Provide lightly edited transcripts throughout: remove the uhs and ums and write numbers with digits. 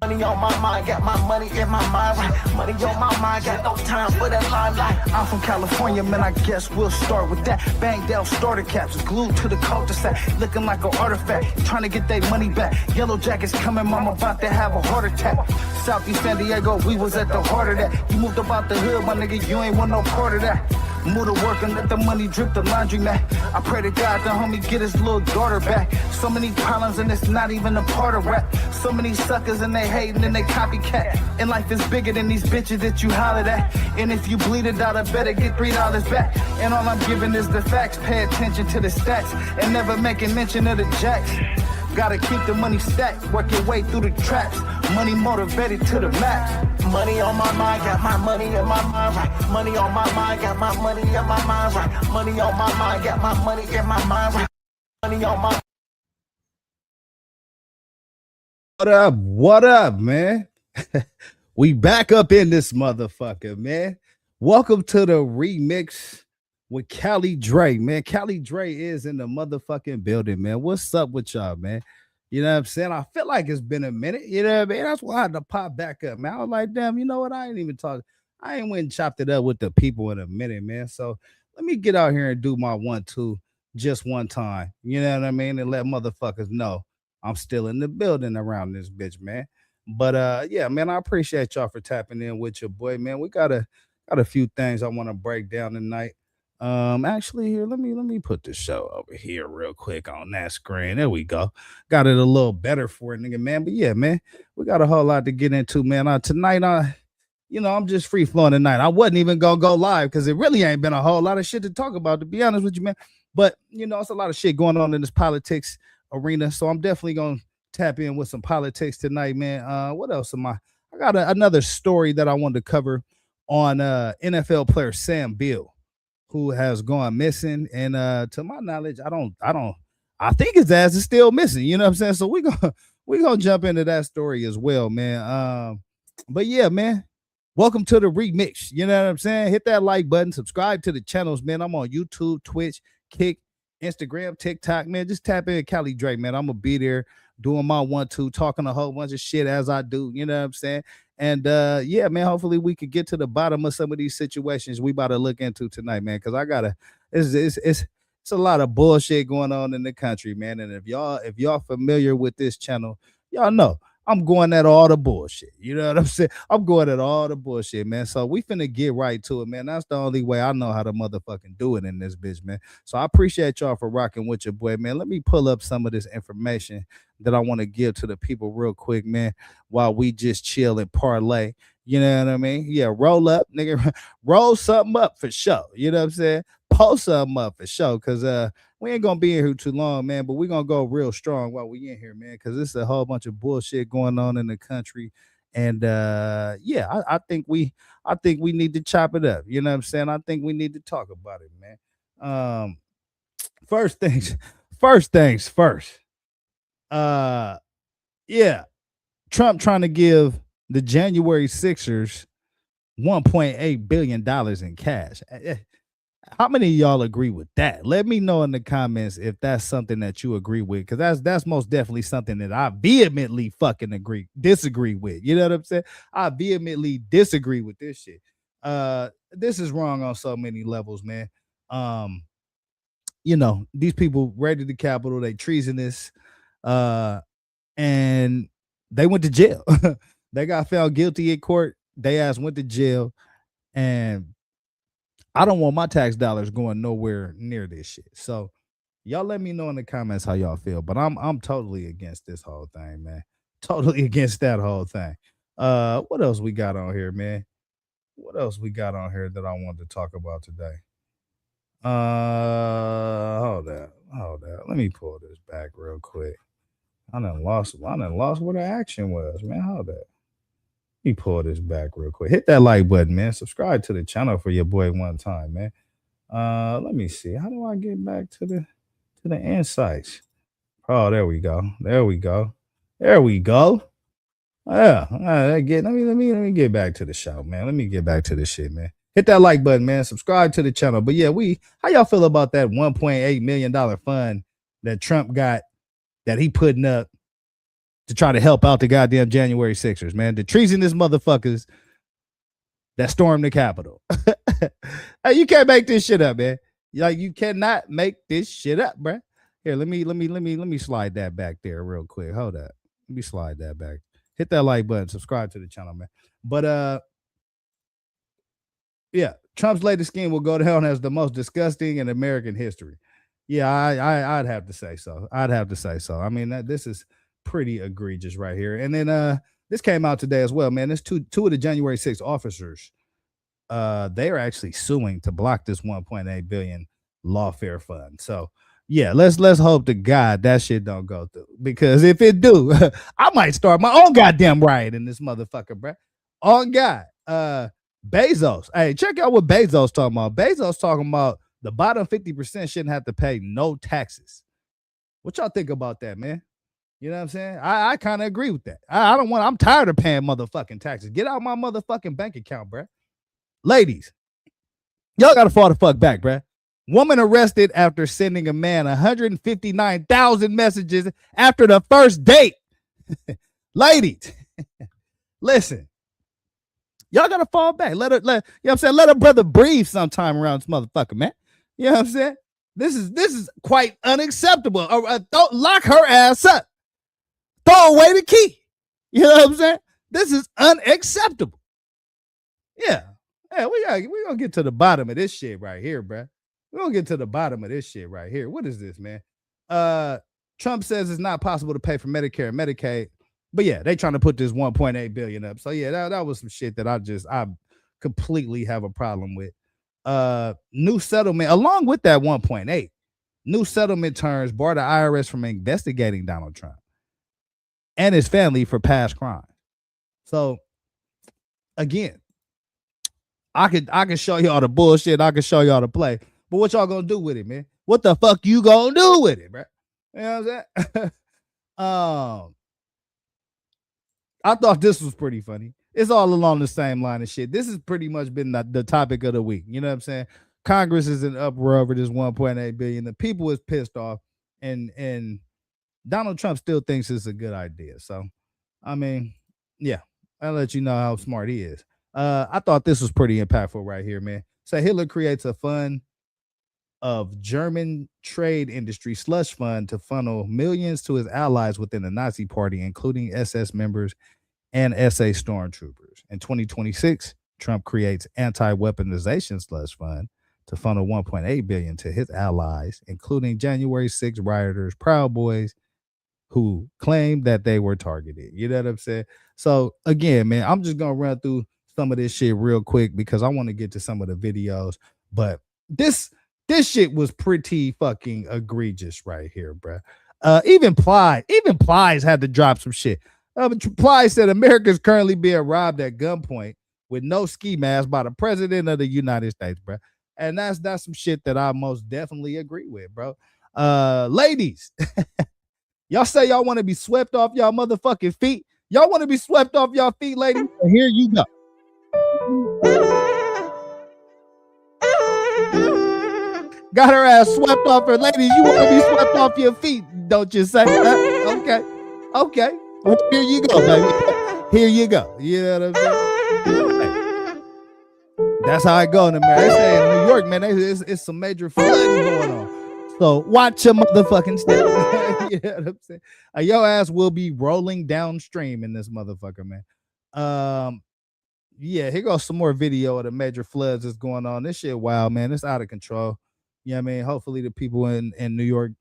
Money on my mind, got my money in my mind, right? Money on my mind, got no time for that limelight. I'm from California, man, I guess we'll start with that. Bang down starter caps, glued to the cul-de-sac, looking like an artifact, trying to get their money back. Yellow jackets coming, mama about to have a heart attack. Southeast San Diego, we was at the heart of that. You moved about the hood, my nigga, you ain't want no part of that. Move to work and let the money drip the laundry mat. I pray to God the homie get his little daughter back. So many problems and it's not even a part of rap. So many suckers and they hating and they copycat. And life is bigger than these bitches that you hollered at. And if you bleed it out, I better get $3 back. And all I'm giving is the facts. Pay attention to the stats and never making mention of the jacks. Gotta keep the money stacked, work your way through the traps. Money motivated to the max. Money on my mind, got my money in my mind, right? Money on my mind, got my money in my mind, right? Money on my mind, got my money in my mind, right? Money on my. What up? What up, man? We back up in this motherfucker, man. Welcome to the remix with Cali Dre, man. Cali Dre is in the motherfucking building, man. What's up with y'all, man? You know what I'm saying? I feel like it's been a minute. You know what I mean? That's why I had to pop back up, man. I was like, damn, you know what? I ain't even talk. I ain't went and chopped it up with the people in a minute, man. So let me get out here and do my 1-2 just one time. You know what I mean? And let motherfuckers know I'm still in the building around this bitch, man. But yeah, man, I appreciate y'all for tapping in with your boy, man. We got a few things I want to break down tonight. Actually, here, let me put the show over here real quick on that screen. There we go. Got it a little better for it, nigga, man. But yeah, man, we got a whole lot to get into, man. Tonight, I'm just free flowing tonight. I wasn't even gonna go live because it really ain't been a whole lot of shit to talk about, to be honest with you, man. But it's a lot of shit going on in this politics arena, so I'm definitely gonna tap in with some politics tonight, man. What else am I? I got another story that I wanted to cover on NFL player Sam Beal, who has gone missing, and to my knowledge, I think his ass is still missing. You know what I'm saying? So we gonna jump into that story as well, man. But yeah, man. Welcome to the remix. You know what I'm saying? Hit that like button, subscribe to the channels, man. I'm on YouTube, Twitch, Kick, Instagram, TikTok, man. Just tap in Cali Dre, man. I'm gonna be there doing my 1-2, talking a whole bunch of shit as I do. You know what I'm saying? And yeah, man, hopefully we could get to the bottom of some of these situations we about to look into tonight, man. Cause it's a lot of bullshit going on in the country, man. And if y'all familiar with this channel, y'all know I'm going at all the bullshit. You know what I'm saying? I'm going at all the bullshit, man. So we finna get right to it, man. That's the only way I know how to motherfucking do it in this bitch, man. So I appreciate y'all for rocking with your boy, man. Let me pull up some of this information that I want to give to the people real quick, man, while we just chill and parlay. You know what I mean? Yeah, roll up, nigga. Roll something up for sure. You know what I'm saying? Post something up for sure. Cause we ain't gonna be in here too long, man, but we're gonna go real strong while we in here, man, because this is a whole bunch of bullshit going on in the country. And yeah, I think we need to chop it up. You know what I'm saying? I think we need to talk about it, man. First things first. Yeah, Trump trying to give the January Sixers $1.8 billion in cash. How many of y'all agree with that? Let me know in the comments if that's something that you agree with, because that's most definitely something that I vehemently fucking disagree with. You know what I'm saying? I vehemently disagree with this shit. This is wrong on so many levels, man. These people raided the Capitol, they treasonous, and they went to jail. They got found guilty in court. They ass went to jail, and I don't want my tax dollars going nowhere near this shit. So y'all let me know in the comments how y'all feel. But I'm totally against this whole thing, man. Totally against that whole thing. What else we got on here, man? What else we got on here that I wanted to talk about today? Hold on. Let me pull this back real quick. I done lost where the action was, man. Hold up. Let me pull this back real quick. Hit that like button, man. Subscribe to the channel for your boy one time, man. Let me see. How do I get back to the insights? Oh, there we go. Yeah. Let me get back to the show, man. Let me get back to this shit, man. Hit that like button, man. Subscribe to the channel. But yeah, how y'all feel about that $1.8 million fund that Trump got, that he putting up to try to help out the goddamn January 6ers, man. The treasonous motherfuckers that stormed the Capitol. Hey, you can't make this shit up, man. Like, you cannot make this shit up, bruh. Here, let me slide that back there real quick. Hold up. Let me slide that back. Hit that like button, subscribe to the channel, man. But yeah, Trump's latest scheme will go down as the most disgusting in American history. Yeah, I'd have to say so. I'd have to say so. I mean, this is pretty egregious right here. And then this came out today as well, man. There's two of the January 6th officers. They are actually suing to block this 1.8 billion lawfare fund. So yeah, let's hope to God that shit don't go through, because if it do, I might start my own goddamn riot in this motherfucker, bro. On God. Bezos. Hey, check out what Bezos talking about. Bezos talking about the bottom 50% shouldn't have to pay no taxes. What y'all think about that, man? You know what I'm saying? I kind of agree with that. I'm tired of paying motherfucking taxes. Get out my motherfucking bank account, bro. Ladies, y'all gotta fall the fuck back, bro. Woman arrested after sending a man 159,000 messages after the first date. Ladies, listen. Y'all gotta fall back. Let you know what I'm saying? Let a brother breathe sometime around this motherfucker, man. You know what I'm saying? This is quite unacceptable. Don't lock her ass up. Throw away the key. You know what I'm saying? This is unacceptable. Yeah. Hey, we gonna get to the bottom of this shit right here, bro. We're gonna get to the bottom of this shit right here. What is this, man? Trump says it's not possible to pay for Medicare and Medicaid. But yeah, they trying to put this 1.8 billion up. So yeah, that was some shit that I completely have a problem with. New settlement, along with that 1.8, new settlement terms bar the IRS from investigating Donald Trump and his family for past crimes. So again, I can show y'all the bullshit, I can show y'all the play, but what y'all gonna do with it, man? What the fuck you gonna do with it, bro? You know what I'm saying? I thought this was pretty funny. It's all along the same line of shit. This has pretty much been the topic of the week. You know what I'm saying? Congress is in uproar over this 1.8 billion. The people is pissed off, and Donald Trump still thinks it's a good idea. So, I mean, yeah, I'll let you know how smart he is. I thought this was pretty impactful right here, man. So Hitler creates a fund of German trade industry slush fund to funnel millions to his allies within the Nazi party, including SS members and SA stormtroopers. In 2026, Trump creates anti-weaponization slush fund to funnel 1.8 billion to his allies, including January 6 rioters, Proud Boys, who claimed that they were targeted. You know what I'm saying? So again, man, I'm just gonna run through some of this shit real quick because I want to get to some of the videos. But this shit was pretty fucking egregious right here, bro. Even Plies had to drop some shit. Plies said America is currently being robbed at gunpoint with no ski mask by the president of the United States, bro. And that's some shit that I most definitely agree with, bro. Ladies, y'all say y'all want to be swept off y'all motherfucking feet. Y'all want to be swept off y'all feet, ladies? Well, here you go. Got her ass swept off her. Ladies, you want to be swept off your feet, don't you say? Okay. Well, here you go, baby. Here you go. You know what I'm saying? That's how I go in America. They say in New York, man, it's some major flooding going on. So watch your motherfucking step. You know what I'm saying? Your ass will be rolling downstream in this motherfucker, man. Yeah, here goes some more video of the major floods that's going on. This shit wild, man. It's out of control. You know what I mean? Hopefully the people in New York,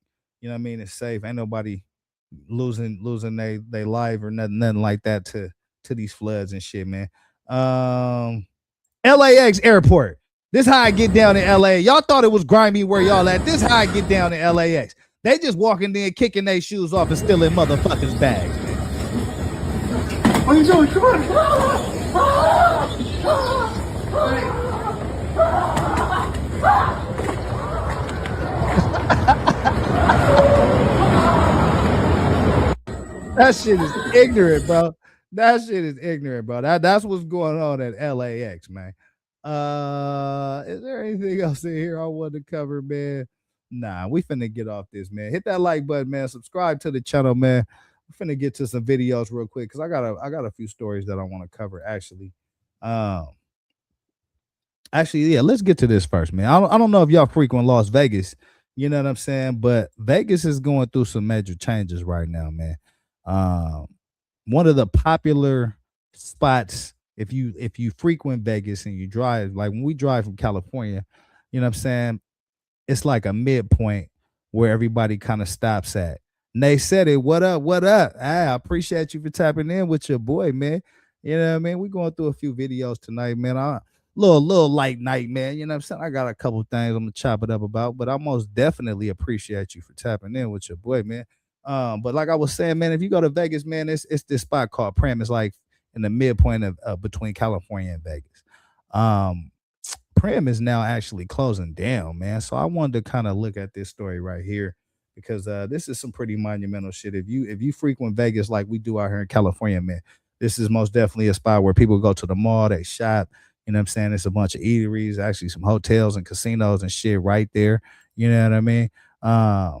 you know what I mean, is safe. Ain't nobody losing they life or nothing like that to these floods and shit, man. LAX airport. This how I get down in LA. Y'all thought it was grimy where y'all at. This how I get down in LAX. They just walking in, kicking their shoes off and stealing motherfuckers' bags, man. What are you doing? Come on. That shit is ignorant, bro. That's what's going on at LAX, man. Is there anything else in here I want to cover, man? Nah, we finna get off this, man. Hit that like button, man. Subscribe to the channel, man. we're finna get to some videos real quick because I got a few stories that I want to cover actually. Um, yeah, let's get to this first, man. I don't know if y'all frequent Las Vegas, you know what I'm saying, but Vegas is going through some major changes right now, man. Um, one of the popular spots if you frequent Vegas and you drive, like when we drive from California, you know what I'm saying, it's like a midpoint where everybody kind of stops at. Nay said it. What up? What up? I appreciate you for tapping in with your boy, man. You know what I mean? We going through a few videos tonight, man. Little light night, man. You know what I'm saying? I got a couple things I'm gonna chop it up about, but I most definitely appreciate you for tapping in with your boy, man. But like I was saying, man, if you go to Vegas, man, it's this spot called Prim. It's like in the midpoint of between California and Vegas. Um, Prim is now actually closing down, man. So I wanted to kind of look at this story right here because this is some pretty monumental shit. If you frequent Vegas like we do out here in California, man, this is most definitely a spot where people go to the mall, they shop. You know what I'm saying? It's a bunch of eateries, actually some hotels and casinos and shit right there. You know what I mean? Um,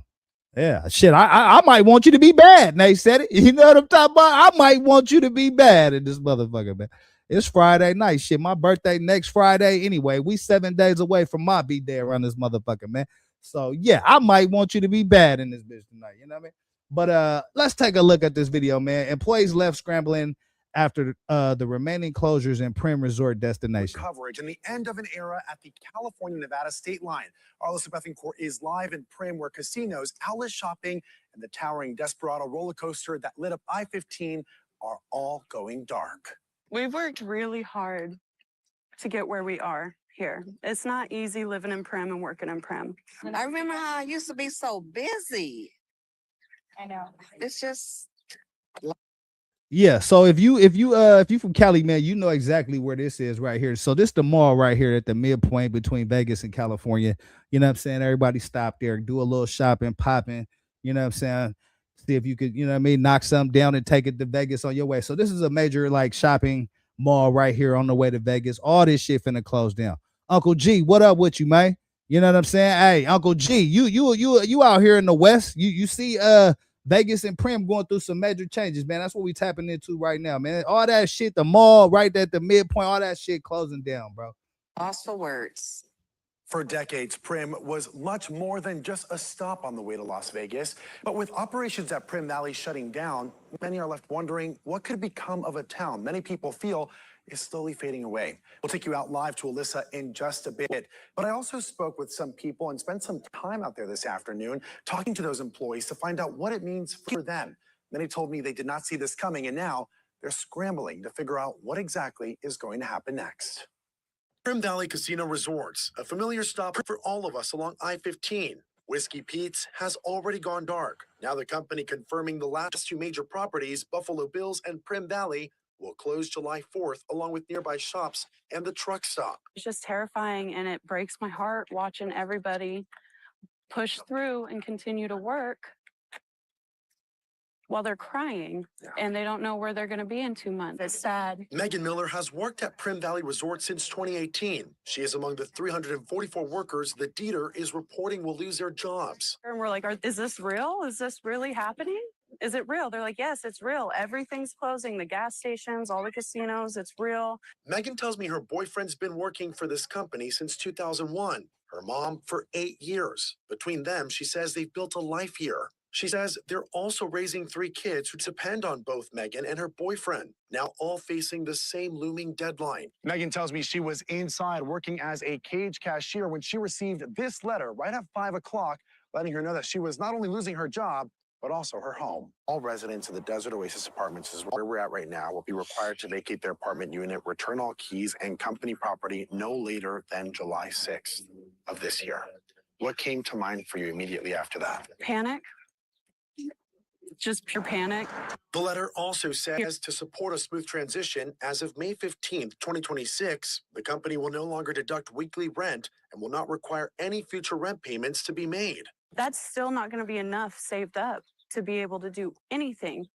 yeah, shit. I might want you to be bad. They said it. You know what I'm talking about? I might want you to be bad in this motherfucker, man. It's Friday night. Shit, my birthday next Friday. Anyway, we 7 days away from my B-day around this motherfucker, man. So yeah, I might want you to be bad in this bitch tonight. You know what I mean? But let's take a look at this video, man. Employees left scrambling after the remaining closures in Prim Resort destination. Coverage and the end of an era at the California-Nevada state line. Arlissa Bethencourt is live in Prim, where casinos, outlet shopping, and the towering Desperado roller coaster that lit up I-15 are all going dark. We've worked really hard to get where we are here. It's not easy living in Prim and working in Prim. I remember how I used to be so busy. I know. It's just Yeah, so if you from Cali, man, you know exactly where this is right here. So this the mall right here at the midpoint between Vegas and California. You know what I'm saying? Everybody stop there, do a little shopping, popping, you know what I'm saying? See if you could, you know what I mean, knock something down and take it to Vegas on your way. So this is a major like shopping mall right here on the way to Vegas. All this shit finna close down. Uncle G, what up with you, man? You know what I'm saying? Hey, Uncle G, you out here in the West. You see Vegas and Prim going through some major changes, man. That's what we tapping into right now, man. All that shit, the mall right at the midpoint, all that shit closing down, bro. lost for words. For decades, Prim was much more than just a stop on the way to Las Vegas. But with operations at Prim Valley shutting down, many are left wondering what could become of a town many people feel is slowly fading away. We'll take you out live to Arlissa in just a bit. But I also spoke with some people and spent some time out there this afternoon talking to those employees to find out what it means for them. Many told me they did not see this coming, and now they're scrambling to figure out what exactly is going to happen next. Prim Valley Casino Resorts, a familiar stop for all of us along I-15. Whiskey Pete's has already gone dark. Now the company confirming the last two major properties, Buffalo Bills and Prim Valley, will close July 4th, along with nearby shops and the truck stop. It's just terrifying, and it breaks my heart watching everybody push through and continue to work while they're crying, and they don't know where they're going to be in 2 months. It's sad. Megan Miller has worked at Prim Valley Resort since 2018. She is among the 344 workers that Dieter is reporting will lose their jobs. And we're like, is this real? Is this really happening? Is it real? They're like, yes, it's real. Everything's closing. The gas stations, all the casinos, it's real. Megan tells me her boyfriend's been working for this company since 2001. Her mom for 8 years. Between them, she says they've built a life here. She says they're also raising 3 kids who depend on both Megan and her boyfriend, now all facing the same looming deadline. Megan tells me she was inside working as a cage cashier when she received this letter right at 5 o'clock, letting her know that she was not only losing her job, but also her home. All residents of the Desert Oasis Apartments, is where we're at right now, will be required to vacate their apartment unit, return all keys and company property no later than July 6th of this year. What came to mind for you immediately after that? Panic. Just pure panic. The letter also says to support a smooth transition, as of May 15th, 2026, the company will no longer deduct weekly rent and will not require any future rent payments to be made. That's still not going to be enough saved up to be able to do anything,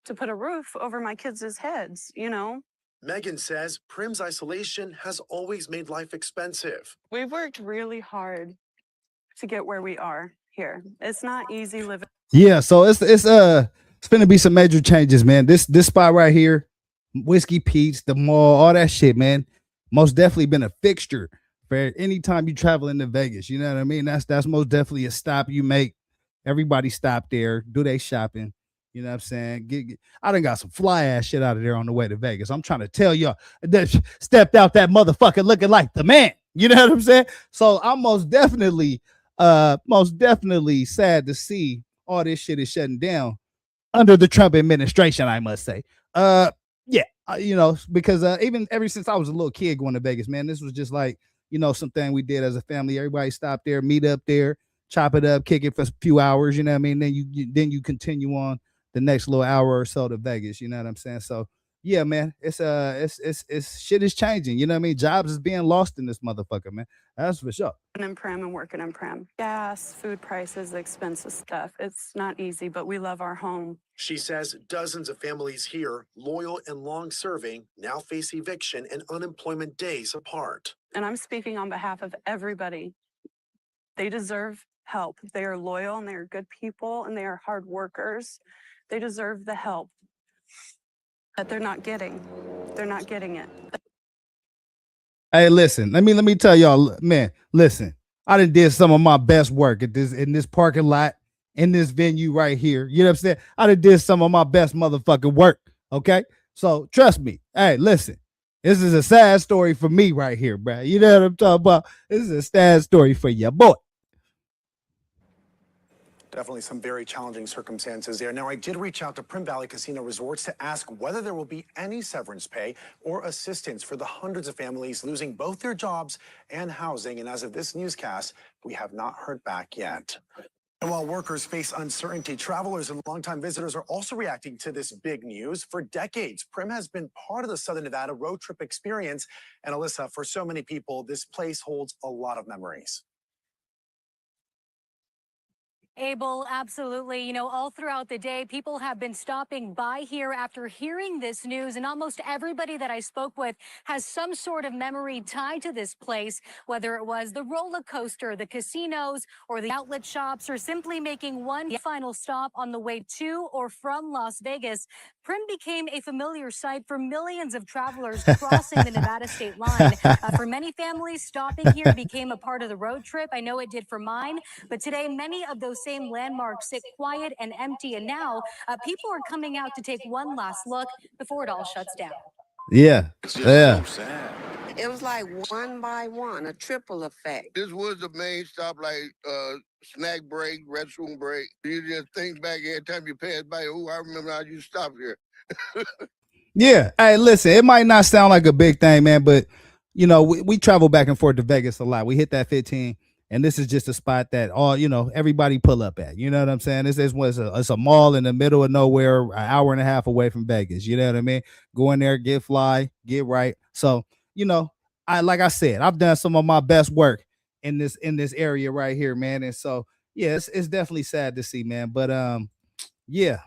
to put a roof over my kids' heads, you know? Megan says Prim's isolation has always made life expensive. We've worked really hard to get where we are here. It's not easy living. Yeah, so it's It's gonna be some major changes, man. This spot right here, Whiskey Pete's, the mall, all that shit, man. Most definitely been a fixture for any time you travel into Vegas. You know what I mean? That's most definitely a stop you make. Everybody stop there, do they shopping. You know what I'm saying? I done got some fly ass shit out of there on the way to Vegas. I'm trying to tell y'all that stepped out that motherfucker looking like the man. You know what I'm saying? So I'm most definitely sad to see all this shit is shutting down under the Trump administration, I must say. Yeah, because even ever since I was a little kid going to Vegas, man, this was just like, something we did as a family. Everybody stopped there, meet up there, chop it up, kick it for a few hours, you know what I mean? Then you continue on the next little hour or so to Vegas, you know what I'm saying? So yeah, man, it's shit is changing, you know what I mean? Jobs is being lost in this motherfucker, man. That's for sure. In Prim and working in Prim. Gas, food prices, expensive stuff. It's not easy, but we love our home. She says dozens of families here, loyal and long serving, now face eviction and unemployment days apart. And I'm speaking on behalf of everybody. They deserve help. They are loyal and they are good people and they are hard workers. They deserve the help that they're not getting. They're not getting it. Hey, listen, let me tell y'all, man, listen. I done did some of my best work in this parking lot, in this venue right here. You know what I'm saying? I done did some of my best motherfucking work. Okay. So trust me. Hey, listen. This is a sad story for me right here, bro. You know what I'm talking about? This is a sad story for your boy. Definitely some very challenging circumstances there. Now, I did reach out to Prim Valley Casino Resorts to ask whether there will be any severance pay or assistance for the hundreds of families losing both their jobs and housing. And as of this newscast, we have not heard back yet. And while workers face uncertainty, travelers and longtime visitors are also reacting to this big news. For decades, Prim has been part of the Southern Nevada road trip experience. And Alyssa, for so many people, this place holds a lot of memories. Abel, absolutely. You know, all throughout the day, people have been stopping by here after hearing this news, and almost everybody that I spoke with has some sort of memory tied to this place, whether it was the roller coaster, the casinos, or the outlet shops, or simply making one final stop on the way to or from Las Vegas. Prim became a familiar sight for millions of travelers crossing the Nevada state line. For many families, stopping here became a part of the road trip. I know it did for mine, but today, many of those same landmarks sit quiet and empty, and now people are coming out to take one last look before it all shuts down. Yeah. It's just so sad. It was like one by one, a triple effect. This was the main stop, like snack break, restroom break. You just think back every time you pass by, oh, I remember how you stopped here. Yeah. Hey, listen, it might not sound like a big thing, man, but we travel back and forth to Vegas a lot. We hit that 15, and this is just a spot that everybody pull up at. You know what I'm saying? It's a mall in the middle of nowhere, an hour and a half away from Vegas. You know what I mean? Go in there, get fly, get right. So, like I said, I've done some of my best work in this area right here, man. And so, yeah, it's definitely sad to see, man. But yeah,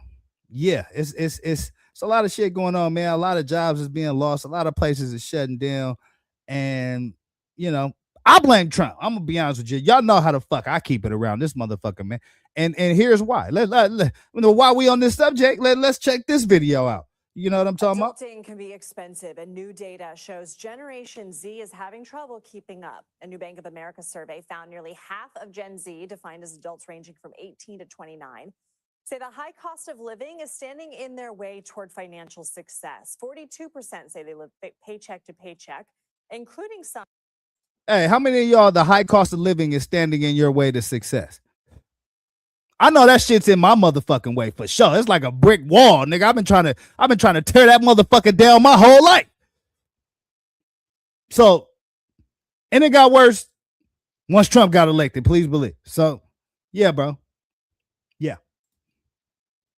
it's a lot of shit going on, man. A lot of jobs is being lost. A lot of places is shutting down, and I blame Trump. I'm gonna be honest with you. Y'all know how the fuck I keep it around this motherfucker, man. And here's why. While we on this subject, let's check this video out. You know what I'm talking about? Adulting can be expensive, and new data shows Generation Z is having trouble keeping up. A new Bank of America survey found nearly half of Gen Z, defined as adults ranging from 18 to 29, say the high cost of living is standing in their way toward financial success. 42% say they live paycheck to paycheck, including some. Hey, how many of y'all the high cost of living is standing in your way to success? I know that shit's in my motherfucking way for sure. It's like a brick wall, nigga. I've been trying to tear that motherfucker down my whole life. So, and it got worse once Trump got elected, please believe. So, yeah, bro. Yeah.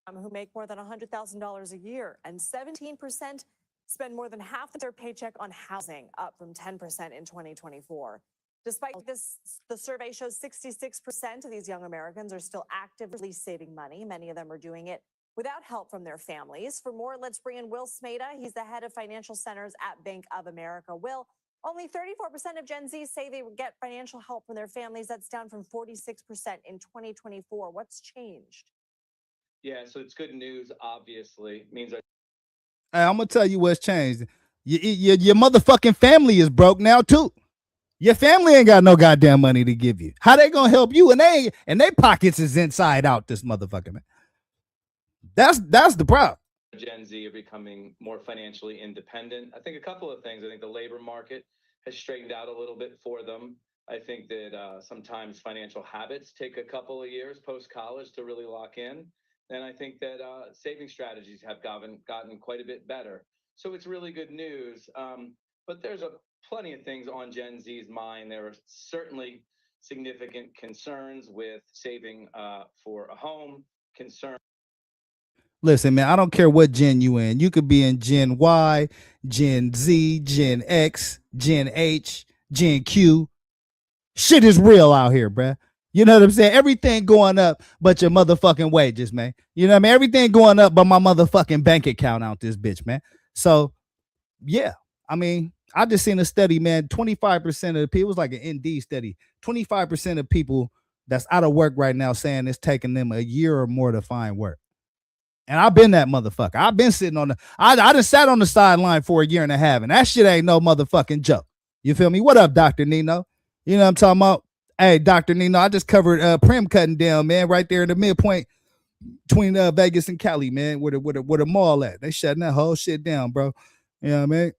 Who make more than $100,000 a year, and 17% spend more than half of their paycheck on housing, up from 10% in 2024. Despite this, the survey shows 66% of these young Americans are still actively saving money. Many of them are doing it without help from their families. For more, let's bring in Will Smeda. He's the head of financial centers at Bank of America. Will, only 34% of Gen Z say they would get financial help from their families. That's down from 46% in 2024. What's changed? Yeah, so it's good news, obviously. It means Hey, I'm gonna tell you what's changed. Your motherfucking family is broke now too. Your family ain't got no goddamn money to give you. How they gonna help you? And they pockets is inside out. This motherfucker, man. That's the problem. Gen Z are becoming more financially independent. I think a couple of things. I think the labor market has straightened out a little bit for them. I think that sometimes financial habits take a couple of years post college to really lock in. And I think that saving strategies have gotten quite a bit better. So it's really good news. But there's plenty of things on Gen Z's mind. There are certainly significant concerns with saving for a home, concerns. Listen, man, I don't care what gen you in. You could be in Gen Y, Gen Z, Gen X, Gen H, Gen Q. Shit is real out here, bruh. You know what I'm saying? Everything going up but your motherfucking wages, man. You know what I mean? Everything going up but my motherfucking bank account out this bitch, man. So, yeah. I mean, I just seen a study, man. 25% of the people, it was like an ND study. 25% of people that's out of work right now saying it's taking them a year or more to find work. And I've been that motherfucker. I've been sitting on I just sat on the sideline for a year and a half, and that shit ain't no motherfucking joke. You feel me? What up, Dr. Nino? You know what I'm talking about? Hey, Dr. Nino, I just covered Prim cutting down, man, right there in the midpoint between Vegas and Cali, man, where the mall at. They shutting that whole shit down, bro. You know what I mean?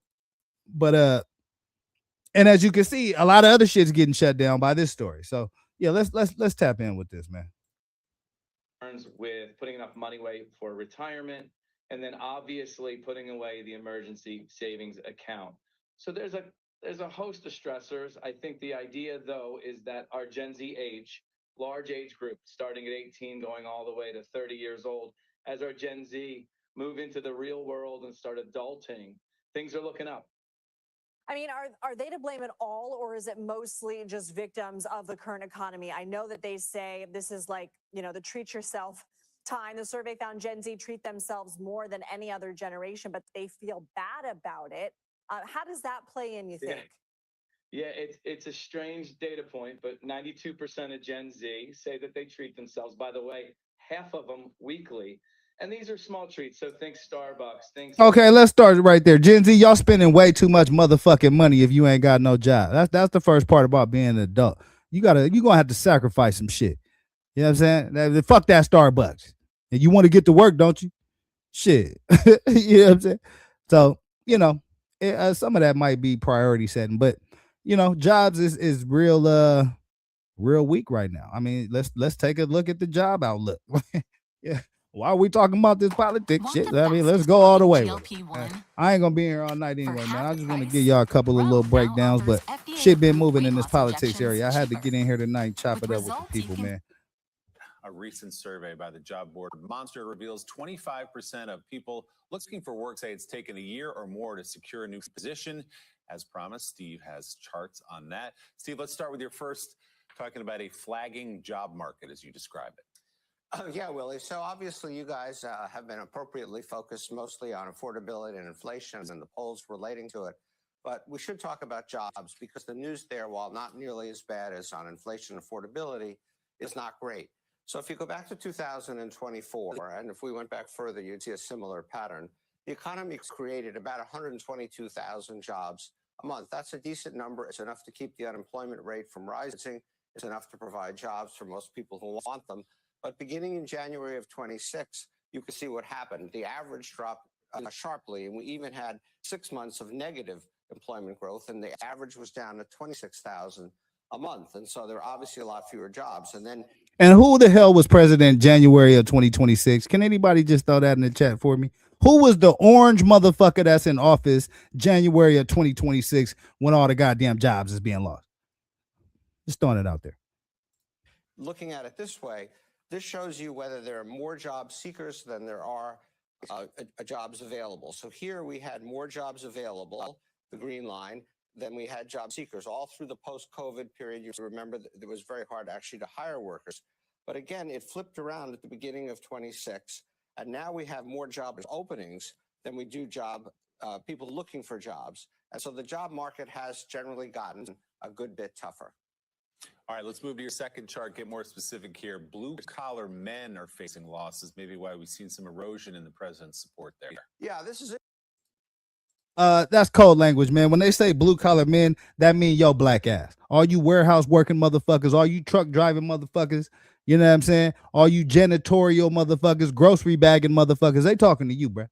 But and as you can see, a lot of other shit's getting shut down by this story. So yeah, let's tap in with this, man. With putting enough money away for retirement, and then obviously putting away the emergency savings account. So there's a host of stressors. I think the idea, though, is that our Gen Z age, large age group, starting at 18, going all the way to 30 years old, as our Gen Z move into the real world and start adulting, things are looking up. I mean, are they to blame at all, or is it mostly just victims of the current economy? I know that they say this is like, the treat yourself time. The survey found Gen Z treat themselves more than any other generation, but they feel bad about it. How does that play in, you think? Yeah, it's a strange data point, but 92% of Gen Z say that they treat themselves. By the way, half of them weekly. And these are small treats. So think Starbucks, think. Okay, let's start right there. Gen Z, y'all spending way too much motherfucking money if you ain't got no job. That's the first part about being an adult. You gonna have to sacrifice some shit. You know what I'm saying? Fuck that Starbucks. And you want to get to work, don't you? Shit. You know what I'm saying? So, some of that might be priority setting, but jobs is real weak right now. I mean, let's take a look at the job outlook. Yeah. Why are we talking about this politics shit? I mean, let's go all the way with it. I ain't gonna be here all night anyway, man. I just want to give y'all a couple of little breakdowns, but shit been moving in this politics area. I had to get in here tonight and chop it up with the people, man. A recent survey by the job board Monster reveals 25% of people looking for work say it's taken a year or more to secure a new position. As promised, Steve has charts on that. Steve, let's start with your first, talking about a flagging job market as you describe it. Yeah, Willie. So obviously you guys have been appropriately focused mostly on affordability and inflation and the polls relating to it. But we should talk about jobs because the news there, while not nearly as bad as on inflation and affordability, is not great. So if you go back to 2024, and if we went back further, you'd see a similar pattern. The economy created about 122,000 jobs a month. That's a decent number. It's enough to keep the unemployment rate from rising. It's enough to provide jobs for most people who want them. But beginning in January of 26, you can see what happened. The average dropped sharply, and we even had 6 months of negative employment growth, and the average was down to 26,000 a month. And so there are obviously a lot fewer jobs. And who the hell was president January of 2026? Can anybody just throw that in the chat for me? Who was the orange motherfucker that's in office January of 2026 when all the goddamn jobs is being lost? Just throwing it out there. Looking at it this way, this shows you whether there are more job seekers than there are jobs available. So here we had more jobs available, the green line, than we had job seekers. All through the post-COVID period, you remember that it was very hard actually to hire workers. But again, it flipped around at the beginning of 26, and now we have more job openings than we do people looking for jobs. And so the job market has generally gotten a good bit tougher. All right, let's move to your second chart, get more specific here. Blue-collar men are facing losses, maybe why we've seen some erosion in the president's support there. Yeah, this is it. That's code language, man. When they say blue collar men, that mean yo black ass. All you warehouse working motherfuckers, all you truck driving motherfuckers, you know what I'm saying? All you janitorial motherfuckers, grocery bagging motherfuckers, they talking to you, bro.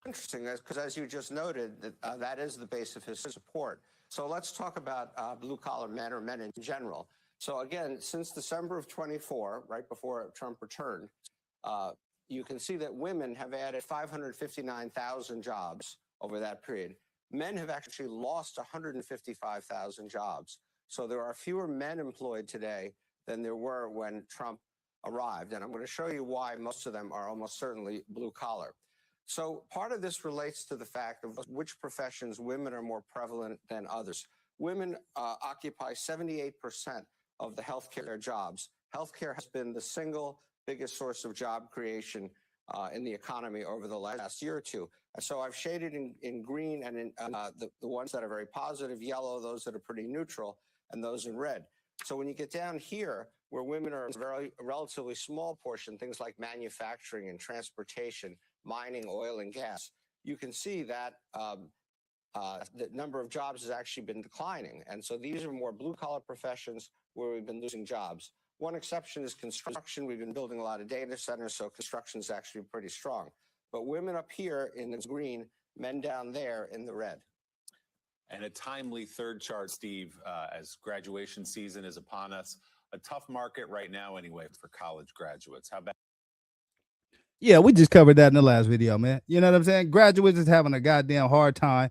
Interesting, because as you just noted, that is the base of his support. So let's talk about blue-collar men or men in general. So again, since December of 24, right before Trump returned, you can see that women have added 559,000 jobs over that period. Men have actually lost 155,000 jobs. So there are fewer men employed today than there were when Trump arrived. And I'm going to show you why most of them are almost certainly blue-collar. So part of this relates to the fact of which professions women are more prevalent than others. Women occupy 78% of the healthcare jobs. Healthcare has been the single biggest source of job creation in the economy over the last year or two. So I've shaded in green and in the ones that are very positive, yellow, those that are pretty neutral, and those in red. So when you get down here, where women are a relatively small portion, things like manufacturing and transportation, mining, oil and gas, you can see that the number of jobs has actually been declining. And so these are more blue-collar professions where we've been losing jobs. One exception is construction. We've been building a lot of data centers, so construction is actually pretty strong. But women up here in the green, men down there in the red. And a timely third chart, Steve, as graduation season is upon us. A tough market right now anyway for college graduates. How about? Yeah, we just covered that in the last video, man. You know what I'm saying? Graduates is having a goddamn hard time.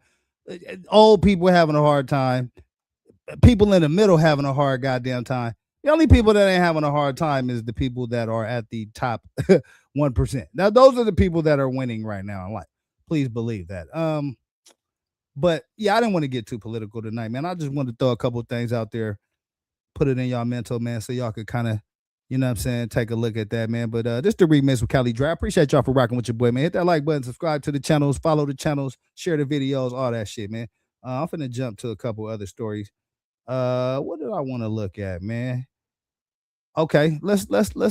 Old people having a hard time. People in the middle having a hard goddamn time. The only people that ain't having a hard time is the people that are at the top 1%. Now, those are the people that are winning right now in life. Please believe that. But yeah, I didn't want to get too political tonight, man. I just wanted to throw a couple things out there, put it in y'all mental, man, so y'all could kind of, you know what I'm saying, take a look at that, man. But this the remix with Cali Dre. I appreciate y'all for rocking with your boy, man. Hit that like button, subscribe to the channels, follow the channels, share the videos, all that shit, man. I'm finna jump to a couple other stories. What did I want to look at, man? Okay, let's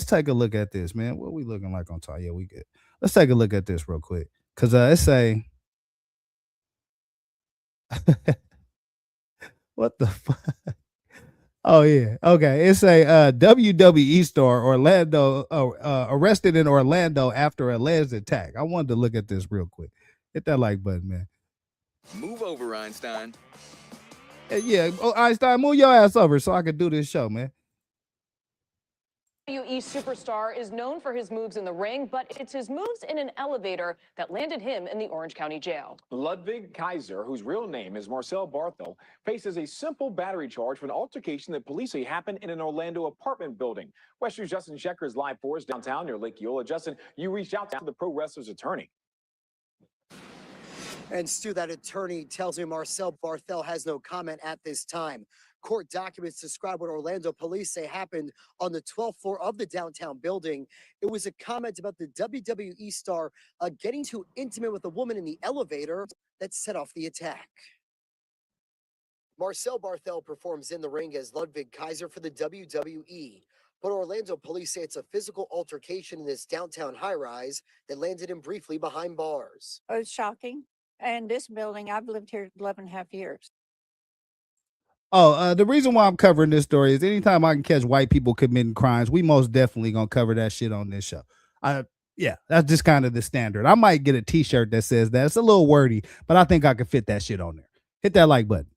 take a look at this, man. What we looking like on top? Yeah, we good. Let's take a look at this real quick. Cause it's a what the fuck? Oh yeah, okay. It's a WWE star Orlando arrested in Orlando after alleged attack. I wanted to look at this real quick. Hit that like button, man. Move over, Einstein. Yeah, Einstein, move your ass over so I could do this show, man. WWE superstar is known for his moves in the ring, but it's his moves in an elevator that landed him in the Orange County Jail. Ludwig Kaiser, whose real name is Marcel Barthel, faces a simple battery charge for an altercation that police say happened in an Orlando apartment building. West News' Justin Shecker is live for us downtown near Lake Eola. Justin, you reached out to the pro wrestler's attorney. And Stu, that attorney tells me Marcel Barthel has no comment at this time. Court documents describe what Orlando police say happened on the 12th floor of the downtown building. It was a comment about the WWE star getting too intimate with a woman in the elevator that set off the attack. Marcel Barthel performs in the ring as Ludwig Kaiser for the WWE. But Orlando police say it's a physical altercation in this downtown high-rise that landed him briefly behind bars. Oh, it's shocking. And this building, I've lived here 11 and a half years. Oh, the reason why I'm covering this story is anytime I can catch white people committing crimes, we most definitely gonna cover that shit on this show. Yeah, that's just kind of the standard. I might get a t-shirt that says that. It's a little wordy, but I think I can fit that shit on there. Hit that like button.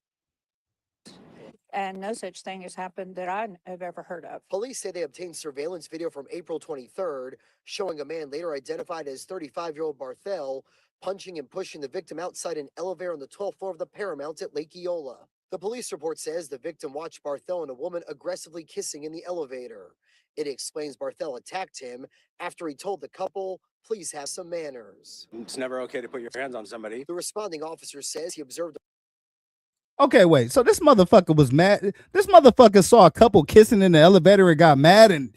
And no such thing has happened that I have ever heard of. Police say they obtained surveillance video from April 23rd, showing a man later identified as 35-year-old Barthel punching and pushing the victim outside an elevator on the 12th floor of the Paramount at Lake Eola. The police report says the victim watched Barthel and a woman aggressively kissing in the elevator. It explains Barthel attacked him after he told the couple, "Please have some manners." It's never okay to put your hands on somebody. The responding officer says he observed. Okay, wait. So this motherfucker was mad. This motherfucker saw a couple kissing in the elevator and got mad and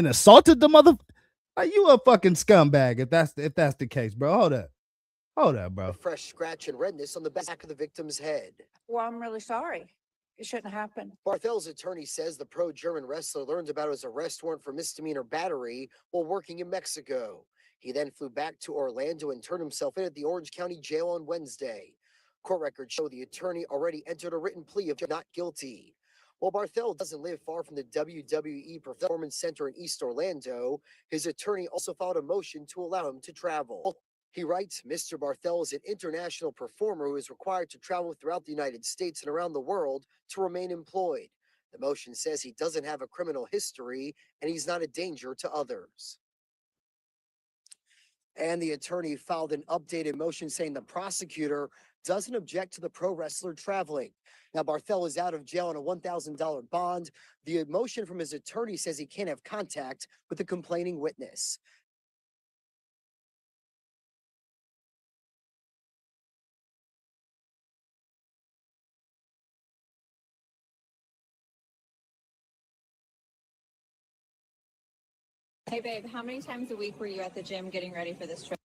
assaulted the mother. Are you a fucking scumbag if that's the case, bro? Hold up, bro. A fresh scratch and redness on the back of the victim's head. Well, I'm really sorry. It shouldn't happen. Barthel's attorney says the pro-German wrestler learned about his arrest warrant for misdemeanor battery while working in Mexico. He then flew back to Orlando and turned himself in at the Orange County Jail on Wednesday. Court records show the attorney already entered a written plea of not guilty. While Barthel doesn't live far from the WWE Performance Center in East Orlando, his attorney also filed a motion to allow him to travel. He writes, Mr. Barthel is an international performer who is required to travel throughout the United States and around the world to remain employed. The motion says he doesn't have a criminal history and he's not a danger to others. And the attorney filed an updated motion saying the prosecutor doesn't object to the pro wrestler traveling. Now, Barthel is out of jail on a $1,000 bond. The motion from his attorney says he can't have contact with the complaining witness. Hey, babe, how many times a week were you at the gym getting ready for this trip?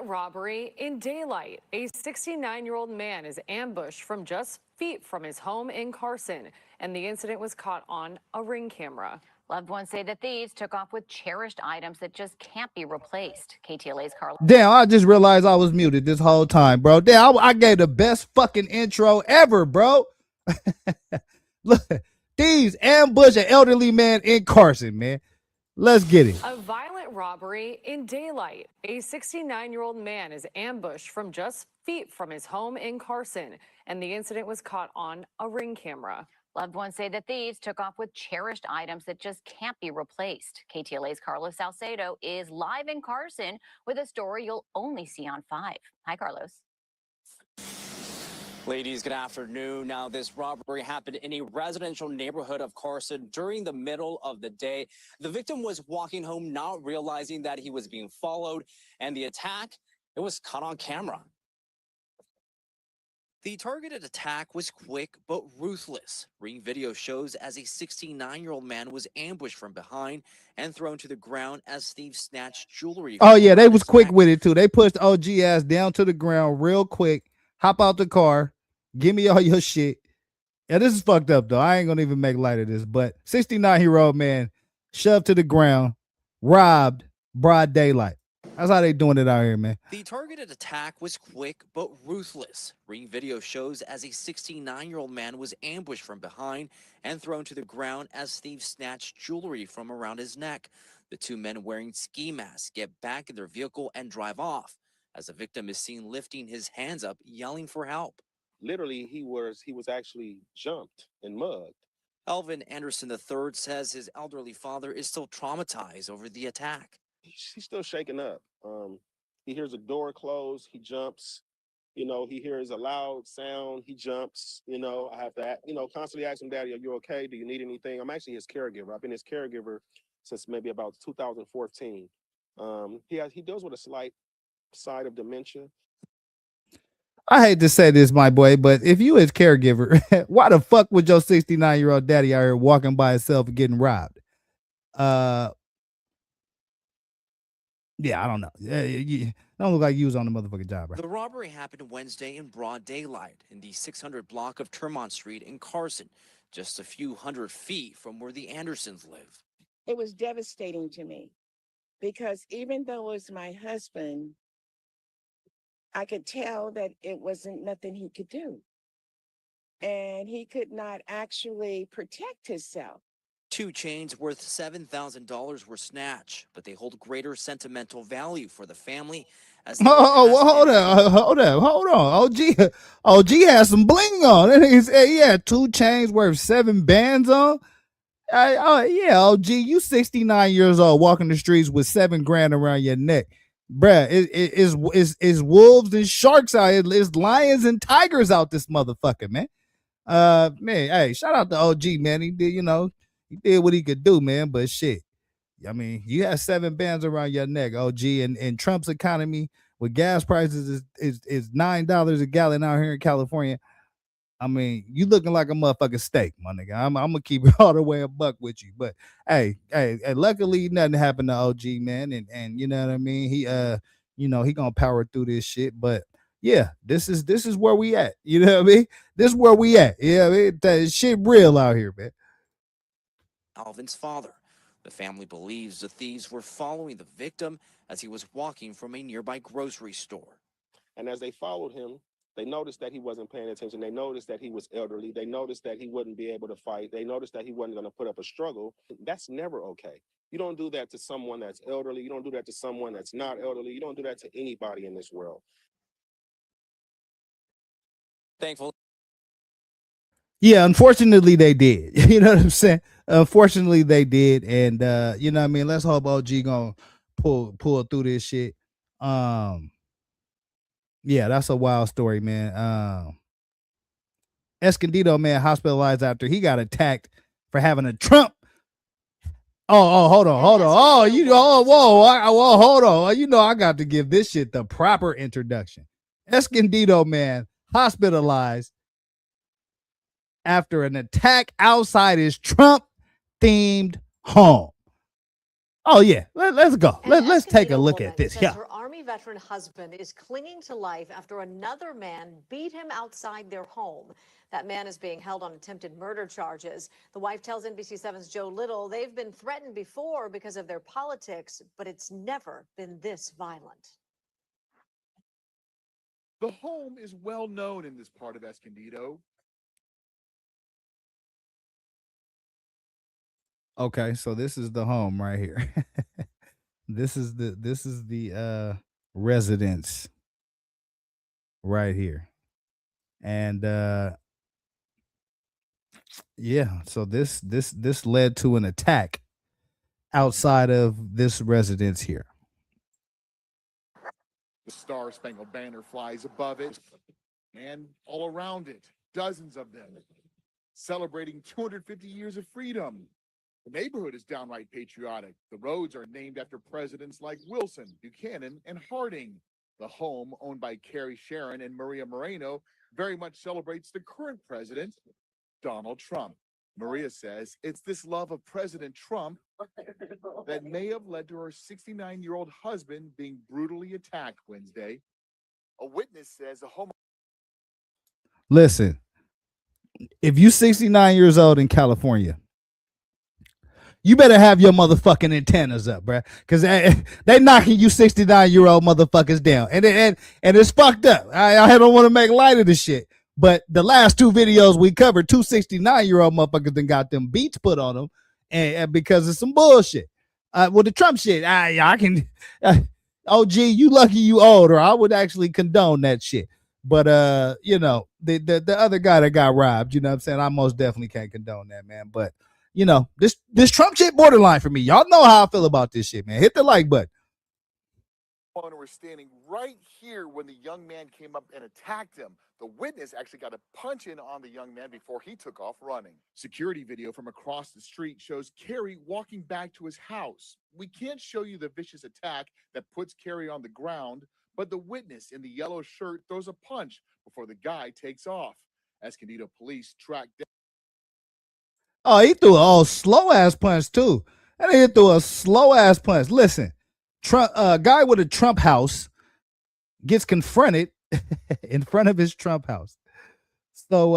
Robbery in daylight. A 69-year-old man is ambushed from just feet from his home in Carson, and the incident was caught on a Ring camera. Loved ones say the thieves took off with cherished items that just can't be replaced. KTLA's Carla. Damn, I just realized I was muted this whole time, bro. Damn, I gave the best fucking intro ever, bro. Look, thieves ambush an elderly man in Carson, man. Let's get it. A violent robbery in daylight. A 69-year-old man is ambushed from just feet from his home in Carson, and the incident was caught on a Ring camera. Loved ones say the thieves took off with cherished items that just can't be replaced. KTLA's Carlos Salcedo is live in Carson with a story you'll only see on 5. Hi, Carlos. Ladies, good afternoon. Now, this robbery happened in a residential neighborhood of Carson during the middle of the day. The victim was walking home, not realizing that he was being followed, and the attack, it was caught on camera. The targeted attack was quick but ruthless. Ring video shows as a 69-year-old man was ambushed from behind and thrown to the ground as thieves snatched jewelry. Oh, yeah, they was quick with it, too. They pushed OG ass down to the ground real quick. Hop out the car. Give me all your shit. Yeah, this is fucked up, though. I ain't going to even make light of this. But 69-year-old man shoved to the ground, robbed, broad daylight. That's how they doing it out here, man. The targeted attack was quick but ruthless. Ring video shows as a 69-year-old man was ambushed from behind and thrown to the ground as thieves snatched jewelry from around his neck. The two men wearing ski masks get back in their vehicle and drive off, as the victim is seen lifting his hands up, yelling for help. Literally, he was actually jumped and mugged. Elvin Anderson III says his elderly father is still traumatized over the attack. He's still shaken up. He hears a door close, he jumps. You know, he hears a loud sound, he jumps. You know, I have to, constantly ask him, Daddy, are you okay? Do you need anything? I'm actually his caregiver. I've been his caregiver since maybe about 2014. He deals with a slight side of dementia. I hate to say this, my boy, but if you his caregiver, why the fuck would your 69-year-old daddy out here walking by himself and getting robbed? Yeah, I don't know. Don't look like you was on the motherfucking job, right? The robbery happened Wednesday in broad daylight in the 600 block of Tremont Street in Carson, just a few hundred feet from where the Andersons live. It was devastating to me because even though it was my husband, I could tell that it wasn't nothing he could do. And he could not actually protect himself. 2 chains worth $7,000 were snatched, but they hold greater sentimental value for the family. As hold on. OG has some bling on. And he said he had 2 chains worth 7 bands on. Yeah, OG, you 69 years old walking the streets with $7,000 around your neck. Bruh, it's wolves and sharks out here. It's lions and tigers out this motherfucker, man. Man, hey, shout out to OG, man. He did, he did what he could do, man. But shit, I mean, you have 7 bands around your neck, OG, and Trump's economy with gas prices is $9 a gallon out here in California. I mean, you looking like a motherfucking steak, my nigga. I'm gonna keep it all the way a buck with you. But hey, luckily nothing happened to OG, man. And you know what I mean? He he gonna power through this shit. But yeah, this is where we at. You know what I mean? This is where we at. Yeah, shit real out here, man. Alvin's father. The family believes the thieves were following the victim as he was walking from a nearby grocery store. And as they followed him, they noticed that he wasn't paying attention. They noticed that he was elderly. They noticed that he wouldn't be able to fight. They noticed that he wasn't going to put up a struggle. That's never okay. You don't do that to someone that's elderly. You don't do that to someone that's not elderly. You don't do that to anybody in this world. Thankful. Yeah, unfortunately they did. You know what I'm saying? Unfortunately they did. And you know what I mean? Let's hope OG gonna pull through this shit. Yeah, that's a wild story, man. Escondido, man, hospitalized after he got attacked for having a Trump. Hold on. Whoa, hold on. You know, I got to give this shit the proper introduction. Escondido, man, hospitalized after an attack outside his Trump-themed home. Oh yeah, let's go. Let's take a look at this. Yeah. Her Army veteran husband is clinging to life after another man beat him outside their home. That man is being held on attempted murder charges. The wife tells NBC7's Joe Little they've been threatened before because of their politics, but it's never been this violent. The home is well known in this part of Escondido. Okay, so this is the home right here. This is the residence right here. And yeah, so this led to an attack outside of this residence here. The Star Spangled Banner flies above it and all around it, dozens of them, celebrating 250 years of freedom. The neighborhood is downright patriotic. The roads are named after presidents like Wilson, Buchanan, and Harding. The home, owned by Carrie Sharon and Maria Moreno, very much celebrates the current president, Donald Trump. Maria says it's this love of President Trump that may have led to her 69-year-old husband being brutally attacked Wednesday. A witness says the home. Listen, if you 69 years old in California, you better have your motherfucking antennas up, bruh. Because they knocking you 69-year-old motherfuckers down. And it's fucked up. I don't want to make light of this shit. But the last two videos we covered, two 69-year-old motherfuckers then got them beats put on them and because of some bullshit. With the Trump shit, I can... OG, you lucky you old, or I would actually condone that shit. But, you know, the other guy that got robbed, you know what I'm saying? I most definitely can't condone that, man. But... you know, this Trump shit borderline for me. Y'all know how I feel about this shit, man. Hit the like button. Owner was standing right here when the young man came up and attacked him. The witness actually got a punch in on the young man before he took off running. Security video from across the street shows Kerry walking back to his house. We can't show you the vicious attack that puts Kerry on the ground, but the witness in the yellow shirt throws a punch before the guy takes off. Escondido police tracked down. Oh, he threw a slow ass punch too. And he threw a slow ass punch. Listen, Trump, guy with a Trump house gets confronted in front of his Trump house. So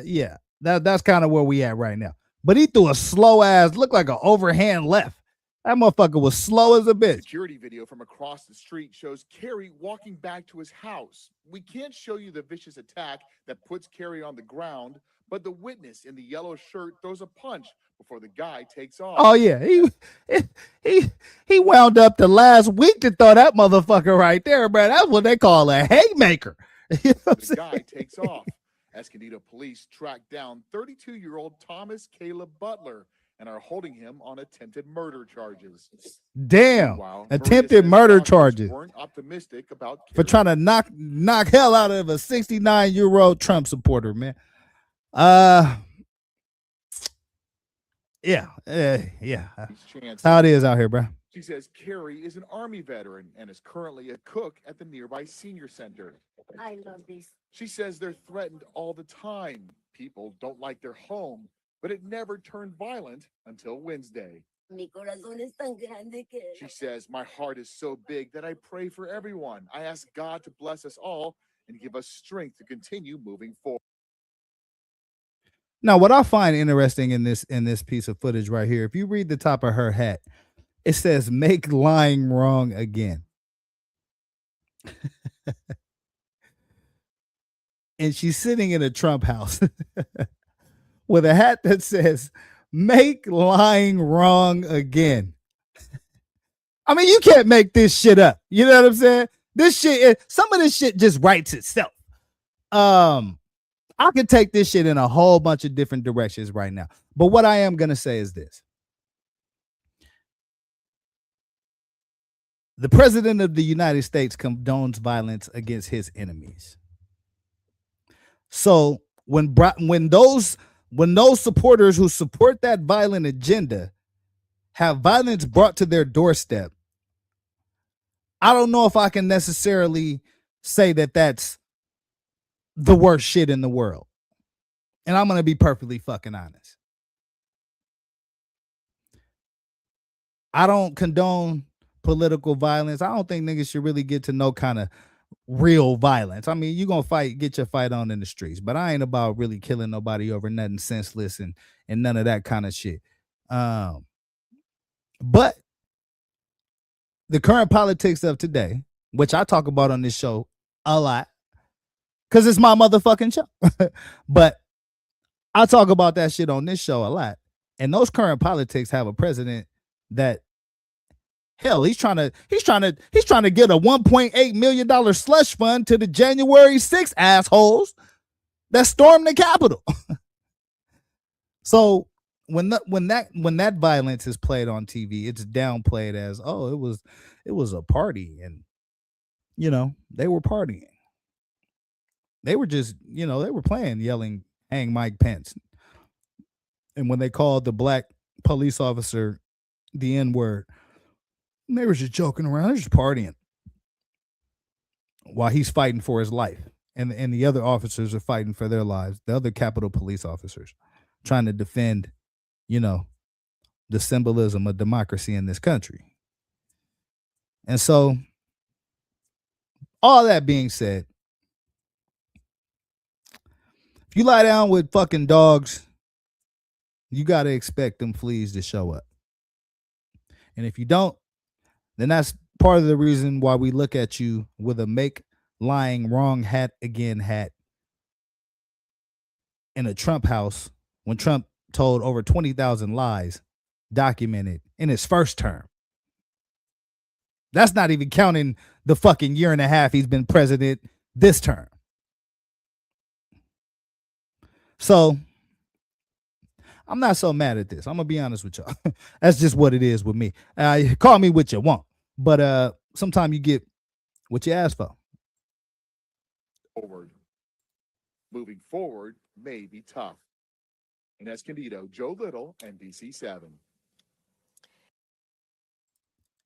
yeah, that's kind of where we at right now. But he threw a slow ass, looked like an overhand left. That motherfucker was slow as a bitch. Security video from across the street shows Kerry walking back to his house. We can't show you the vicious attack that puts Kerry on the ground, but the witness in the yellow shirt throws a punch before the guy takes off. Oh yeah, he wound up the last week to throw that motherfucker right there, bro. That's what they call a haymaker. You know the guy takes off. Escondido police tracked down 32-year-old Thomas Caleb Butler and are holding him on attempted murder charges. Damn, attempted murder charges. Weren't optimistic about for trying to knock hell out of a 69-year-old Trump supporter, man. Yeah. That's how it is out here, bro. She says Carrie is an Army veteran and is currently a cook at the nearby senior center. I love these. She says they're threatened all the time. People don't like their home, but it never turned violent until Wednesday. Mi corazón es tan grande que. She says, my heart is so big that I pray for everyone. I ask God to bless us all and give us strength to continue moving forward. Now, what I find interesting in this piece of footage right here, if you read the top of her hat, it says "Make lying wrong again," and she's sitting in a Trump house with a hat that says "Make lying wrong again." I mean, you can't make this shit up. You know what I'm saying? This shit, some of this shit just writes itself. I could take this shit in a whole bunch of different directions right now. But what I am going to say is this. The president of the United States condones violence against his enemies. So when those supporters who support that violent agenda have violence brought to their doorstep, I don't know if I can necessarily say that that's the worst shit in the world. And I'm going to be perfectly fucking honest. I don't condone political violence. I don't think niggas should really get to no kind of real violence. I mean, you're going to get your fight on in the streets, but I ain't about really killing nobody over nothing senseless and none of that kind of shit. But the current politics of today, which I talk about on this show a lot, because it's my motherfucking show. But I talk about that shit on this show a lot. And those current politics have a president that, hell, he's trying to get a $1.8 million slush fund to the January 6th assholes that stormed the Capitol. So when that violence is played on TV, it's downplayed as, oh, it was a party, and they were partying. They were just, they were playing, yelling, "Hang Mike Pence." And when they called the black police officer the N-word, they were just joking around. They're just partying while he's fighting for his life. And the other officers are fighting for their lives. The other Capitol Police officers trying to defend, the symbolism of democracy in this country. And so, all that being said, if you lie down with fucking dogs, you got to expect them fleas to show up. And if you don't, then that's part of the reason why we look at you with a "Make lying wrong hat again" hat in a Trump house when Trump told over 20,000 lies documented in his first term. That's not even counting the fucking year and a half he's been president this term. So I'm not so mad at this. I'm gonna be honest with y'all. That's just what it is with me. Call me what you want, but sometimes you get what you ask for. Moving forward may be tough. In Escondido, Joe Little, NBC7.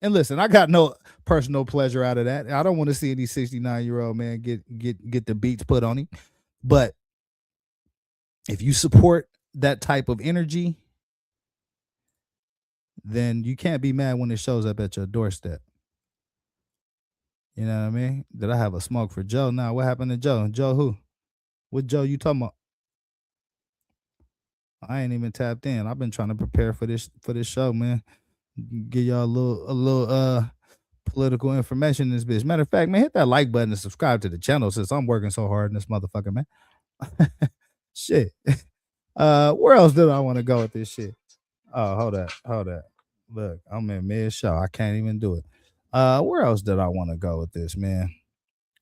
And listen, I got no personal pleasure out of that. I don't want to see any 69-year-old man get the beats put on him. But if you support that type of energy, then you can't be mad when it shows up at your doorstep. You know what I mean? Did I have a smoke for Joe? Nah, what happened to Joe? Joe who? What Joe you talking about? I ain't even tapped in. I've been trying to prepare for this show, man. Give y'all a little political information in this bitch. Matter of fact, man, hit that like button and subscribe to the channel since I'm working so hard in this motherfucker, man. Shit. Where else did I want to go with this shit? Oh, hold up. Look, I'm in mid-show. I can't even do it. Where else did I want to go with this, man?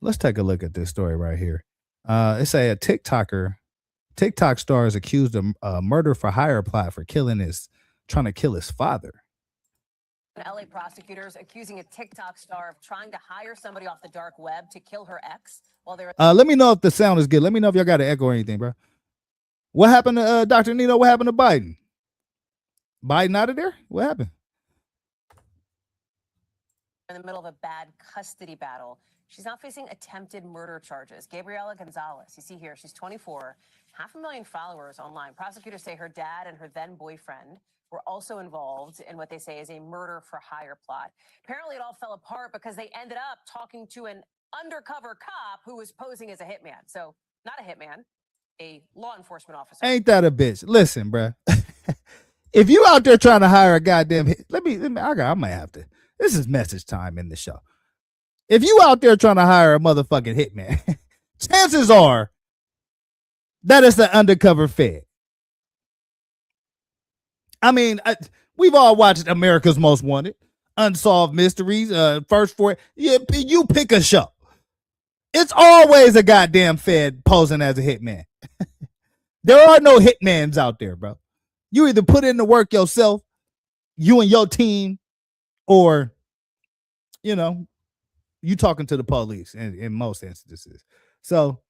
Let's take a look at this story right here. It's a TikTok star is accused of murder for hire plot for trying to kill his father. LA prosecutors accusing a TikTok star of trying to hire somebody off the dark web to kill her ex while they're. Let me know if the sound is good. Let me know if y'all got an echo or anything, bro. What happened to Dr. Nino? What happened to Biden? Biden out of there? What happened? in the middle of a bad custody battle. She's now facing attempted murder charges. Gabriela Gonzalez, you see here, she's 24, 500,000 followers online. Prosecutors say her dad and her then boyfriend were also involved in what they say is a murder for hire plot. Apparently it all fell apart because they ended up talking to an undercover cop who was posing as a hitman. So not a hitman, a law enforcement officer. Ain't that a bitch? Listen, bruh. If you out there trying to hire a goddamn I might have to. This is message time in the show. If you out there trying to hire a motherfucking hitman, chances are that it's the undercover Fed. I mean, we've all watched America's Most Wanted, Unsolved Mysteries, First Four. You pick a show. It's always a goddamn Fed posing as a hitman. There are no hitmans out there, bro. You either put in the work yourself, you and your team, or, you know, you talking to the police in most instances. So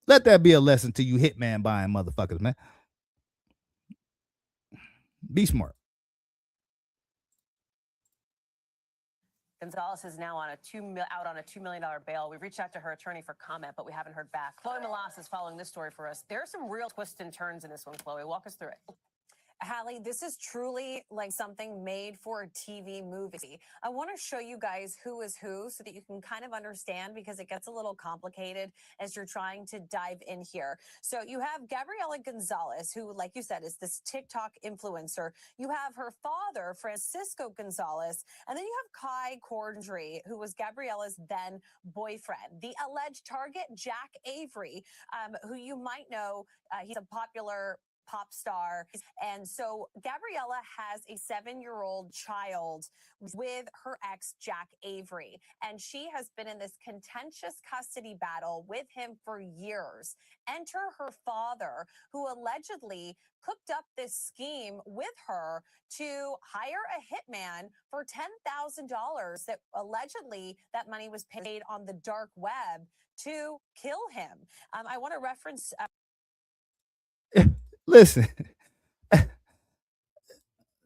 let that be a lesson to you hitman buying motherfuckers, man. Be smart. Gonzalez is now on out on a $2 million bail. We've reached out to her attorney for comment, but we haven't heard back. Chloe Malas is following this story for us. There are some real twists and turns in this one, Chloe. Walk us through it. Hallie, this is truly like something made for a TV movie. I want to show you guys who is who so that you can kind of understand, because it gets a little complicated as you're trying to dive in here. So you have Gabriela Gonzalez, who, like you said, is this TikTok influencer. You have her father, Francisco Gonzalez, and then you have Kai Cordry, who was Gabriela's then boyfriend. The alleged target, Jack Avery, who you might know, he's a popular pop star. And so Gabriela has a 7-year-old child with her ex, Jack Avery. And she has been in this contentious custody battle with him for years. Enter her father, who allegedly cooked up this scheme with her to hire a hitman for $10,000 that allegedly that money was paid on the dark web to kill him. I want to reference... Listen,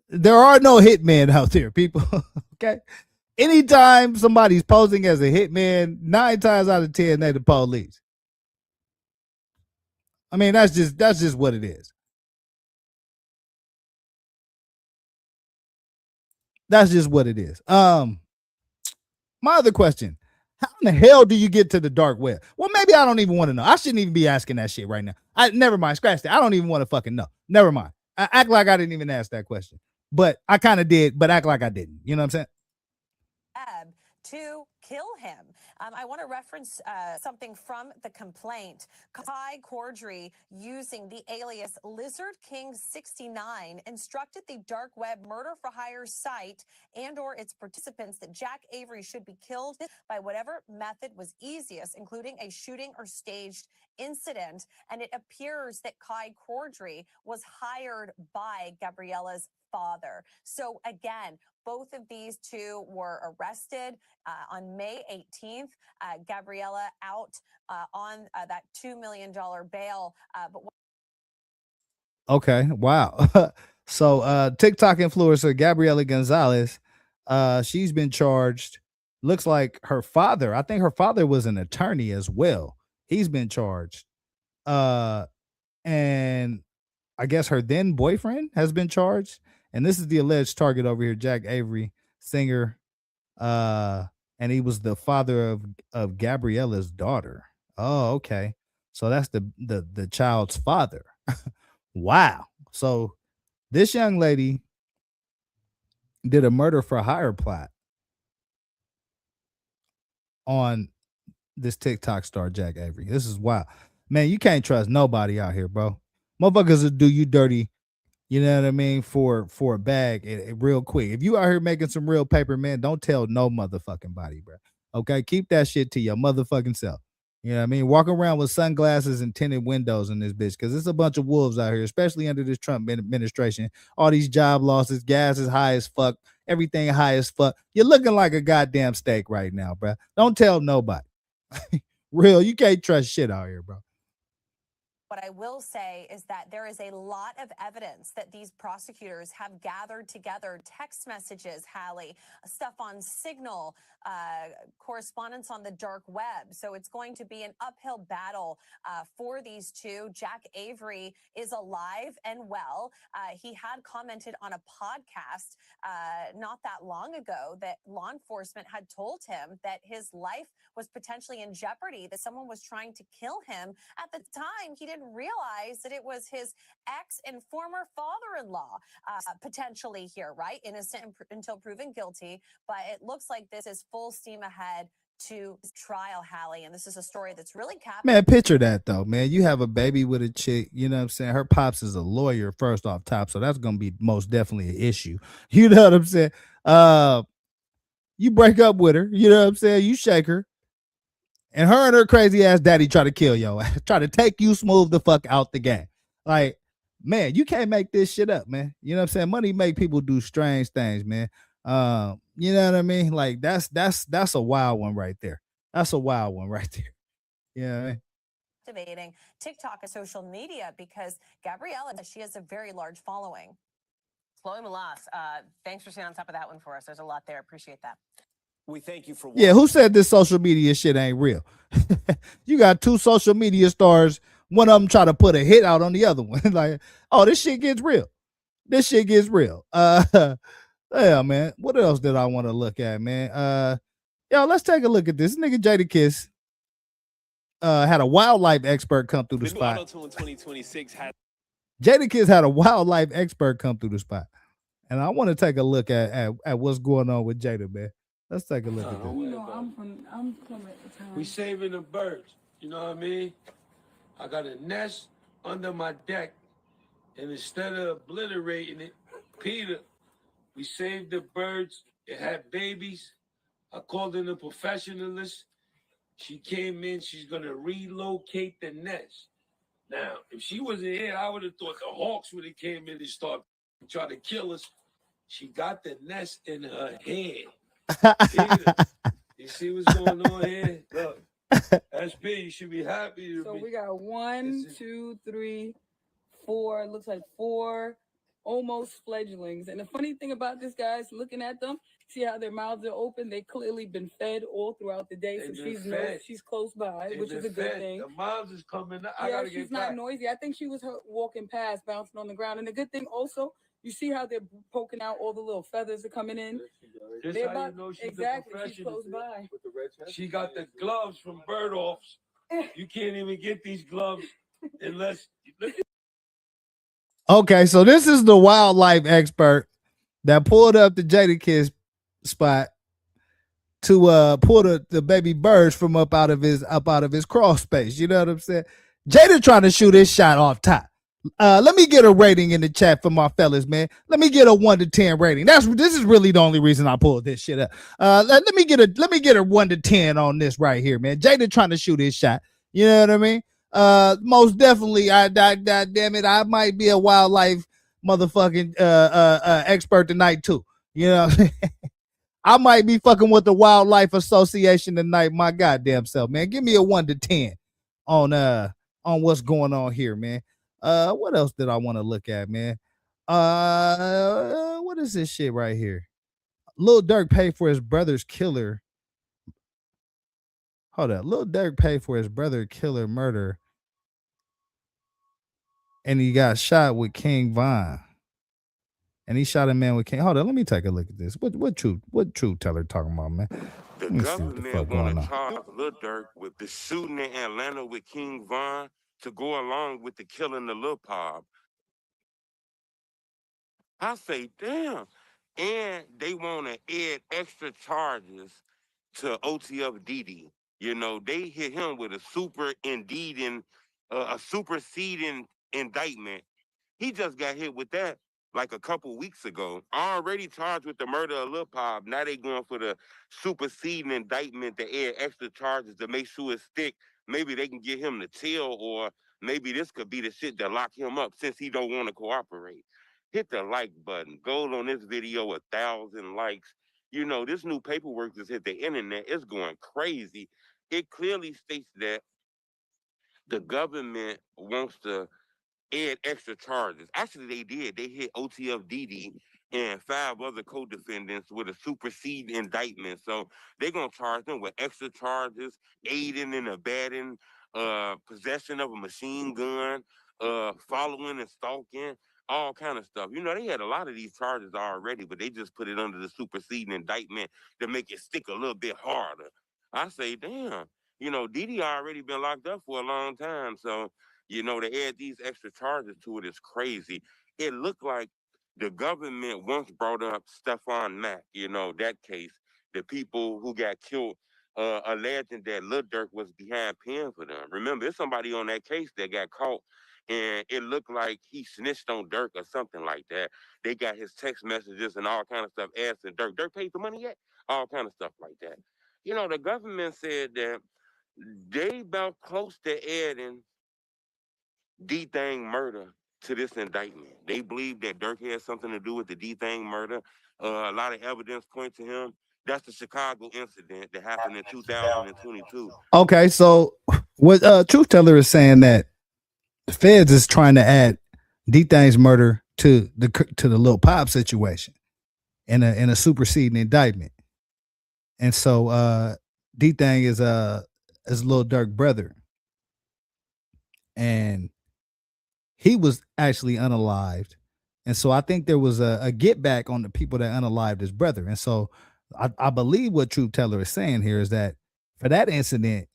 there are no hitmen out there, people. Okay. Anytime somebody's posing as a hitman, 9 times out of 10, they're the police. I mean, that's just what it is. That's just what it is. My other question: how in the hell do you get to the dark web? Well, maybe I don't even want to know. I shouldn't even be asking that shit right now. Never mind. Scratch that. I don't even want to fucking know. Never mind. I act like I didn't even ask that question, but I kind of did. But act like I didn't. You know what I'm saying? To kill him. I want to reference something from the complaint. Kai Cordry, using the alias Lizard King 69, instructed the dark web murder for hire site and or its participants that Jack Avery should be killed by whatever method was easiest, including a shooting or staged incident. And it appears that Kai Cordry was hired by Gabriela's father. So again, both of these two were arrested on May 18th. Gabriela out on that $2 million bail. Okay. Wow. So TikTok influencer Gabriela Gonzalez, she's been charged. Looks like her father, I think her father was an attorney as well. He's been charged. And I guess her then boyfriend has been charged. And this is the alleged target over here, Jack Avery, singer. And he was the father of Gabriela's daughter. Oh, okay. So that's the child's father. Wow. So this young lady did a murder for hire plot on this TikTok star, Jack Avery. This is wild. Man, you can't trust nobody out here, bro. Motherfuckers will do you dirty, you know what I mean, for a bag real quick. If you out here making some real paper, man, don't tell no motherfucking body, bro. Okay, keep that shit to your motherfucking self. You know what I mean? Walk around with sunglasses and tinted windows in this bitch, because it's a bunch of wolves out here, especially under this Trump administration. All these job losses, gas is high as fuck, everything high as fuck. You're looking like a goddamn steak right now, bro. Don't tell nobody. Real, you can't trust shit out here, bro. What I will say is that there is a lot of evidence that these prosecutors have gathered together text messages, Hallie, stuff on Signal, correspondence on the dark web. So it's going to be an uphill battle for these two. Jack Avery is alive and well. He had commented on a podcast not that long ago that law enforcement had told him that his life was potentially in jeopardy, that someone was trying to kill him. At the time, he didn't realize that it was his ex and former father-in-law potentially here, right? Innocent until proven guilty. But it looks like this is full steam ahead to trial, Hallie. And this is a story that's really Man, picture that though, man. You have a baby with a chick, you know what I'm saying? Her pops is a lawyer first off top, so that's gonna be most definitely an issue. You know what I'm saying? You break up with her, you know what I'm saying? You shake her, and her crazy ass daddy try to kill yo, try to take you smooth the fuck out the game. Like, man, you can't make this shit up, man. You know what I'm saying? Money make people do strange things, man. You know what I mean? Like that's a wild one right there. That's a wild one right there. Yeah. activating TikTok and social media because Gabriella, she has a very large following. Chloe Malas, thanks for staying on top of that one for us. There's a lot there. Appreciate that. We thank you for Yeah, who said this social media shit ain't real? You got two social media stars. One of them try to put a hit out on the other one. Like, oh, this shit gets real. This shit gets real. Yeah, man. What else did I want to look at, man? Yo, let's take a look at this. Nigga Jadakiss had a wildlife expert come through the spot. Auto-Tune 2026 has Jadakiss had a wildlife expert come through the spot. And I want to take a look at what's going on with Jada, man. Let's take a look at this. You know, I'm from at the time. We saving the birds. You know what I mean? I got a nest under my deck, and instead of obliterating it, Peter, we saved the birds. It had babies. I called in a professionalist. She came in. She's gonna relocate the nest. Now, if she wasn't here, I would have thought the hawks would have came in and started trying to kill us. She got the nest in her hand. Peter, you see what's going on here? Look, SP, you should be happy. So we got 1, 2, 3, 4. Looks like 4 almost fledglings. And the funny thing about this, guys, looking at them, see how their mouths are open. They clearly been fed all throughout the day, so she's close by, which is a good thing. The moms is coming. Yeah, she's not noisy. I think she was walking past, bouncing on the ground. And the good thing also, you see how they're poking out all the little feathers are coming in. This how you know she's exactly. a She's close by. She got the gloves from Bird Offs. You can't even get these gloves unless. Okay, so this is the wildlife expert that pulled up the Jadakiss spot to pull the baby birds from up out of his crawl space. You know what I'm saying? Jada trying to shoot his shot off top. Let me get a rating in the chat for my fellas, man. Let me get a 1 to 10 rating. This is really the only reason I pulled this shit up. Let me get a 1 to 10 on this right here, man. Jada trying to shoot his shot. You know what I mean? Most definitely, damn it, I might be a wildlife motherfucking expert tonight too. You know, I might be fucking with the Wildlife Association tonight. My goddamn self, man. Give me a 1 to 10 on what's going on here, man. What else did I want to look at, man? What is this shit right here? Lil Durk paid for his brother's killer. Hold up. Lil Durk paid for his brother killer murder. And he got shot with King Von. And he shot a man with King. Hold on, let me take a look at this. What truth teller talking about, man? The government want to charge Lil Durk with the shooting in Atlanta with King Von to go along with the killing of Lil Pop. I say, damn. And they want to add extra charges to OTF Didi. You know, they hit him with a superseding indictment. He just got hit with that like a couple weeks ago. Already charged with the murder of Lil Pop. Now they going for the superseding indictment to add extra charges to make sure it stick. Maybe they can get him to tell, or maybe this could be the shit that lock him up since he don't want to cooperate. Hit the like button. Go on this video 1,000 likes. You know, this new paperwork just hit the internet. It's going crazy. It clearly states that the government wants to add extra charges. Actually, they did. They hit OTF Didi and 5 other co-defendants with a superseding indictment. So they're gonna charge them with extra charges, aiding and abetting, possession of a machine gun, following and stalking, all kind of stuff. You know, they had a lot of these charges already, but they just put it under the superseding indictment to make it stick a little bit harder. I say, damn, you know, Didi already been locked up for a long time, so you know, to add these extra charges to it is crazy. It looked like the government once brought up Stephon Mack, you know, that case, the people who got killed, alleging that Lil Durk was behind paying for them. Remember, there's somebody on that case that got caught, and it looked like he snitched on Durk or something like that. They got his text messages and all kind of stuff asking Durk paid the money yet? All kind of stuff like that. You know, the government said that they about close to adding D-Thing murder to this indictment. They believe that Dirk had something to do with the D-Thing murder. A lot of evidence point to him. That's the Chicago incident that happened in 2022. Okay, so what Truth Teller is saying that the feds is trying to add D-Thing's murder to the Lil Pop situation in a superseding indictment. And so D-Thing is Lil Durk brother. And he was actually unalived. And so I think there was a get back on the people that unalived his brother. And so I believe what Truth Teller is saying here is that for that incident,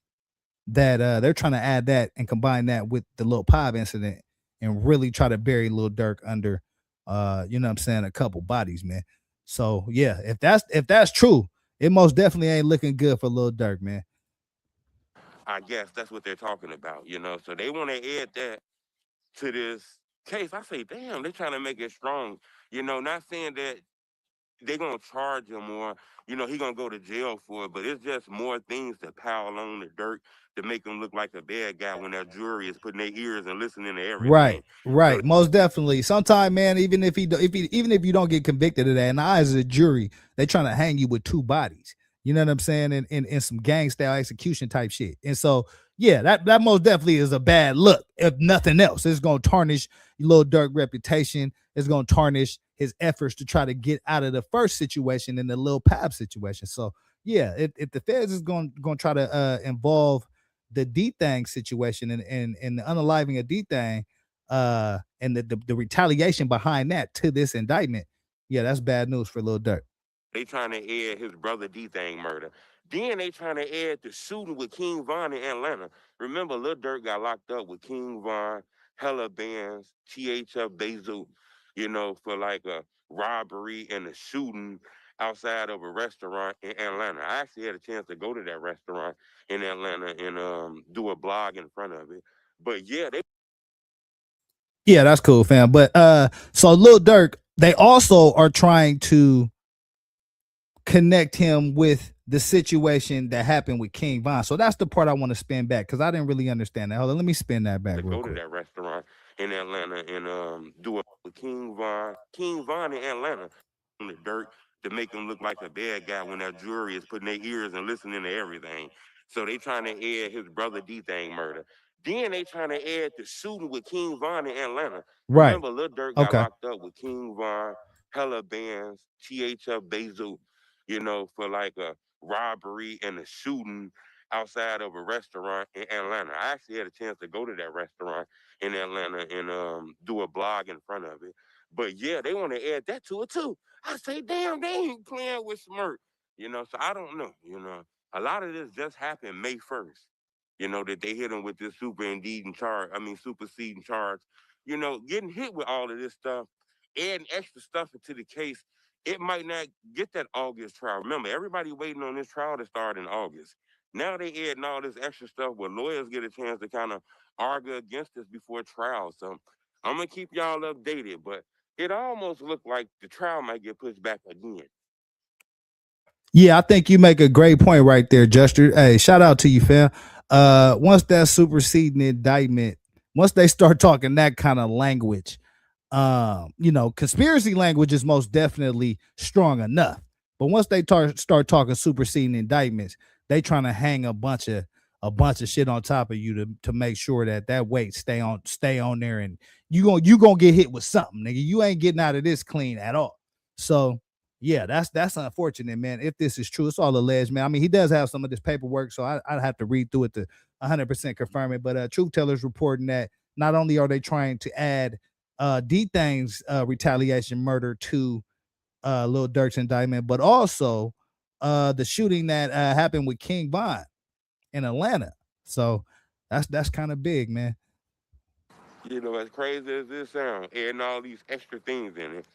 that they're trying to add that and combine that with the Lil Pop incident and really try to bury Lil Durk under you know what I'm saying, a couple bodies, man. So yeah, if that's true, it most definitely ain't looking good for Lil Durk, man. I guess that's what they're talking about, you know. So they want to add that to this case. I say, damn, they're trying to make it strong. You know, not saying that they're gonna charge him or he gonna go to jail for it, but it's just more things to pile on the dirt to make him look like a bad guy when that jury is putting their ears and listening to everything. Right, most definitely. Sometime, man, even if even if you don't get convicted of that, in the eyes of the jury, they trying to hang you with two bodies. You know what I'm saying? In some gang style execution type shit. And so, yeah, that most definitely is a bad look. If nothing else, it's gonna tarnish Lil Durk reputation. It's gonna tarnish his efforts to try to get out of the first situation and the Lil Pop situation. So, yeah, if the feds is gonna try to involve the D-Thing situation and the unaliving of D-Thing, and the retaliation behind that to this indictment, yeah, that's bad news for Lil Durk. They trying to add his brother D-Thing murder. Then they trying to add the shooting with King Von in Atlanta. Remember, Lil Durk got locked up with King Von, Hella Bands, THF Bezu, for like a robbery and a shooting outside of a restaurant in Atlanta. I actually had a chance to go to that restaurant in Atlanta and do a blog in front of it. But yeah, Yeah, that's cool, fam. But so Lil Durk, they also are trying to connect him with the situation that happened with King Von. So that's the part I want to spin back because I didn't really understand that. Hold on, let me spin that back real go to quick. that restaurant in Atlanta and do it with King Von. King Von in Atlanta on the dirt to make him look like a bad guy when that jury is putting their ears and listening to everything. So they trying to add his brother D-Thing murder. Then they trying to add the shooting with King Von in Atlanta. Right. Remember, Lil Durk got Okay. locked up with King Von, Hella Bands, THF Bezu, for like a robbery and a shooting outside of a restaurant in Atlanta. I actually had a chance to go to that restaurant in Atlanta and do a blog in front of it. But yeah, they want to add that to it too. I say, damn, they ain't playing with Smirk. So I don't know. A lot of this just happened May 1st. That they hit him with this superseding charge. Getting hit with all of this stuff, adding extra stuff into the case, it might not get that August trial. Remember, everybody waiting on this trial to start in August. Now they adding all this extra stuff where lawyers get a chance to kind of argue against this before trial. So I'm gonna keep y'all updated, but it almost looked like the trial might get pushed back again. Yeah, I think you make a great point right there, Juster. Hey, shout out to you, fam. Once that superseding indictment, once they start talking that kind of language, conspiracy language is most definitely strong enough. But once they start talking superseding indictments, they trying to hang a bunch of a bunch of shit on top of you to make sure that weight stay on there, and you gonna get hit with something, nigga. You ain't getting out of this clean at all. So yeah, that's unfortunate, man. If this is true, it's all alleged, man. I mean, he does have some of this paperwork, so I'd have to read through it to 100% confirm it. But Truth Teller's reporting that not only are they trying to add D-Thing's retaliation murder to Lil Durk's indictment, but also the shooting that happened with King Von in Atlanta. So that's kind of big, man. You know, as crazy as this sounds, adding all these extra things in it.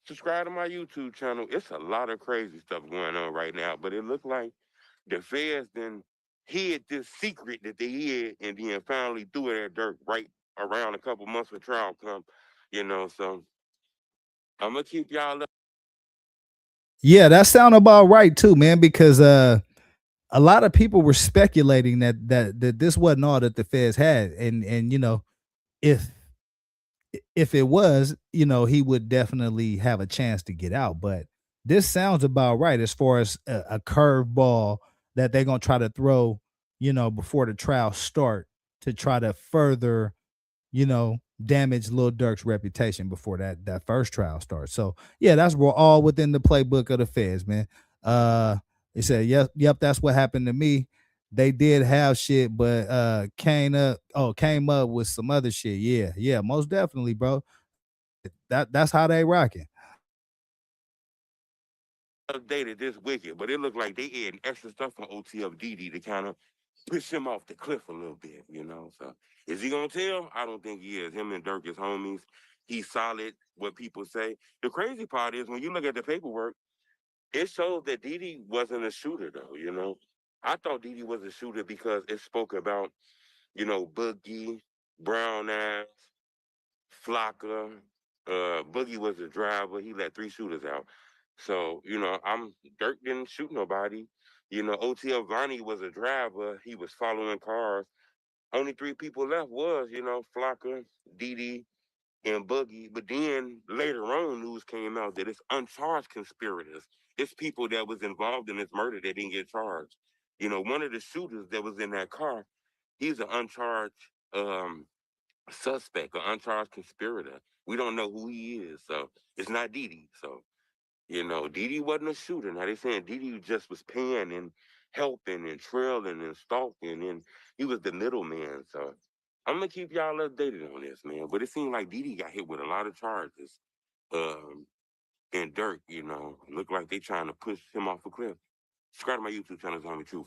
Subscribe to my YouTube channel. It's a lot of crazy stuff going on right now, but it looked like the feds then hid this secret that they hid and then finally threw it at Dirk right around a couple months when trial come. You know, so I'm gonna keep y'all up. Yeah, that sound about right too, man, because a lot of people were speculating that this wasn't all that the feds had, and you know, if it was, you know, he would definitely have a chance to get out. But this sounds about right as far as a curveball that they're gonna try to throw, you know, before the trial start to try to further, you know, damage Lil Durk's reputation before that first trial starts. So yeah, that's all within the playbook of the feds, man. They said, yep, that's what happened to me. They did have shit, but came up with some other shit. Yeah, most definitely, bro. That's how they rocking. Updated this wicked, but it looked like they adding extra stuff on OTFDD to kind of push him off the cliff a little bit, you know. So is he gonna tell? I don't think he is. Him and Dirk is homies. He's solid, what people say. The crazy part is when you look at the paperwork, it shows that Didi wasn't a shooter though, you know. I thought Didi was a shooter because it spoke about, you know, Boogie, Brown Ass, Flocka. Boogie was the driver. He let 3 shooters out. So, you know, Dirk didn't shoot nobody. You know, OTL Vonnie was a driver. He was following cars. Only 3 people left was, you know, Flocka, Didi, and Boogie. But then later on, news came out that it's uncharged conspirators. It's people that was involved in this murder that didn't get charged. You know, one of the shooters that was in that car, he's an uncharged suspect, an uncharged conspirator. We don't know who he is, so it's not Didi. So, you know, Didi wasn't a shooter. Now they saying Didi just was paying and helping and trailing and stalking, and he was the middleman. So I'm gonna keep y'all updated on this, man. But it seemed like Didi got hit with a lot of charges. And Dirk, you know, looked like they trying to push him off a cliff. Subscribe to my YouTube channel, Zombie Truth.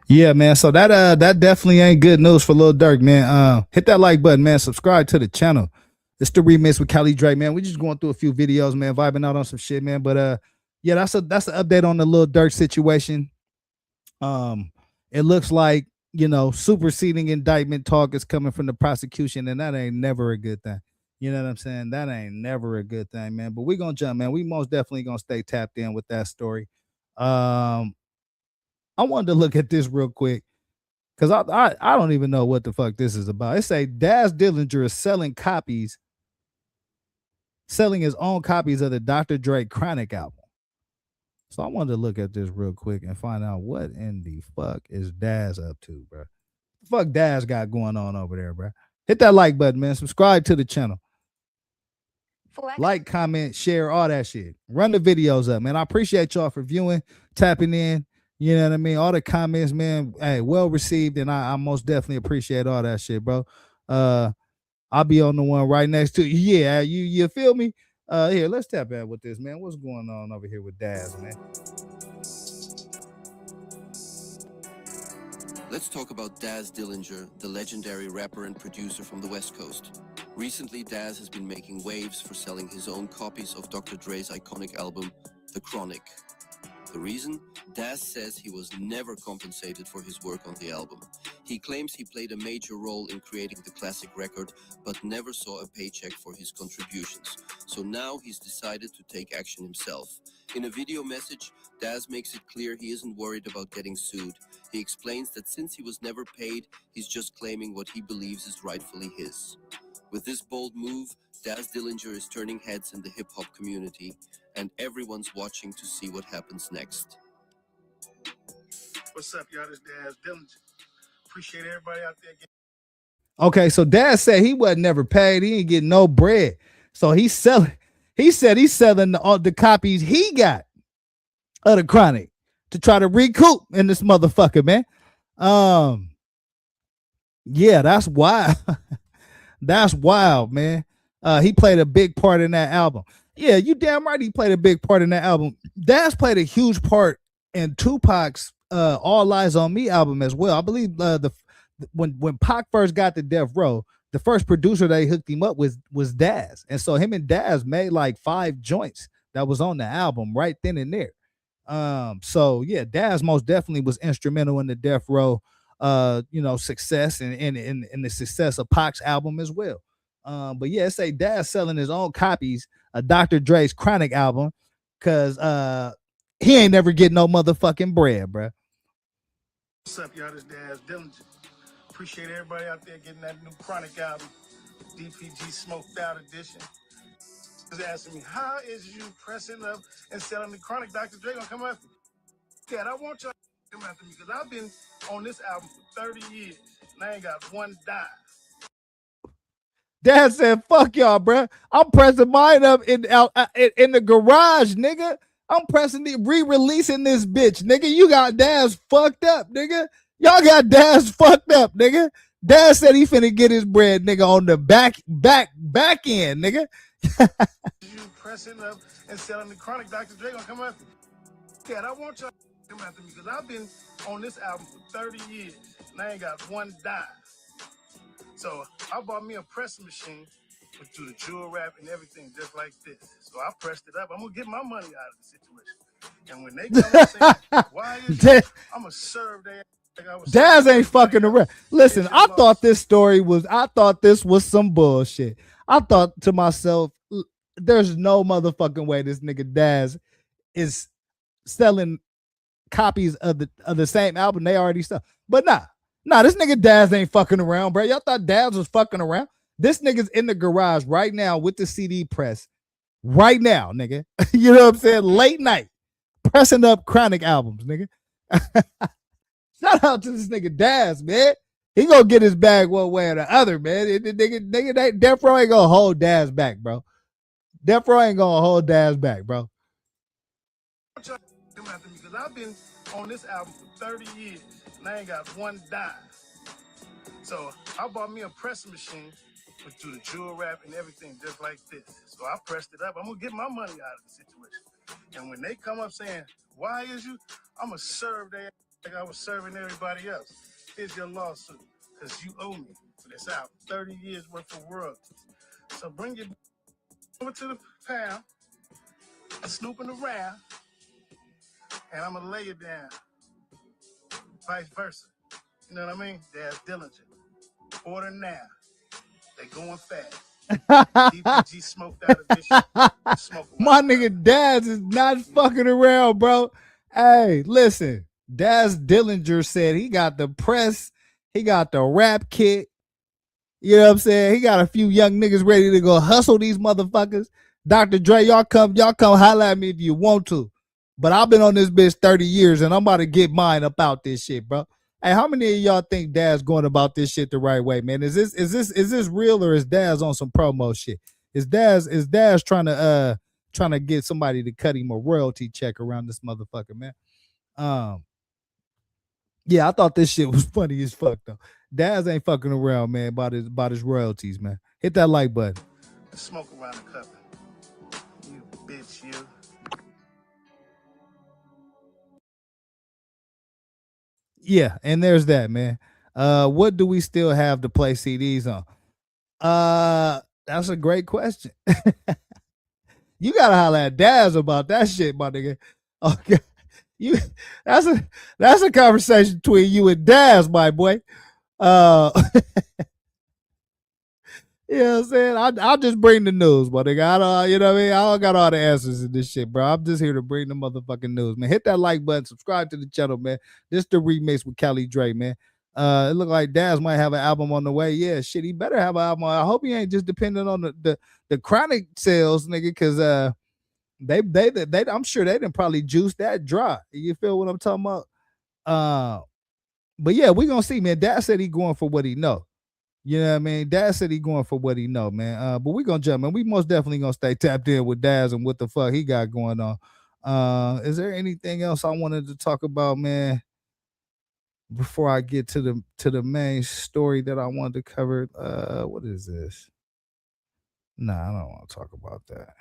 Yeah, man. So that definitely ain't good news for Lil Durk, man. Hit that like button, man. Subscribe to the channel. It's the remix with Cali Drake, man. We just going through a few videos, man, vibing out on some shit, man. But yeah, that's an update on the Lil Durk situation. It looks like, you know, superseding indictment talk is coming from the prosecution, and that ain't never a good thing. You know what I'm saying? That ain't never a good thing, man. But we gonna jump, man. We most definitely gonna stay tapped in with that story. I wanted to look at this real quick because I don't even know what the fuck this is about. It say Daz Dillinger is selling his own copies of the Dr. Dre Chronic album. So I wanted to look at this real quick and find out what in the fuck is Daz up to, bro. The fuck Daz got going on over there, bro. Hit that like button, man. Subscribe to the channel. Like, comment, share, all that shit. Run the videos up, man. I appreciate y'all for viewing, tapping in. You know what I mean? All the comments, man. Hey, well received, and I most definitely appreciate all that shit, bro. I'll be on the one right next to you. Yeah, you feel me? Here, let's tap in with this, man. What's going on over here with Daz, man? Let's talk about Daz Dillinger, the legendary rapper and producer from the West Coast. Recently, Daz has been making waves for selling his own copies of Dr. Dre's iconic album, The Chronic. The reason? Daz says he was never compensated for his work on the album. He claims he played a major role in creating the classic record, but never saw a paycheck for his contributions. So now he's decided to take action himself. In a video message, Daz makes it clear he isn't worried about getting sued. He explains that since he was never paid, he's just claiming what he believes is rightfully his. With this bold move, Daz Dillinger is turning heads in the hip-hop community, and everyone's watching to see what happens next. What's up, y'all? This Daz Dillinger. Appreciate everybody out there. Okay, so Dad said he wasn't never paid. He ain't getting no bread. So he's selling. He said he's selling the copies he got of the Chronic to try to recoup in this motherfucker, man. Yeah, that's wild. That's wild, man. He played a big part in that album. Yeah, you damn right he played a big part in that album. Daz played a huge part in Tupac's All Eyes on Me album as well. I believe when Pac first got to Death Row, the first producer they hooked him up with was Daz. And so him and Daz made like 5 joints that was on the album right then and there. So yeah, Daz most definitely was instrumental in the Death Row success and in the success of Pac's album as well. But yeah, say Daz selling his own copies of Dr. Dre's Chronic album because he ain't never getting no motherfucking bread, bruh. What's up, y'all? This Daz Dillinger. Appreciate everybody out there getting that new Chronic album, DPG Smoked Out Edition. Was asking me, how is you pressing up and selling the Chronic? Dr. Dre gonna come after me? Dad, I want y'all to come after me because I've been on this album for 30 years and I ain't got one dime. Dad said, "Fuck y'all, bruh. I'm pressing mine up in the garage, nigga. I'm pressing the re-releasing this bitch, nigga. You got Daz fucked up, nigga. Y'all got Daz fucked up, nigga. Daz said he finna get his bread, nigga, on the back end, nigga." You pressing up and selling the Chronic, Dr. Dre gonna come after me? Dad, I want y'all to come after me because I've been on this album for 30 years and I ain't got one dime. So I bought me a pressing machine to do the jewel wrap and everything just like this. So I pressed it up. I'm gonna get my money out of the situation. And when they come and say, why is you? I'm gonna serve their Daz ain't fucking around. Listen, I thought this was some bullshit. I thought to myself, there's no motherfucking way this nigga Daz is selling copies of the same album they already sell. But nah, this nigga Daz ain't fucking around, bro. Y'all thought Daz was fucking around? This nigga's in the garage right now with the CD press. Right now, nigga. You know what I'm saying? Late night. Pressing up Chronic albums, nigga. Shout out to this nigga Daz, man. He gonna get his bag one way or the other, man. Nigga, Death Row ain't gonna hold Daz back, bro. Death Row ain't gonna hold Daz back, bro. Come after me because I've been on this album for 30 years and I ain't got one dime. So I bought me a pressing machine to do the jewel wrap and everything just like this. So I pressed it up. I'm gonna get my money out of the situation. And when they come up saying, why is you? I'm gonna serve their like I was serving everybody else. Here's your lawsuit because you owe me for this album. 30 years worth of royalties. So bring your over to the pound, snooping around, and I'm gonna lay it down. Vice versa. You know what I mean? Daz Dillinger. Order now. They going fast. DPG Smoked Out Edition. My nigga Daz is not fucking around, bro. Hey, listen. Daz Dillinger said he got the press, he got the rap kit. You know what I'm saying? He got a few young niggas ready to go hustle these motherfuckers. Dr. Dre, y'all come holler at me if you want to. But I've been on this bitch 30 years and I'm about to get mine about this shit, bro. Hey, how many of y'all think Daz going about this shit the right way, man? Is this real or is Daz on some promo shit? Is Daz trying to get somebody to cut him a royalty check around this motherfucker, man? Yeah, I thought this shit was funny as fuck though. Daz ain't fucking around, man, about his royalties, man. Hit that like button. Smoke around the cup. You bitch, you. Yeah, and there's that, man. What do we still have to play CDs on? That's a great question. You gotta holler at Daz about that shit, my nigga. Okay. That's a conversation between you and Daz, my boy. You know what I'm saying? I'll just bring the news, my nigga. I don't, you know what I mean? I don't got all the answers in this shit, bro. I'm just here to bring the motherfucking news, man. Hit that like button, subscribe to the channel, man. This the remix with Cali Dre, man. It look like Daz might have an album on the way. Yeah, shit, he better have an album. I hope he ain't just dependent on the Chronic sales, nigga, because they I'm sure they didn't probably juice that dry. You feel what I'm talking about? But yeah, we gonna see, man. Dad said he going for what he know. You know what I mean? Dad said he going for what he know, man. But we gonna jump, man. We most definitely gonna stay tapped in with Daz and what the fuck he got going on. Is there anything else I wanted to talk about, man? Before I get to the main story that I wanted to cover, what is this? Nah, I don't want to talk about that.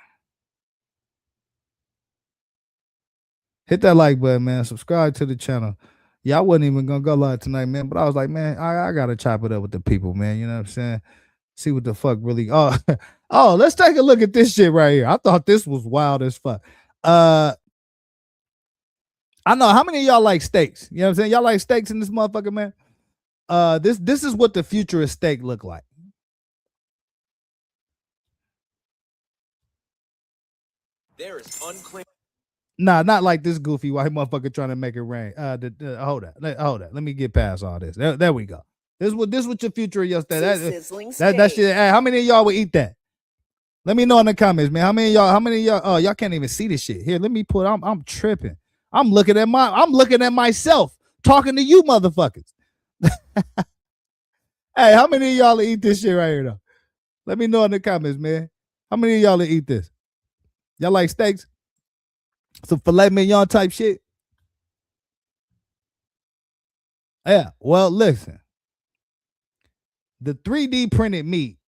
Hit that like button, man. Subscribe to the channel. Yeah, I wasn't even gonna go live tonight, man. But I was like, man, I gotta chop it up with the people, man. You know what I'm saying? See what the fuck really. Oh, oh, let's take a look at this shit right here. I thought this was wild as fuck. I know how many of y'all like steaks. You know what I'm saying? Y'all like steaks in this motherfucker, man. This is what the future of steak look like. There is unclaimed. Nah, not like this goofy white motherfucker trying to make it rain. Hold on. Let me get past all this. There we go. This what your future of your steak. That shit. Hey, how many of y'all would eat that? Let me know in the comments, man. How many of y'all? Oh, y'all can't even see this shit. Here, let me put. I'm tripping. I'm looking at myself talking to you motherfuckers. Hey, how many of y'all eat this shit right here though? Let me know in the comments, man. How many of y'all eat this? Y'all like steaks? Some filet mignon type shit? Yeah. Well, listen. The 3D printed meat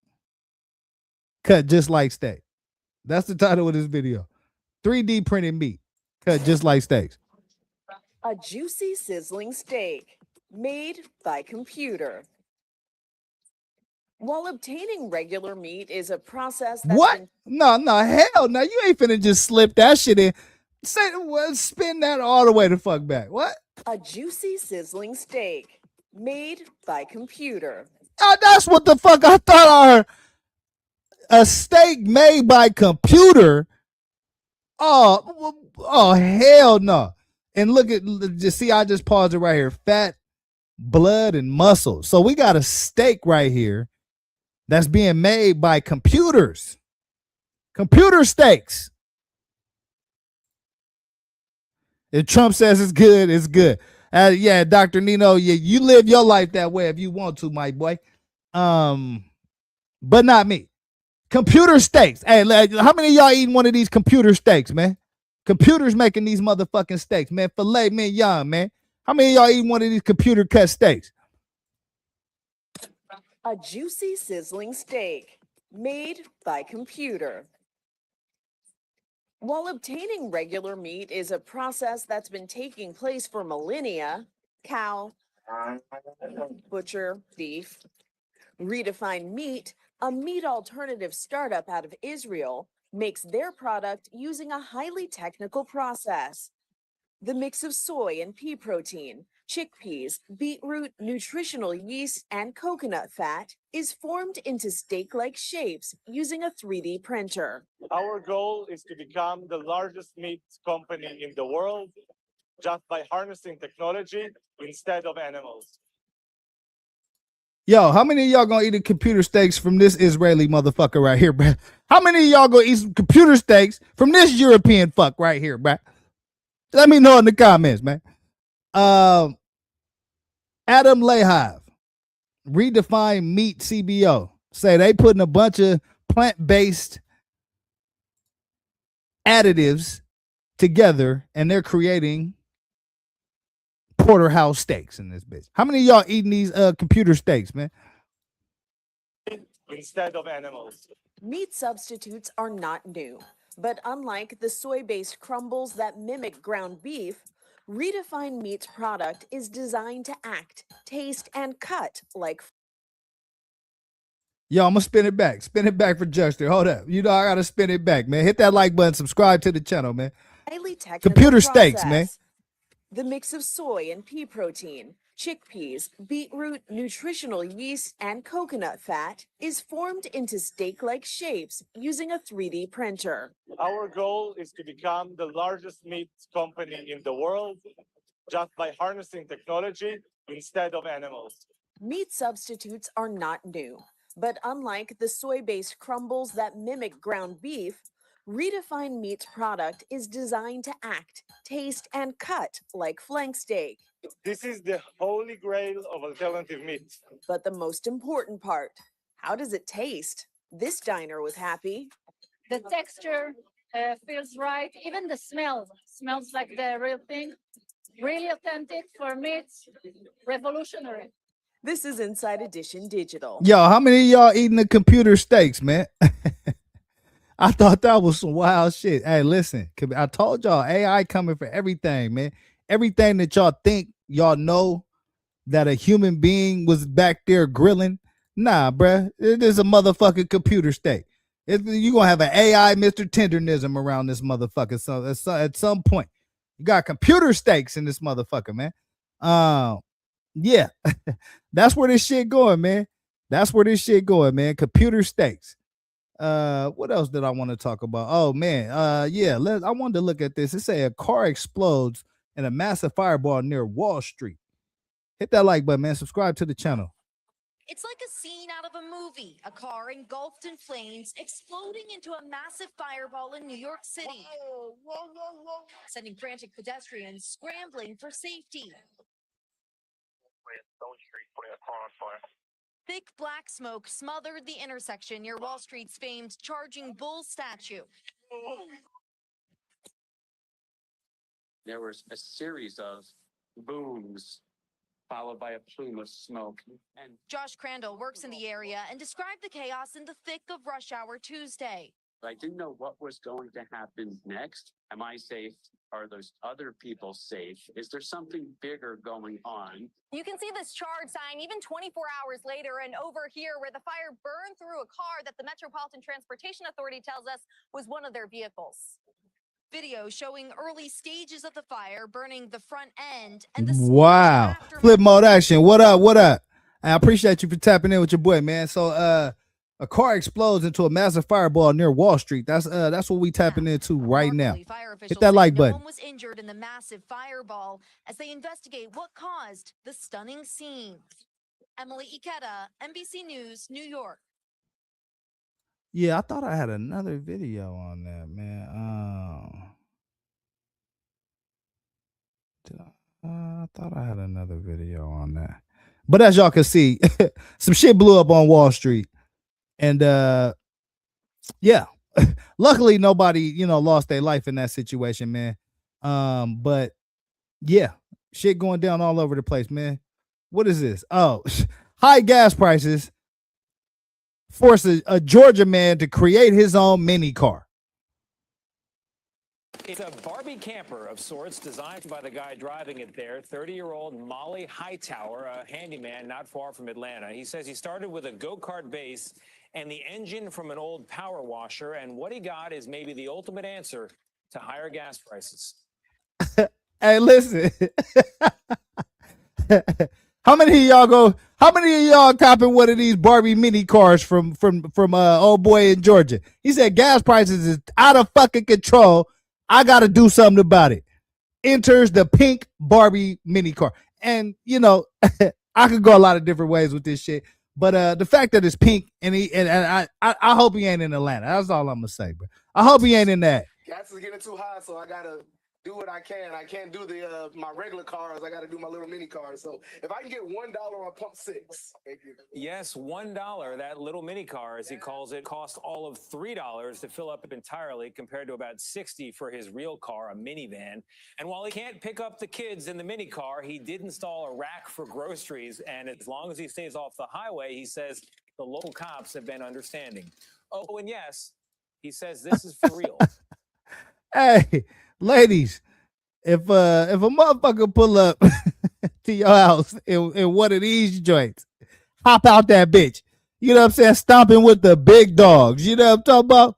cut just like steak. That's the title of this video. 3D printed meat cut just like steaks. A juicy, sizzling steak made by computer. While obtaining regular meat is a process that's What? been No, hell no. You ain't finna just slip that shit in. Spin that all the way the fuck back. What? a juicy, sizzling steak made by computer. Oh, that's what the fuck I thought I heard. A steak made by computer. Oh, hell no. And look at, just see, I just paused it right here. Fat, blood, and muscle. So we got a steak right here that's being made by computers. Computer steaks. If Trump says it's good, it's good. Yeah, Dr. Nino, you live your life that way if you want to, my boy. But not me. Computer steaks. Hey, how many of y'all eating one of these computer steaks, man? Computers making these motherfucking steaks, man. Filet mignon, man. How many of y'all eating one of these computer cut steaks? A juicy, sizzling steak made by computer. While obtaining regular meat is a process that's been taking place for millennia, cow, butcher, beef, Redefined Meat, a meat alternative startup out of Israel, makes their product using a highly technical process. The mix of soy and pea protein, chickpeas, beetroot, nutritional yeast, and coconut fat is formed into steak-like shapes using a 3D printer. Our goal is to become the largest meat company in the world just by harnessing technology instead of animals. Yo, how many of y'all gonna eat the computer steaks from this Israeli motherfucker right here, bruh? How many of y'all gonna eat some computer steaks from this European fuck right here, bruh? Let me know in the comments, man. Adam Lehive, Redefined Meat CBO, say they putting a bunch of plant-based additives together and they're creating porterhouse steaks in this bitch. How many of y'all eating these computer steaks, man? Instead of animals. Meat substitutes are not new, but unlike the soy-based crumbles that mimic ground beef, Redefined Meat's product is designed to act, taste, and cut like. Yo, I'm gonna spin it back. Spin it back for Juster. Hold up. You know I gotta spin it back, man. Hit that like button. Subscribe to the channel, man. Highly technical Computer process. steaks, man. The mix of soy and pea protein, chickpeas, beetroot, nutritional yeast, and coconut fat is formed into steak-like shapes using a 3D printer. Our goal is to become the largest meat company in the world just by harnessing technology instead of animals. Meat substitutes are not new, but unlike the soy-based crumbles that mimic ground beef, Redefined Meat's product is designed to act, taste, and cut like flank steak. This is the holy grail of alternative meat. But the most important part, how does it taste? This diner was happy. The texture feels right. Even the smell smells like the real thing. Really authentic for me. It's revolutionary. This is Inside Edition Digital. Yo, how many of y'all eating the computer steaks, man? I thought that was some wild shit. Hey, listen, I told y'all AI coming for everything, man. Everything that y'all think y'all know that a human being was back there grilling. Nah, bruh. It is a motherfucking computer steak. You gonna have an AI Mr. Tendernism around this motherfucker. So at some point, you got computer steaks in this motherfucker, man. Yeah, that's where this shit going, man. That's where this shit going, man. Computer steaks. What else did I want to talk about? Oh man, yeah. I wanted to look at this. It say a car explodes in a massive fireball near Wall Street. Hit that like button, man. Subscribe to the channel. It's like a scene out of a movie. A car engulfed in flames, exploding into a massive fireball in New York City, sending frantic pedestrians scrambling for safety. Thick black smoke smothered the intersection near Wall Street's famed Charging Bull statue. There was a series of booms, followed by a plume of smoke. And Josh Crandall works in the area and described the chaos in the thick of rush hour Tuesday. I didn't know what was going to happen next. Am I safe? Are those other people safe? Is there something bigger going on? You can see this charge sign even 24 hours later, and over here where the fire burned through a car that the Metropolitan Transportation Authority tells us was one of their vehicles. Video showing early stages of the fire burning the front end and the wow. Flip mode action. What up? What up? I appreciate you for tapping in with your boy, man. So a car explodes into a massive fireball near Wall Street. That's what we tapping into right now. Hit that like button. No one was injured in the massive fireball as they investigate what caused the stunning scene. Emily Ikeda, NBC News, New York. Yeah, I thought I had another video on that, man. I thought I had another video on that. But as y'all can see, some shit blew up on Wall Street. And yeah, luckily nobody, lost their life in that situation, man. But yeah, shit going down all over the place, man. What is this? Oh, high gas prices force a Georgia man to create his own mini car. It's a Barbie camper of sorts designed by the guy driving it there, 30-year-old Molly Hightower, a handyman not far from Atlanta. He says he started with a go-kart base and the engine from an old power washer, and what he got is maybe the ultimate answer to higher gas prices. Hey, listen. How many of y'all copping one of these Barbie mini cars from old boy in Georgia? He said gas prices is out of fucking control. I got to do something about it. Enters the pink Barbie mini car. And, I could go a lot of different ways with this shit. But the fact that it's pink and I hope he ain't in Atlanta. That's all I'm going to say, bro. I hope he ain't in that. Gas is getting too high, so I got to do what I can. I can't do the my regular cars. I got to do my little mini cars. So if I can get $1 on pump 6. Thank you. Yes, $1. That little mini car, as he calls it, costs all of $3 to fill up entirely, compared to about $60 for his real car, a minivan. And while he can't pick up the kids in the mini car, he did install a rack for groceries. And as long as he stays off the highway, he says the local cops have been understanding. Oh, and yes, he says this is for real. Hey, ladies, if a motherfucker pull up to your house in one of these joints, hop out that bitch. You know what I'm saying? Stomping with the big dogs. You know what I'm talking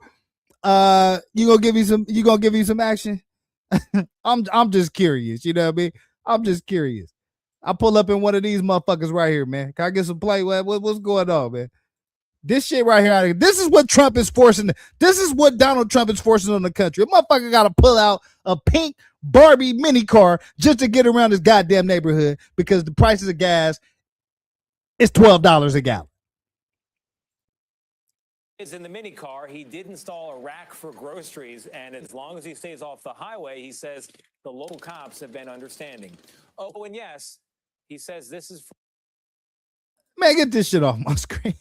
about? You gonna give me some action? I'm just curious. You know what I mean? I'm just curious. I pull up in one of these motherfuckers right here, man. Can I get some play? What's going on, man? This shit right here, this is what Trump is forcing. This is what Donald Trump is forcing on the country. A motherfucker got to pull out a pink Barbie mini car just to get around his goddamn neighborhood because the prices of gas is $12 a gallon. kids in the mini car. He did install a rack for groceries, and as long as he stays off the highway, he says the local cops have been understanding. Oh, and yes, he says this is. Man, get this shit off my screen.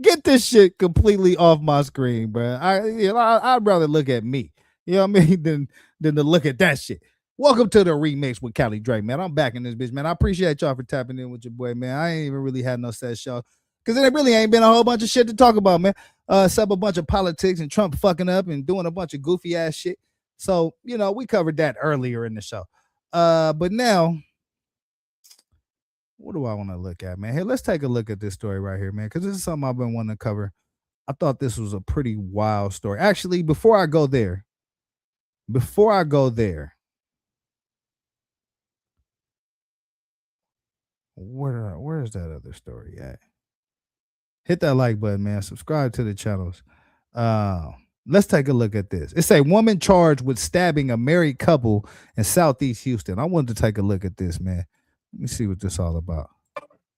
Get this shit completely off my screen, bro. I'd rather look at me, you know what I mean, than to look at that shit. Welcome to the remix with Cali Drake, man. I'm back in this bitch, man. I appreciate y'all for tapping in with your boy, man. I ain't even really had no set show because there really ain't been a whole bunch of shit to talk about, man. Except a bunch of politics and Trump fucking up and doing a bunch of goofy ass shit. So, you know, we covered that earlier in the show. But now, what do I want to look at, man? Hey, let's take a look at this story right here, man, because this is something I've been wanting to cover. I thought this was a pretty wild story. Actually, before I go there, where's that other story at? Hit that like button, man. Subscribe to the channels. Let's take a look at this. It's a woman charged with stabbing a married couple in Southeast Houston. I wanted to take a look at this, man. Let me see what this is all about.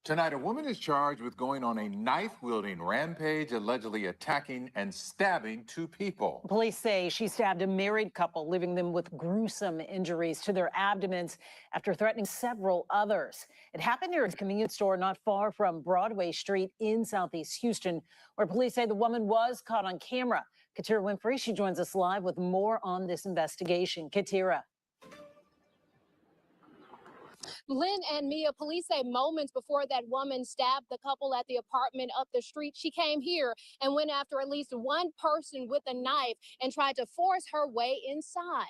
Tonight, a woman is charged with going on a knife-wielding rampage, allegedly attacking and stabbing two people. Police say she stabbed a married couple, leaving them with gruesome injuries to their abdomens after threatening several others. It happened near a convenience store not far from Broadway Street in Southeast Houston, where police say the woman was caught on camera. Katira Winfrey, she joins us live with more on this investigation. Katira. Lynn and Mia, police say moments before that woman stabbed the couple at the apartment up the street, she came here and went after at least one person with a knife and tried to force her way inside.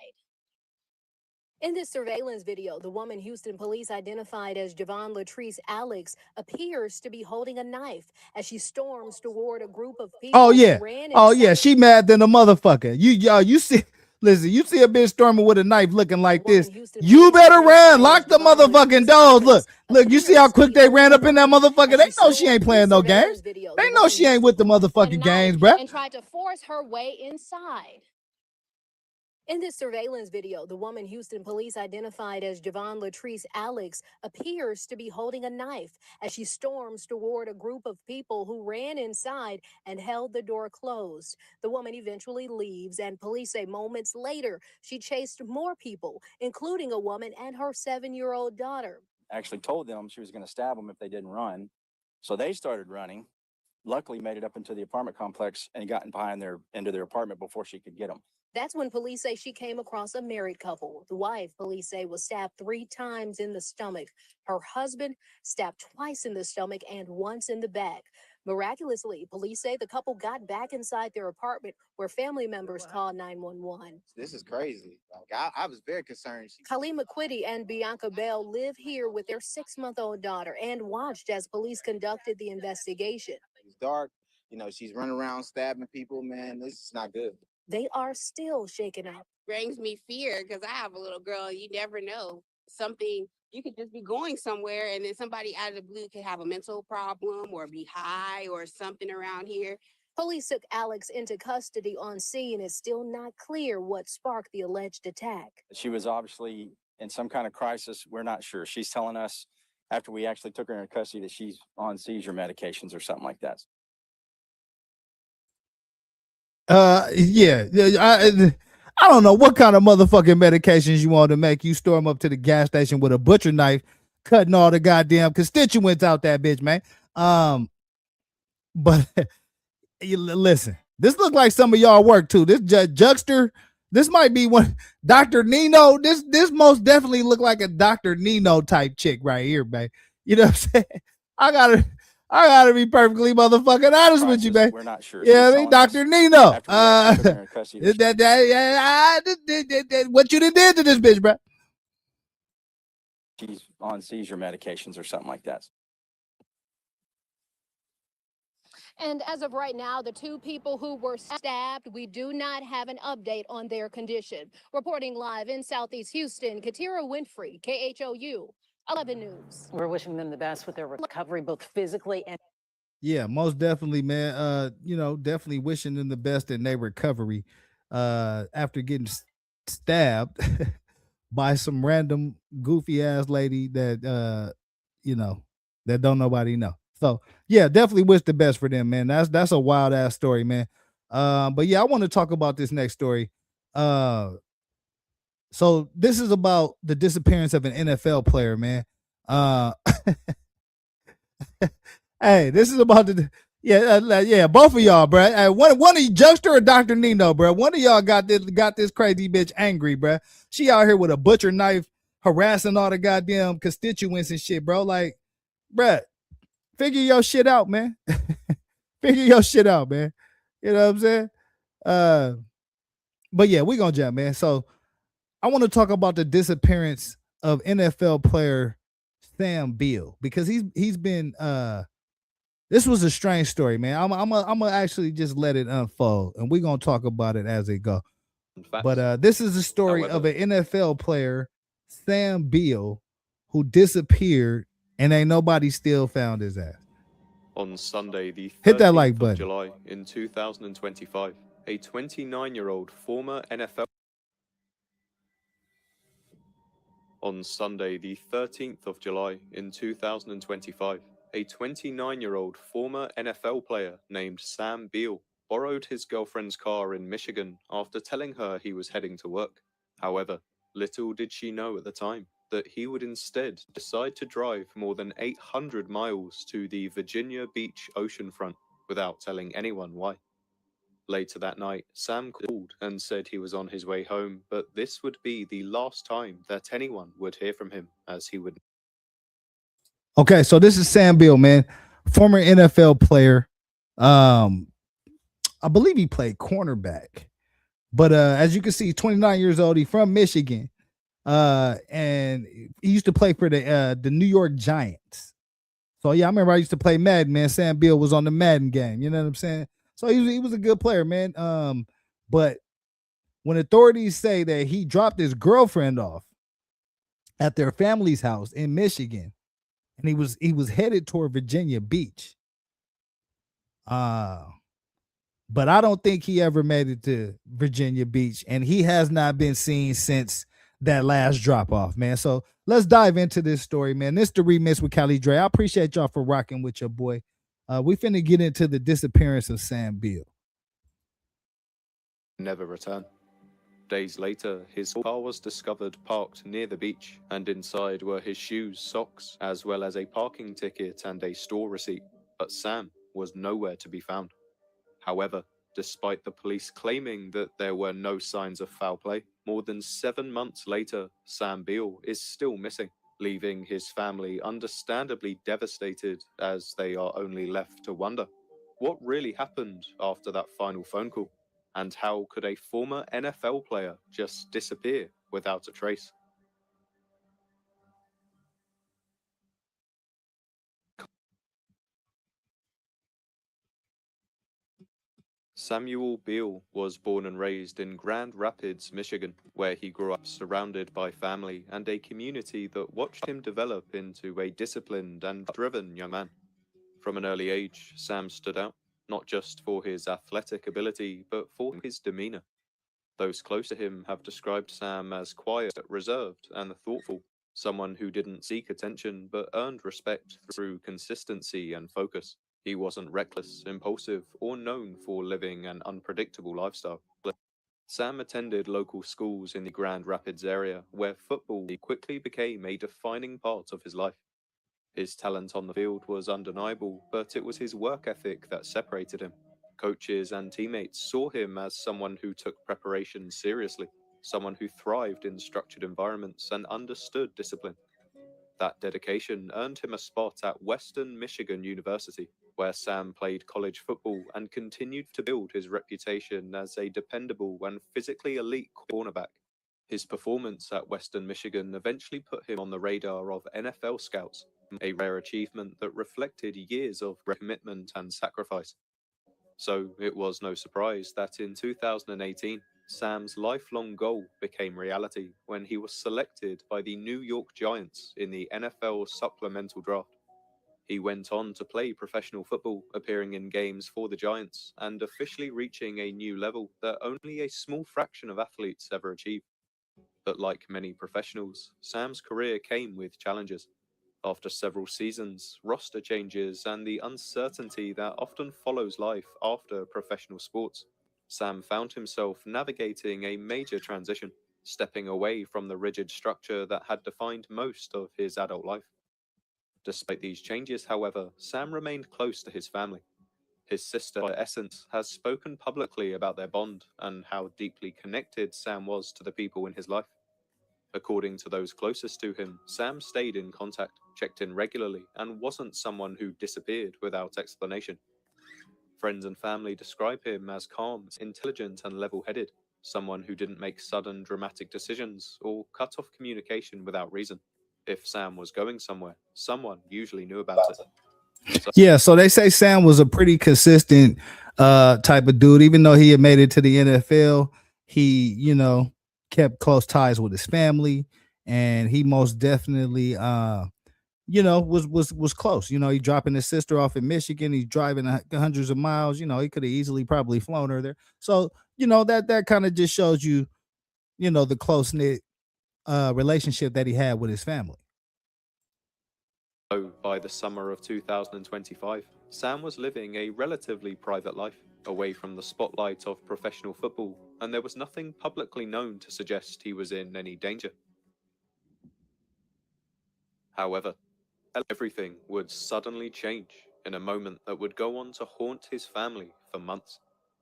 In this surveillance video, the woman Houston police identified as Javon Latrice Alex appears to be holding a knife as she storms toward a group of people. Oh yeah, who ran oh inside. yeah, she mad than a motherfucker. You see, listen, you see a bitch storming with a knife looking like this, you better run, lock the motherfucking doors. Look, you see how quick they ran up in that motherfucker? They know she ain't playing no games. They know she ain't with the motherfucking games, bruh. And tried to force her way inside. In this surveillance video, the woman Houston police identified as Javon Latrice Alex appears to be holding a knife as she storms toward a group of people who ran inside and held the door closed. The woman eventually leaves, and police say moments later she chased more people, including a woman and her 7-year-old daughter. Actually told them she was going to stab them if they didn't run. So they started running. Luckily made it up into the apartment complex and gotten behind into their apartment before she could get them. That's when police say she came across a married couple. The wife, police say, was stabbed 3 times in the stomach. Her husband stabbed twice in the stomach and once in the back. Miraculously, police say the couple got back inside their apartment where family members called 911. This is crazy. Like, I was very concerned. Kalima Quiddy and Bianca Bell live here with their 6-month-old daughter and watched as police conducted the investigation. It's dark. You know, she's running around stabbing people, man. This is not good. They are still shaken up. Brings me fear because I have a little girl. You never know. Something, you could just be going somewhere and then somebody out of the blue could have a mental problem or be high or something around here. Police took Alex into custody on scene. It's still not clear what sparked the alleged attack. She was obviously in some kind of crisis. We're not sure. She's telling us after we actually took her into custody that she's on seizure medications or something like that. Yeah, I don't know what kind of motherfucking medications you want to make you storm up to the gas station with a butcher knife, cutting all the goddamn constituents out that bitch, man. But listen, this look like some of y'all work too. This Juxter, this might be one. Dr. Nino, this most definitely look like a Dr. Nino type chick right here, man. You know what I'm saying? I gotta be perfectly motherfucking honest with you, man. We're not sure. Yeah, I mean, Dr. Nino. What you done did to this bitch, bro? She's on seizure medications or something like that. And as of right now, the 2 people who were stabbed, we do not have an update on their condition. Reporting live in Southeast Houston, Katira Winfrey, KHOU 11 News. We're wishing them the best with their recovery, both physically and. Yeah, most definitely, man. You know, definitely wishing them the best in their recovery. After getting stabbed by some random goofy ass lady that you know, that don't nobody know. So yeah, definitely wish the best for them, man. That's a wild ass story, man. But yeah, I want to talk about this next story. Uh, so this is about the disappearance of an NFL player, man. Uh, hey, this is about the yeah, both of y'all, bro. Hey, one of you, Juxter or Doctor Nino, bro. One of y'all got this crazy bitch angry, bro. She out here with a butcher knife, harassing all the goddamn constituents and shit, bro. Like, bro, figure your shit out, man. Figure your shit out, man. You know what I'm saying? Uh, but yeah, we gonna jump, man. So I want to talk about the disappearance of NFL player Sam Beal because he's been this was a strange story, man. I'm gonna actually just let it unfold, and we're gonna talk about it as it go. But this is the story of an NFL player, Sam Beal, who disappeared, and ain't nobody still found his ass. On Sunday, the Hit that 13th like of button. July in 2025, a 29-year-old former NFL On Sunday, the 13th of July in 2025, a 29-year-old former NFL player named Sam Beal borrowed his girlfriend's car in Michigan after telling her he was heading to work. However, little did she know at the time that he would instead decide to drive more than 800 miles to the Virginia Beach oceanfront without telling anyone why. Later that night, Sam called and said he was on his way home, but this would be the last time that anyone would hear from him, as he would. Okay, so this is Sam Beal, man, former NFL player. I believe he played cornerback, but as you can see, 29 years old. He's from Michigan, and he used to play for the New York Giants. So yeah, I remember I used to play Madden, man. Sam Beal was on the Madden game. You know what I'm saying? So he was a good player, man. But when authorities say that he dropped his girlfriend off at their family's house in Michigan, and he was headed toward Virginia Beach. But I don't think he ever made it to Virginia Beach, and he has not been seen since that last drop off, man. So let's dive into this story, man. This is the remix with Cali Dre. I appreciate y'all for rocking with your boy. We finna get into the disappearance of Sam Beal. Never return. Days later, his car was discovered parked near the beach, and inside were his shoes, socks, as well as a parking ticket and a store receipt. But Sam was nowhere to be found. However, despite the police claiming that there were no signs of foul play, more than 7 months later, Sam Beal is still missing, leaving his family understandably devastated as they are only left to wonder what really happened after that final phone call, and how could a former NFL player just disappear without a trace? Samuel Beal was born and raised in Grand Rapids, Michigan, where he grew up surrounded by family and a community that watched him develop into a disciplined and driven young man. From an early age, Sam stood out, not just for his athletic ability, but for his demeanor. Those close to him have described Sam as quiet, reserved, and thoughtful, someone who didn't seek attention but earned respect through consistency and focus. He wasn't reckless, impulsive, or known for living an unpredictable lifestyle. Sam attended local schools in the Grand Rapids area, where football quickly became a defining part of his life. His talent on the field was undeniable, but it was his work ethic that separated him. Coaches and teammates saw him as someone who took preparation seriously, someone who thrived in structured environments and understood discipline. That dedication earned him a spot at Western Michigan University, where Sam played college football and continued to build his reputation as a dependable and physically elite cornerback. His performance at Western Michigan eventually put him on the radar of NFL scouts, a rare achievement that reflected years of commitment and sacrifice. So it was no surprise that in 2018, Sam's lifelong goal became reality when he was selected by the New York Giants in the NFL supplemental draft. He went on to play professional football, appearing in games for the Giants and officially reaching a new level that only a small fraction of athletes ever achieve. But like many professionals, Sam's career came with challenges. After several seasons, roster changes, and the uncertainty that often follows life after professional sports, Sam found himself navigating a major transition, stepping away from the rigid structure that had defined most of his adult life. Despite these changes, however, Sam remained close to his family. His sister, by essence, has spoken publicly about their bond and how deeply connected Sam was to the people in his life. According to those closest to him, Sam stayed in contact, checked in regularly, and wasn't someone who disappeared without explanation. Friends and family describe him as calm, intelligent, and level-headed, someone who didn't make sudden, dramatic decisions or cut off communication without reason. If Sam was going somewhere, someone usually knew about it. Yeah, so they say Sam was a pretty consistent type of dude. Even though he had made it to the NFL, he, kept close ties with his family, and he most definitely was close. He dropping his sister off in Michigan. He's driving hundreds of miles. He could have easily probably flown her there. So, that kind of just shows you, the close-knit relationship that he had with his family. By the summer of 2025, Sam was living a relatively private life, away from the spotlight of professional football, and there was nothing publicly known to suggest he was in any danger. However, everything would suddenly change in a moment that would go on to haunt his family for months,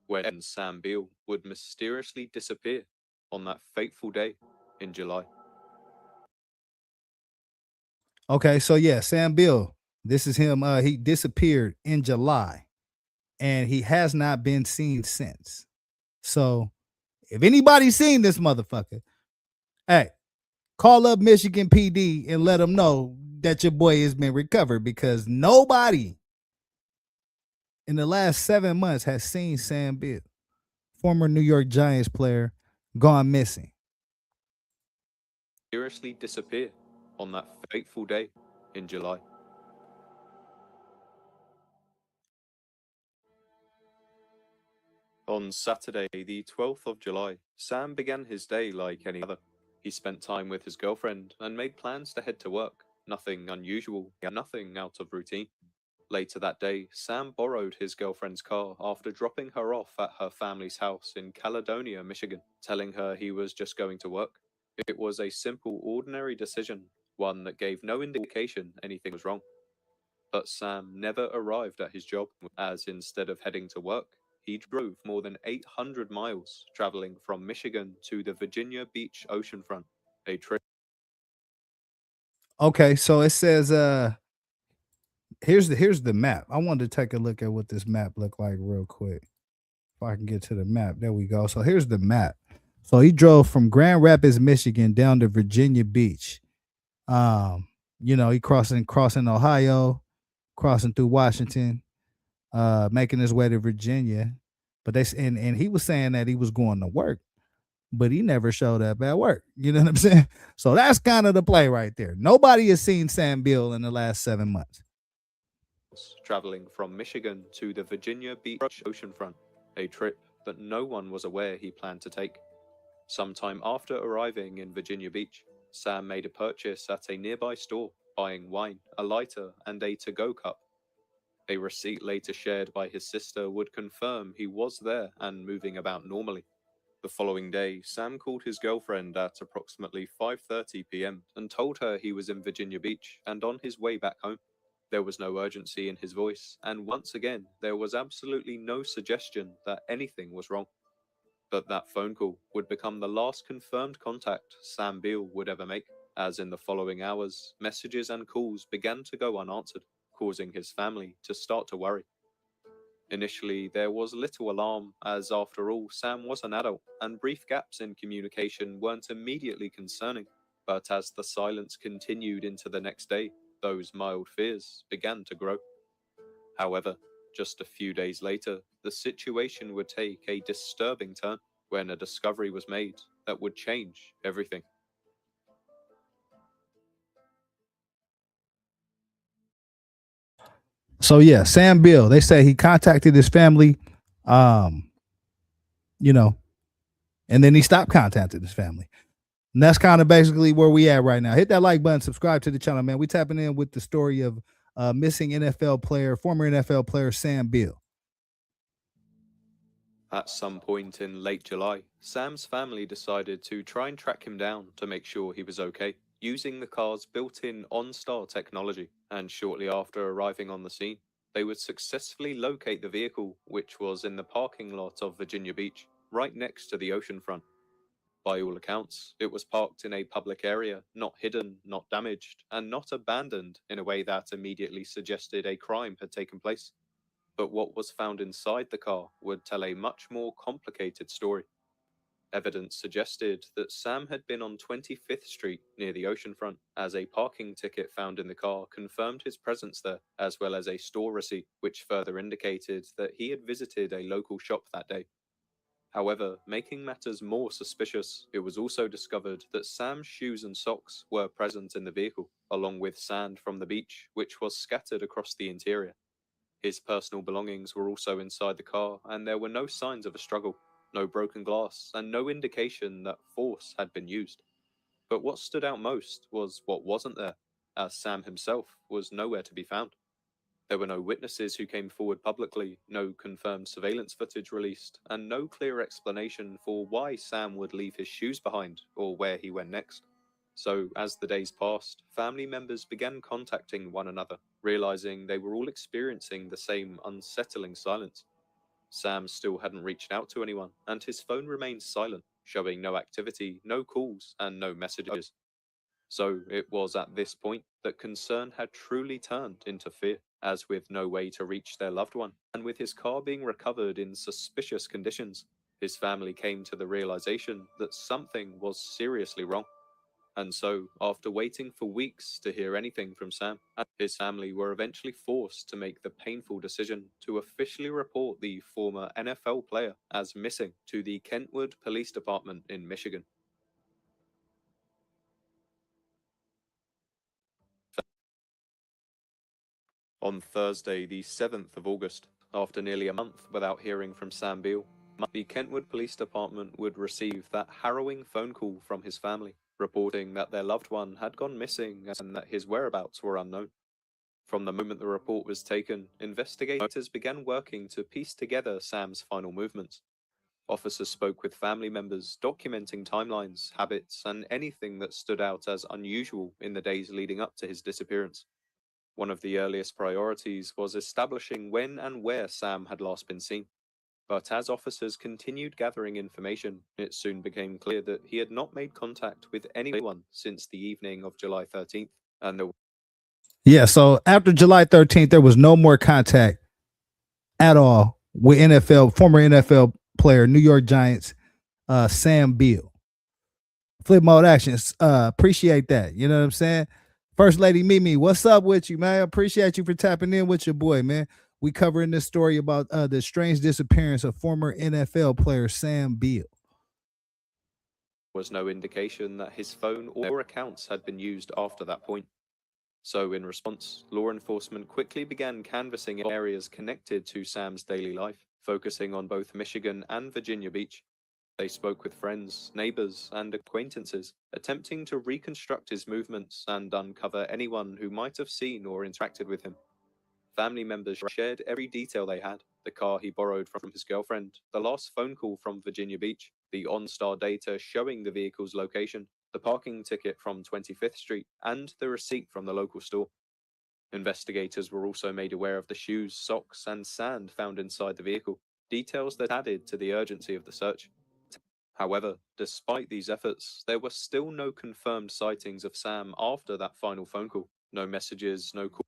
when Sam Beal would mysteriously disappear on that fateful day in July. Okay, so yeah, Sam Beal. This is him. He disappeared in July, and he has not been seen since. So, if anybody's seen this motherfucker, hey, call up Michigan PD and let them know that your boy has been recovered, because nobody in the last 7 months has seen Sam Beal, former New York Giants player, gone missing. Mysteriously disappear on that fateful day in July. On Saturday, the 12th of July, Sam began his day like any other. He spent time with his girlfriend and made plans to head to work. Nothing unusual, nothing out of routine. Later that day, Sam borrowed his girlfriend's car after dropping her off at her family's house in Caledonia, Michigan, telling her he was just going to work. It was a simple, ordinary decision, one that gave no indication anything was wrong. But Sam never arrived at his job, as instead of heading to work, he drove more than 800 miles, traveling from Michigan to the Virginia Beach oceanfront, a trip. Okay, so it says here's the map. I wanted to take a look at what this map looked like real quick. If I can get to the map. There we go. So here's the map. So he drove from Grand Rapids, Michigan down to Virginia Beach. He crossing Ohio, crossing through Washington, making his way to Virginia. But and he was saying that he was going to work, but he never showed up at work. You know what I'm saying? So that's kind of the play right there. Nobody has seen Sam Beal in the last 7 months. Traveling from Michigan to the Virginia Beach oceanfront, a trip that no one was aware he planned to take. Sometime after arriving in Virginia Beach, Sam made a purchase at a nearby store, buying wine, a lighter, and a to-go cup. A receipt later shared by his sister would confirm he was there and moving about normally. The following day, Sam called his girlfriend at approximately 5:30 p.m. and told her he was in Virginia Beach and on his way back home. There was no urgency in his voice, and once again, there was absolutely no suggestion that anything was wrong. But that phone call would become the last confirmed contact Sam Beal would ever make, as in the following hours, messages and calls began to go unanswered, causing his family to start to worry. Initially, there was little alarm, as after all, Sam was an adult, and brief gaps in communication weren't immediately concerning. But as the silence continued into the next day, those mild fears began to grow. However, just a few days later, the situation would take a disturbing turn when a discovery was made that would change everything. So yeah, Sam Beal, they say he contacted his family, and then he stopped contacting his family. And that's kind of basically where we at right now. Hit that like button, subscribe to the channel, man. We tapping in with the story of missing NFL player, former NFL player Sam Beal. At some point in late July, Sam's family decided to try and track him down to make sure he was okay, using the car's built-in OnStar technology, and shortly after arriving on the scene, they would successfully locate the vehicle, which was in the parking lot of Virginia Beach, right next to the oceanfront. By all accounts, it was parked in a public area, not hidden, not damaged, and not abandoned in a way that immediately suggested a crime had taken place. But what was found inside the car would tell a much more complicated story. Evidence suggested that Sam had been on 25th Street near the oceanfront, as a parking ticket found in the car confirmed his presence there, as well as a store receipt, which further indicated that he had visited a local shop that day. However, making matters more suspicious, it was also discovered that Sam's shoes and socks were present in the vehicle, along with sand from the beach, which was scattered across the interior. His personal belongings were also inside the car, and there were no signs of a struggle, no broken glass, and no indication that force had been used. But what stood out most was what wasn't there, as Sam himself was nowhere to be found. There were no witnesses who came forward publicly, no confirmed surveillance footage released, and no clear explanation for why Sam would leave his shoes behind or where he went next. So, as the days passed, family members began contacting one another, realizing they were all experiencing the same unsettling silence. Sam still hadn't reached out to anyone, and his phone remained silent, showing no activity, no calls, and no messages. So it was at this point that concern had truly turned into fear, as with no way to reach their loved one, and with his car being recovered in suspicious conditions, his family came to the realization that something was seriously wrong. And so, after waiting for weeks to hear anything from Sam, his family were eventually forced to make the painful decision to officially report the former NFL player as missing to the Kentwood Police Department in Michigan. On Thursday, the 7th of August, after nearly a month without hearing from Sam Beal, the Kentwood Police Department would receive that harrowing phone call from his family, reporting that their loved one had gone missing and that his whereabouts were unknown. From the moment the report was taken, investigators began working to piece together Sam's final movements. Officers spoke with family members, documenting timelines, habits, and anything that stood out as unusual in the days leading up to his disappearance. One of the earliest priorities was establishing when and where Sam had last been seen. But as officers continued gathering information, it soon became clear that he had not made contact with anyone since the evening of July 13th, and Yeah, so after July 13th, there was no more contact at all with former NFL player, New York Giants, Sam Beal. Flip mode actions. Appreciate that. You know what I'm saying? First Lady Mimi, what's up with you, man? Appreciate you for tapping in with your boy, man. We covering this story about the strange disappearance of former NFL player Sam Beal. was no indication that his phone or accounts had been used after that point. So in response, law enforcement quickly began canvassing areas connected to Sam's daily life, focusing on both Michigan and Virginia Beach. They spoke with friends, neighbors, and acquaintances, attempting to reconstruct his movements and uncover anyone who might have seen or interacted with him. Family members shared every detail they had: the car he borrowed from his girlfriend, the last phone call from Virginia Beach, the OnStar data showing the vehicle's location, the parking ticket from 25th Street, and the receipt from the local store. Investigators were also made aware of the shoes, socks, and sand found inside the vehicle, details that added to the urgency of the search. However, despite these efforts, there were still no confirmed sightings of Sam after that final phone call. No messages, no calls.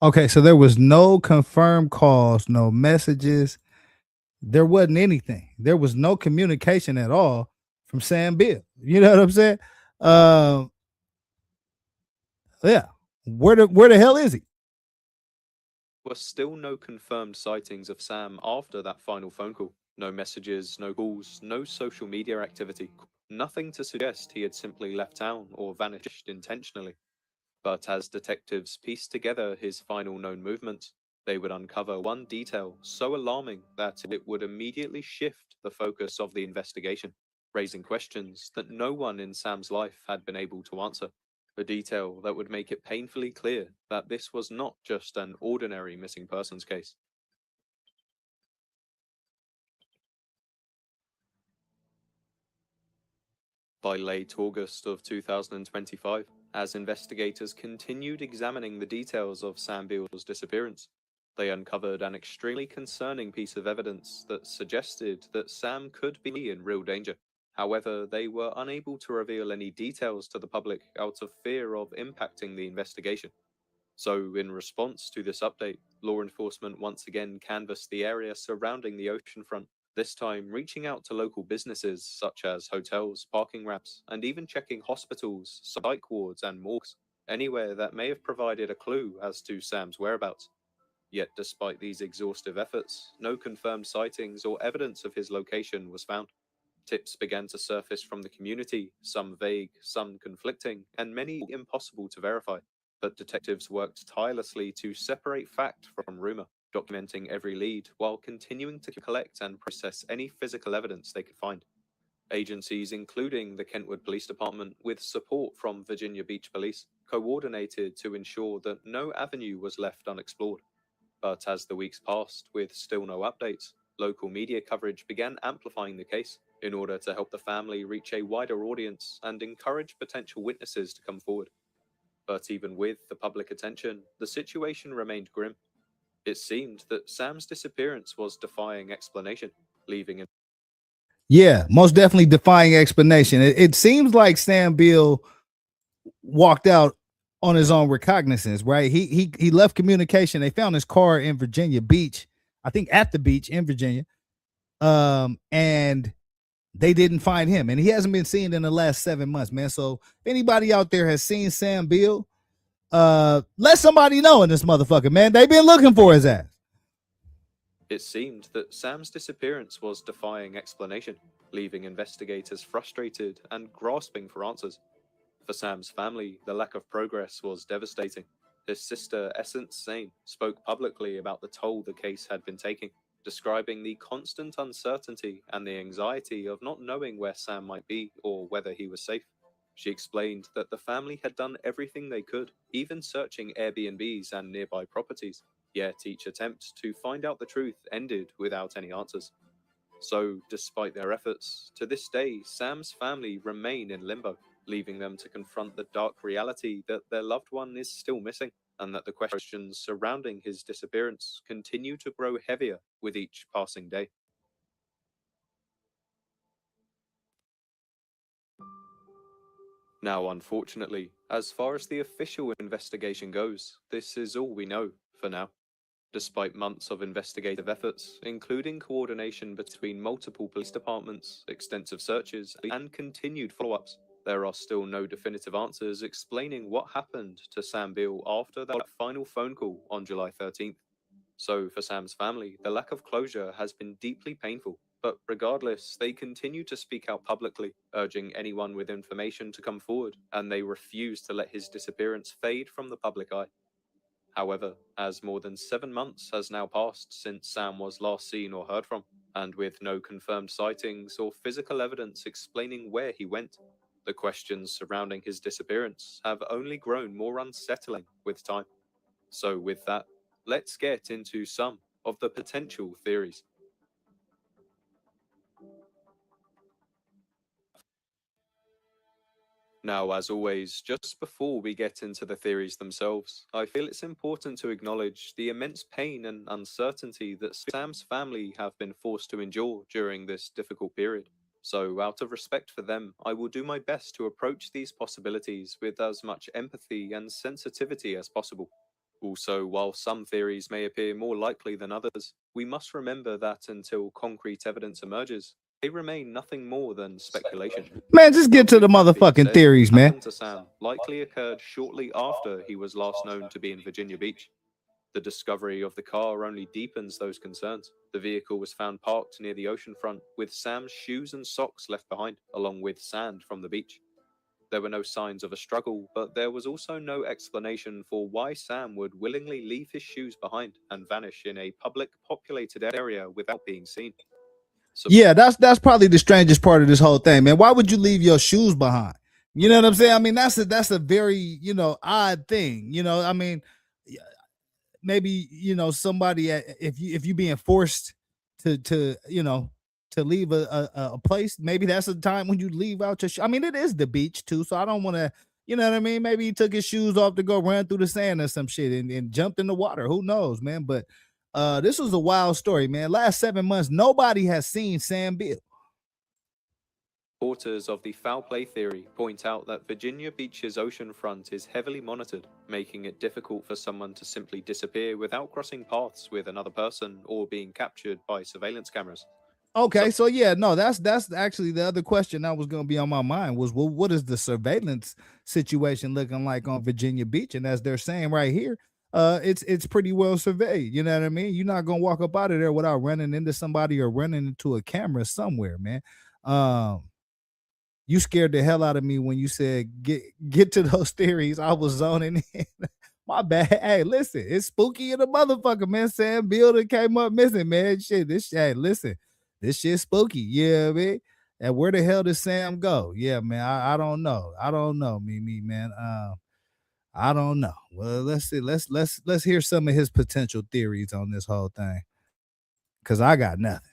Okay, so there was no confirmed calls, no messages. There wasn't anything. There was no communication at all from Sam Beal. You know what I'm saying? Yeah. Where the hell is he? Were still no confirmed sightings of Sam after that final phone call. No messages, no calls, no social media activity. Nothing to suggest he had simply left town or vanished intentionally. But as detectives pieced together his final known movements, they would uncover one detail so alarming that it would immediately shift the focus of the investigation. raising questions that no one in Sam's life had been able to answer. A detail that would make it painfully clear that this was not just an ordinary missing persons case. By late August of 2025, as investigators continued examining the details of Sam Beal's disappearance, they uncovered an extremely concerning piece of evidence that suggested that Sam could be in real danger. However, they were unable to reveal any details to the public out of fear of impacting the investigation. So, in response to this update, law enforcement once again canvassed the area surrounding the oceanfront, this time reaching out to local businesses such as hotels, parking ramps, and even checking hospitals, psych wards, and morgues, anywhere that may have provided a clue as to Sam's whereabouts. Yet, despite these exhaustive efforts, no confirmed sightings or evidence of his location was found. Tips began to surface from the community, some vague, some conflicting, and many impossible to verify. But detectives worked tirelessly to separate fact from rumor, documenting every lead while continuing to collect and process any physical evidence they could find. Agencies, including the Kentwood Police Department, with support from Virginia Beach Police, coordinated to ensure that no avenue was left unexplored. But as the weeks passed, with still no updates, local media coverage began amplifying the case in order to help the family reach a wider audience and encourage potential witnesses to come forward. But even with the public attention, the situation remained grim. It seemed that Sam's disappearance was defying explanation, leaving. Yeah, most definitely defying explanation. It seems like Sam Beal walked out on his own recognizance, right? He left communication. They found his car in Virginia Beach, I think at the beach in Virginia. And they didn't find him, and he hasn't been seen in the last 7 months, man. So if anybody out there has seen Sam Beal, let somebody know in this motherfucker, man. They've been looking for his ass. It seemed that Sam's disappearance was defying explanation, leaving investigators frustrated and grasping for answers. For Sam's family, the lack of progress was devastating. His sister, Essence Sane, spoke publicly about the toll the case had been taking, describing the constant uncertainty and the anxiety of not knowing where Sam might be or whether he was safe. She explained that the family had done everything they could, even searching Airbnbs and nearby properties, yet each attempt to find out the truth ended without any answers. So, despite their efforts, to this day, Sam's family remain in limbo, leaving them to confront the dark reality that their loved one is still missing, and that the questions surrounding his disappearance continue to grow heavier with each passing day. Now, unfortunately, as far as the official investigation goes, this is all we know for now. Despite months of investigative efforts, including coordination between multiple police departments, extensive searches, and continued follow-ups, there are still no definitive answers explaining what happened to Sam Beal after that final phone call on July 13th. So for Sam's family, the lack of closure has been deeply painful. But regardless, they continue to speak out publicly, urging anyone with information to come forward, and they refuse to let his disappearance fade from the public eye. However, as more than 7 months has now passed since Sam was last seen or heard from, and with no confirmed sightings or physical evidence explaining where he went, the questions surrounding his disappearance have only grown more unsettling with time. So with that, let's get into some of the potential theories. Now, as always, just before we get into the theories themselves, I feel it's important to acknowledge the immense pain and uncertainty that Sam's family have been forced to endure during this difficult period. So, out of respect for them, I will do my best to approach these possibilities with as much empathy and sensitivity as possible. Also, while some theories may appear more likely than others, we must remember that until concrete evidence emerges, they remain nothing more than speculation. Man, just get to the motherfucking theories, man. What happened to Sam likely occurred shortly after he was last known to be in Virginia Beach. The discovery of the car only deepens those concerns. The vehicle was found parked near the oceanfront, with Sam's shoes and socks left behind, along with sand from the beach. There were no signs of a struggle, but there was also no explanation for why Sam would willingly leave his shoes behind and vanish in a public, populated area without being seen. Yeah, that's probably the strangest part of this whole thing, man. Why would you leave your shoes behind? You know what I'm saying? I mean, that's a very, odd thing. I mean, maybe, somebody if you being forced to leave a place, maybe that's a time when you leave out your I mean, it is the beach too, so I don't want to, you know what I mean? Maybe he took his shoes off to go run through the sand or some shit and jumped in the water. Who knows, man? But this was a wild story, man. Last 7 months, nobody has seen Sam Beal. Supporters of the foul play theory point out that Virginia Beach's oceanfront is heavily monitored, making it difficult for someone to simply disappear without crossing paths with another person or being captured by surveillance cameras. Okay, so yeah, no, that's actually the other question that was going to be on my mind was, well, what is the surveillance situation looking like on Virginia Beach? And as they're saying right here, it's pretty well surveyed. You know what I mean? You're not gonna walk up out of there without running into somebody or running into a camera somewhere, man. You scared the hell out of me when you said get to those theories. I was zoning in. My bad. Hey, listen, it's spooky in the motherfucker, man. Sam Beal came up missing, man. Shit, hey, listen, this shit's spooky. Yeah, man. And where the hell did Sam go? Yeah, man. I don't know. I don't know, man. I don't know. Well, let's see. Let's hear some of his potential theories on this whole thing. Cause I got nothing.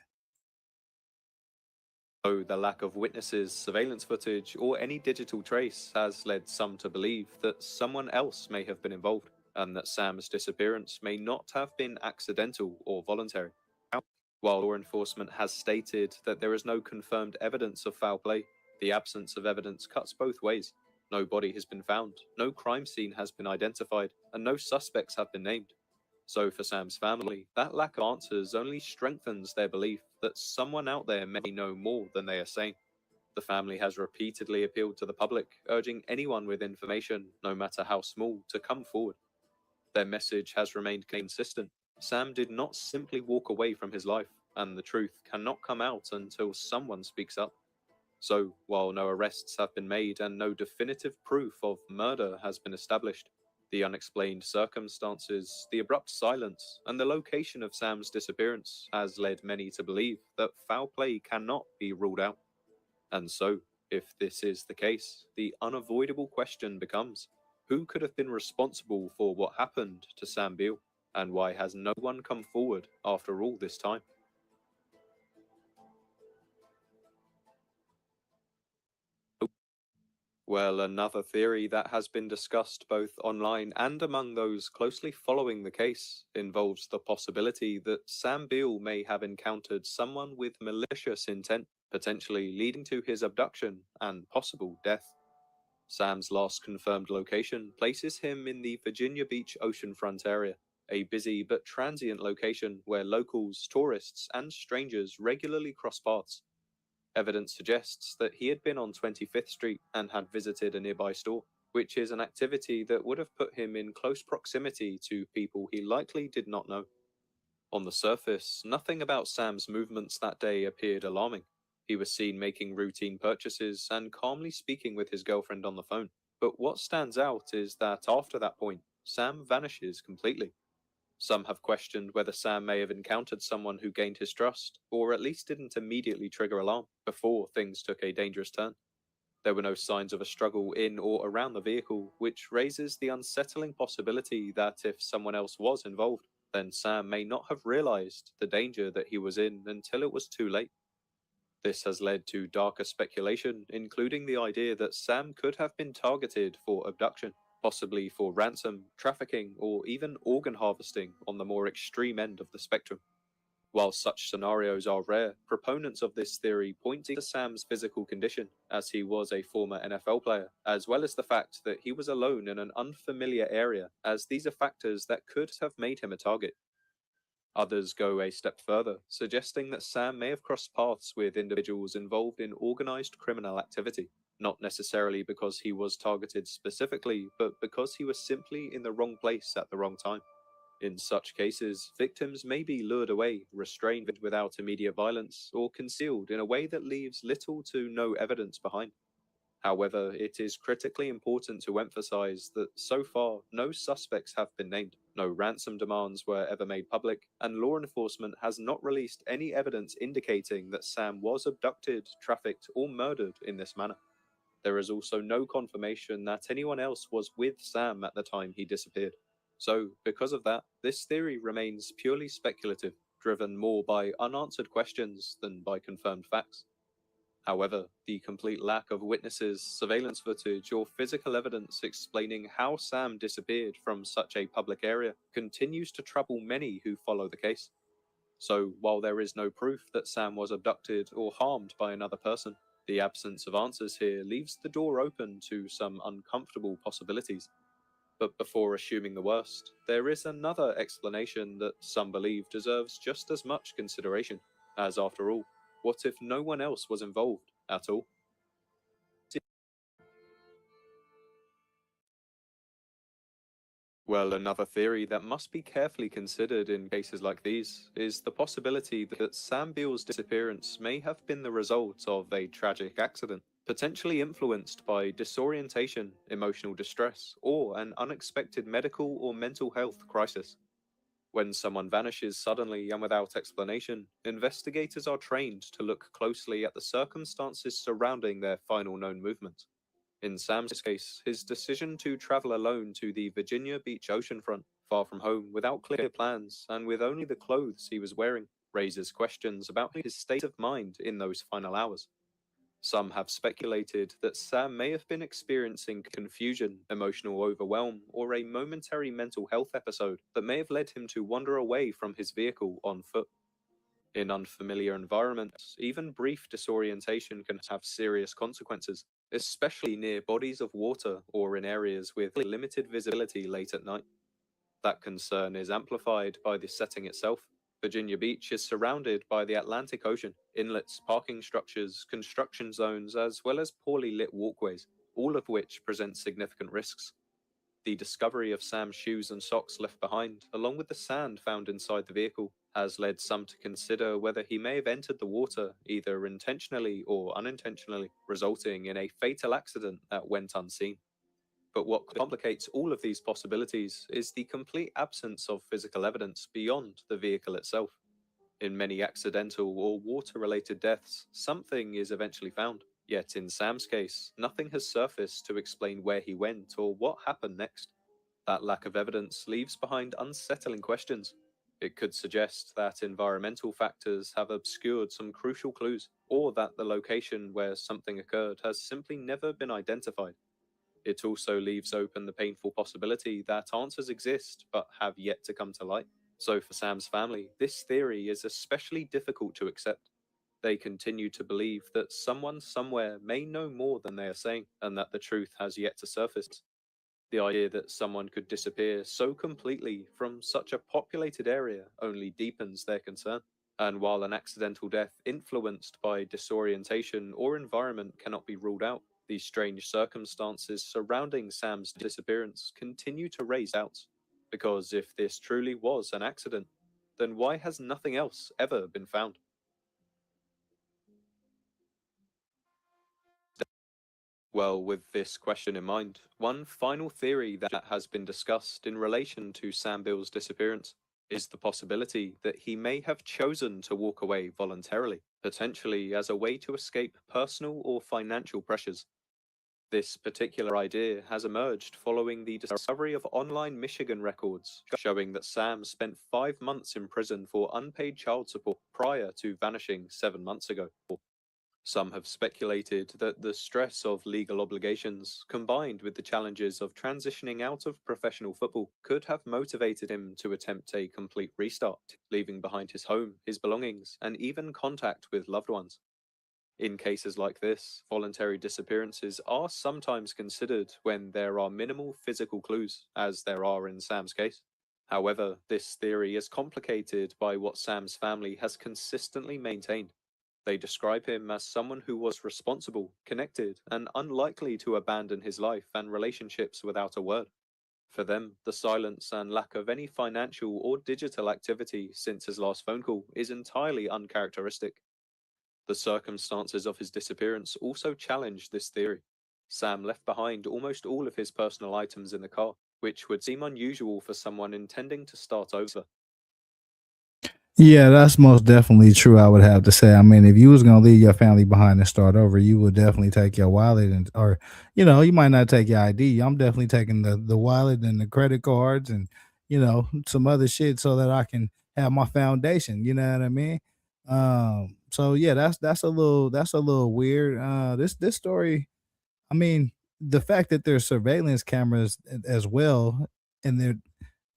Though the lack of witnesses, surveillance footage, or any digital trace has led some to believe that someone else may have been involved, and that Sam's disappearance may not have been accidental or voluntary. While law enforcement has stated that there is no confirmed evidence of foul play, the absence of evidence cuts both ways. No body has been found, no crime scene has been identified, and no suspects have been named. So for Sam's family, that lack of answers only strengthens their belief that someone out there may know more than they are saying. The family has repeatedly appealed to the public, urging anyone with information, no matter how small, to come forward. Their message has remained consistent. Sam did not simply walk away from his life, and the truth cannot come out until someone speaks up. So, while no arrests have been made and no definitive proof of murder has been established, the unexplained circumstances, the abrupt silence, and the location of Sam's disappearance has led many to believe that foul play cannot be ruled out. And so, if this is the case, the unavoidable question becomes, who could have been responsible for what happened to Sam Beal, and why has no one come forward after all this time? Well, another theory that has been discussed both online and among those closely following the case involves the possibility that Sam Beal may have encountered someone with malicious intent, potentially leading to his abduction and possible death. Sam's last confirmed location places him in the Virginia Beach oceanfront area, a busy but transient location where locals, tourists, and strangers regularly cross paths. Evidence suggests that he had been on 25th Street and had visited a nearby store, which is an activity that would have put him in close proximity to people he likely did not know. On the surface, nothing about Sam's movements that day appeared alarming. He was seen making routine purchases and calmly speaking with his girlfriend on the phone. But what stands out is that after that point, Sam vanishes completely. Some have questioned whether Sam may have encountered someone who gained his trust, or at least didn't immediately trigger alarm before things took a dangerous turn. There were no signs of a struggle in or around the vehicle, which raises the unsettling possibility that if someone else was involved, then Sam may not have realized the danger that he was in until it was too late. This has led to darker speculation, including the idea that Sam could have been targeted for abduction, possibly for ransom, trafficking, or even organ harvesting on the more extreme end of the spectrum. While such scenarios are rare, proponents of this theory point to Sam's physical condition, as he was a former NFL player, as well as the fact that he was alone in an unfamiliar area, as these are factors that could have made him a target. Others go a step further, suggesting that Sam may have crossed paths with individuals involved in organized criminal activity, not necessarily because he was targeted specifically, but because he was simply in the wrong place at the wrong time. In such cases, victims may be lured away, restrained without immediate violence, or concealed in a way that leaves little to no evidence behind. However, it is critically important to emphasize that so far, no suspects have been named, no ransom demands were ever made public, and law enforcement has not released any evidence indicating that Sam was abducted, trafficked, or murdered in this manner. There is also no confirmation that anyone else was with Sam at the time he disappeared. So, because of that, this theory remains purely speculative, driven more by unanswered questions than by confirmed facts. However, the complete lack of witnesses, surveillance footage, or physical evidence explaining how Sam disappeared from such a public area continues to trouble many who follow the case. So, while there is no proof that Sam was abducted or harmed by another person, the absence of answers here leaves the door open to some uncomfortable possibilities. But before assuming the worst, there is another explanation that some believe deserves just as much consideration, as after all, what if no one else was involved at all? Well, another theory that must be carefully considered in cases like these is the possibility that Sam Beal's disappearance may have been the result of a tragic accident, potentially influenced by disorientation, emotional distress, or an unexpected medical or mental health crisis. When someone vanishes suddenly and without explanation, investigators are trained to look closely at the circumstances surrounding their final known movement. In Sam's case, his decision to travel alone to the Virginia Beach oceanfront, far from home, without clear plans, and with only the clothes he was wearing, raises questions about his state of mind in those final hours. Some have speculated that Sam may have been experiencing confusion, emotional overwhelm, or a momentary mental health episode that may have led him to wander away from his vehicle on foot. In unfamiliar environments, even brief disorientation can have serious consequences, especially near bodies of water or in areas with limited visibility late at night. That concern is amplified by the setting itself. Virginia Beach is surrounded by the Atlantic Ocean, inlets, parking structures, construction zones, as well as poorly lit walkways, all of which present significant risks. The discovery of Sam's shoes and socks left behind, along with the sand found inside the vehicle, has led some to consider whether he may have entered the water either intentionally or unintentionally, resulting in a fatal accident that went unseen. But what complicates all of these possibilities is the complete absence of physical evidence beyond the vehicle itself. In many accidental or water-related deaths, something is eventually found. Yet in Sam's case, nothing has surfaced to explain where he went or what happened next. That lack of evidence leaves behind unsettling questions. It could suggest that environmental factors have obscured some crucial clues, or that the location where something occurred has simply never been identified. It also leaves open the painful possibility that answers exist but have yet to come to light. So for Sam's family, this theory is especially difficult to accept. They continue to believe that someone somewhere may know more than they are saying, and that the truth has yet to surface. The idea that someone could disappear so completely from such a populated area only deepens their concern. And while an accidental death influenced by disorientation or environment cannot be ruled out, these strange circumstances surrounding Sam's disappearance continue to raise doubts. Because if this truly was an accident, then why has nothing else ever been found? Well, with this question in mind, one final theory that has been discussed in relation to Sam Beal's disappearance is the possibility that he may have chosen to walk away voluntarily, potentially as a way to escape personal or financial pressures. This particular idea has emerged following the discovery of online Michigan records showing that Sam spent 5 months in prison for unpaid child support prior to vanishing 7 months ago. Some have speculated that the stress of legal obligations, combined with the challenges of transitioning out of professional football, could have motivated him to attempt a complete restart, leaving behind his home, his belongings, and even contact with loved ones. In cases like this, voluntary disappearances are sometimes considered when there are minimal physical clues, as there are in Sam's case. However, this theory is complicated by what Sam's family has consistently maintained. They describe him as someone who was responsible, connected, and unlikely to abandon his life and relationships without a word. For them, the silence and lack of any financial or digital activity since his last phone call is entirely uncharacteristic. The circumstances of his disappearance also challenge this theory. Sam left behind almost all of his personal items in the car, which would seem unusual for someone intending to start over. Yeah, that's most definitely true. I would have to say. I mean, if you was gonna leave your family behind and start over, you would definitely take your wallet and, or, you might not take your ID. I'm definitely taking the wallet and the credit cards and some other shit so that I can have my foundation. You know what I mean? So yeah, that's a little weird. This story. I mean, the fact that there's surveillance cameras as well, and there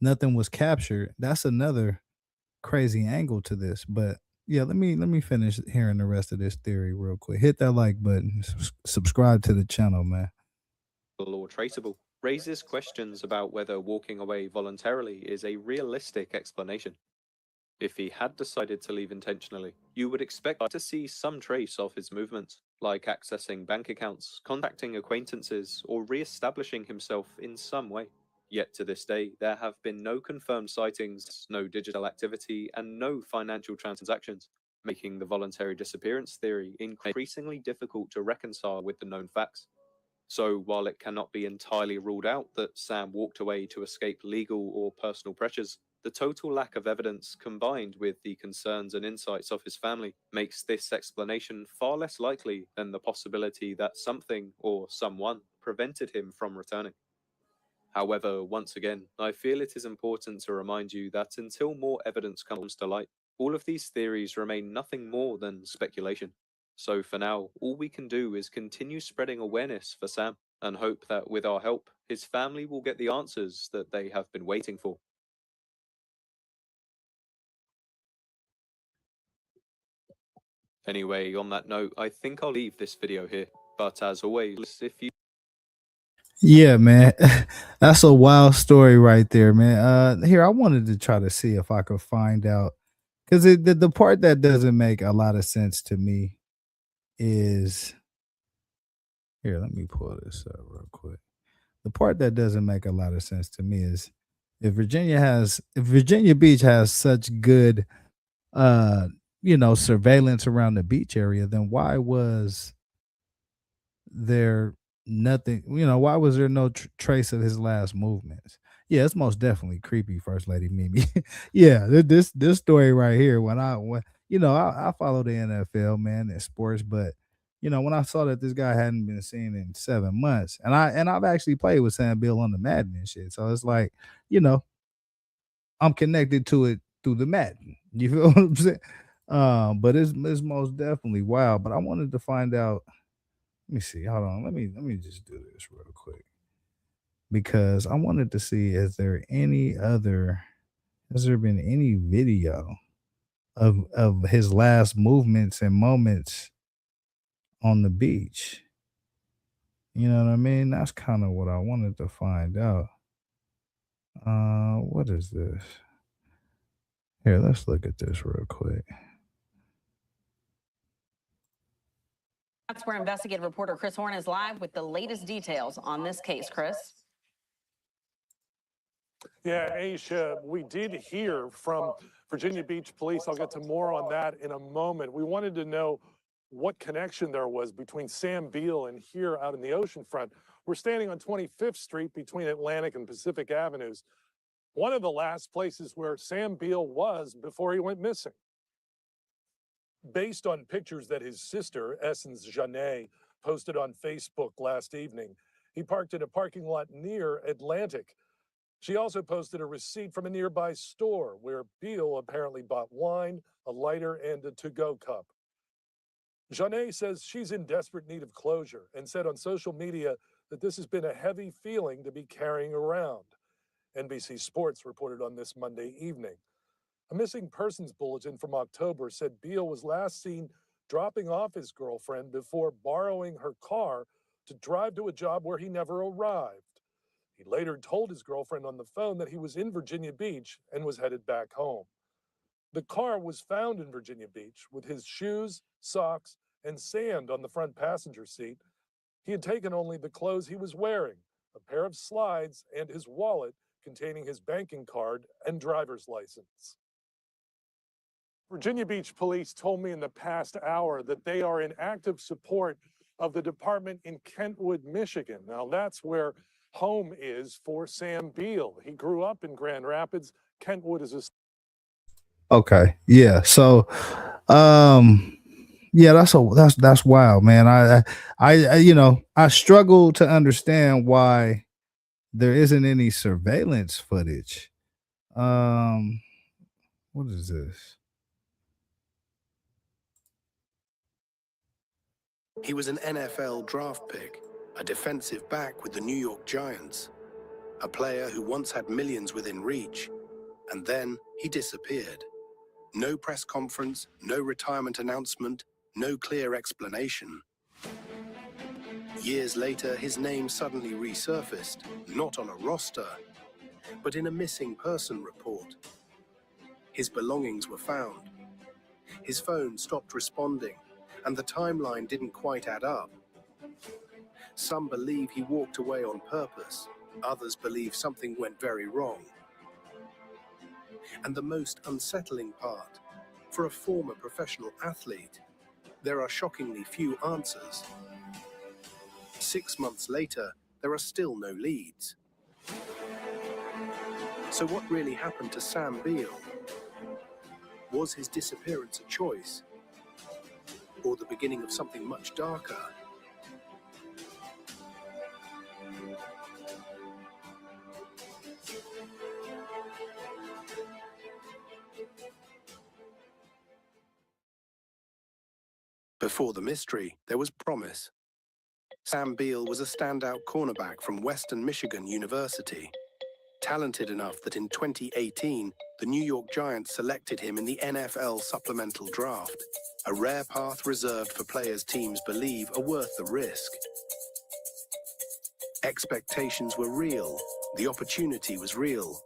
nothing was captured. That's another crazy angle to this. But yeah, let me finish hearing the rest of this theory real quick. Hit that like button, subscribe to the channel, man. Or traceable, raises questions about whether walking away voluntarily is a realistic explanation. If he had decided to leave intentionally, you would expect to see some trace of his movements, like accessing bank accounts, contacting acquaintances, or re-establishing himself in some way. Yet to this day, there have been no confirmed sightings, no digital activity, and no financial transactions, making the voluntary disappearance theory increasingly difficult to reconcile with the known facts. So, while it cannot be entirely ruled out that Sam walked away to escape legal or personal pressures, the total lack of evidence combined with the concerns and insights of his family makes this explanation far less likely than the possibility that something or someone prevented him from returning. However, once again, I feel it is important to remind you that until more evidence comes to light, all of these theories remain nothing more than speculation. So for now, all we can do is continue spreading awareness for Sam and hope that with our help, his family will get the answers that they have been waiting for. Anyway, on that note, I think I'll leave this video here. But as always, if you Yeah, man. That's a wild story right there, man. Here I wanted to try to see if I could find out, because the part that doesn't make a lot of sense to me is, here, let me pull this up real quick. The part that doesn't make a lot of sense to me is, if Virginia Beach has such good uh surveillance around the beach area, then why was there nothing, why was there no trace of his last movements? Yeah, it's most definitely creepy, First Lady Mimi. Yeah, this story right here, when I follow the NFL, man, and sports, but when I saw that this guy hadn't been seen in 7 months, and I've actually played with Sam Bill on the Madden and shit, so it's like, you know I'm connected to it through the Madden. You feel what I'm saying? But it's most definitely wild. But I wanted to find out. Let me see. Hold on. Let me just do this real quick, because I wanted to see, has there been any video of his last movements and moments on the beach? You know what I mean? That's kind of what I wanted to find out. What is this? Here, let's look at this real quick. That's where investigative reporter Chris Horn is live with the latest details on this case. Chris? Yeah, Aisha, we did hear from Virginia Beach Police. I'll get to more on that in a moment. We wanted to know what connection there was between Sam Beal and here out in the oceanfront. We're standing on 25th Street between Atlantic and Pacific Avenues, one of the last places where Sam Beal was before he went missing. Based on pictures that his sister, Essence Janet, posted on Facebook last evening, he parked in a parking lot near Atlantic. She also posted a receipt from a nearby store where Beal apparently bought wine, a lighter, and a to-go cup. Janet says she's in desperate need of closure and said on social media that this has been a heavy feeling to be carrying around. NBC Sports reported on this Monday evening. A missing persons bulletin from October said Beal was last seen dropping off his girlfriend before borrowing her car to drive to a job where he never arrived. He later told his girlfriend on the phone that he was in Virginia Beach and was headed back home. The car was found in Virginia Beach with his shoes, socks, and sand on the front passenger seat. He had taken only the clothes he was wearing, a pair of slides, and his wallet containing his banking card and driver's license. Virginia Beach Police told me in the past hour that they are in active support of the department in Kentwood, Michigan. Now, that's where home is for Sam Beal. He grew up in Grand Rapids. Kentwood is a Okay. Yeah. So yeah, that's wild, man. I I struggle to understand why there isn't any surveillance footage. Um what is this? He was an NFL draft pick, a defensive back with the New York Giants, a player who once had millions within reach, and then he disappeared. No press conference, no retirement announcement, no clear explanation. Years later, his name suddenly resurfaced, not on a roster, but in a missing person report. His belongings were found. His phone stopped responding, and the timeline didn't quite add up. Some believe he walked away on purpose. Others believe something went very wrong. And the most unsettling part, for a former professional athlete, there are shockingly few answers. 6 months later, there are still no leads. So what really happened to Sam Beal? Was his disappearance a choice? Or the beginning of something much darker? Before the mystery, there was promise. Sam Beal was a standout cornerback from Western Michigan University. Talented enough that in 2018, the New York Giants selected him in the NFL supplemental draft, a rare path reserved for players teams believe are worth the risk. Expectations were real, the opportunity was real,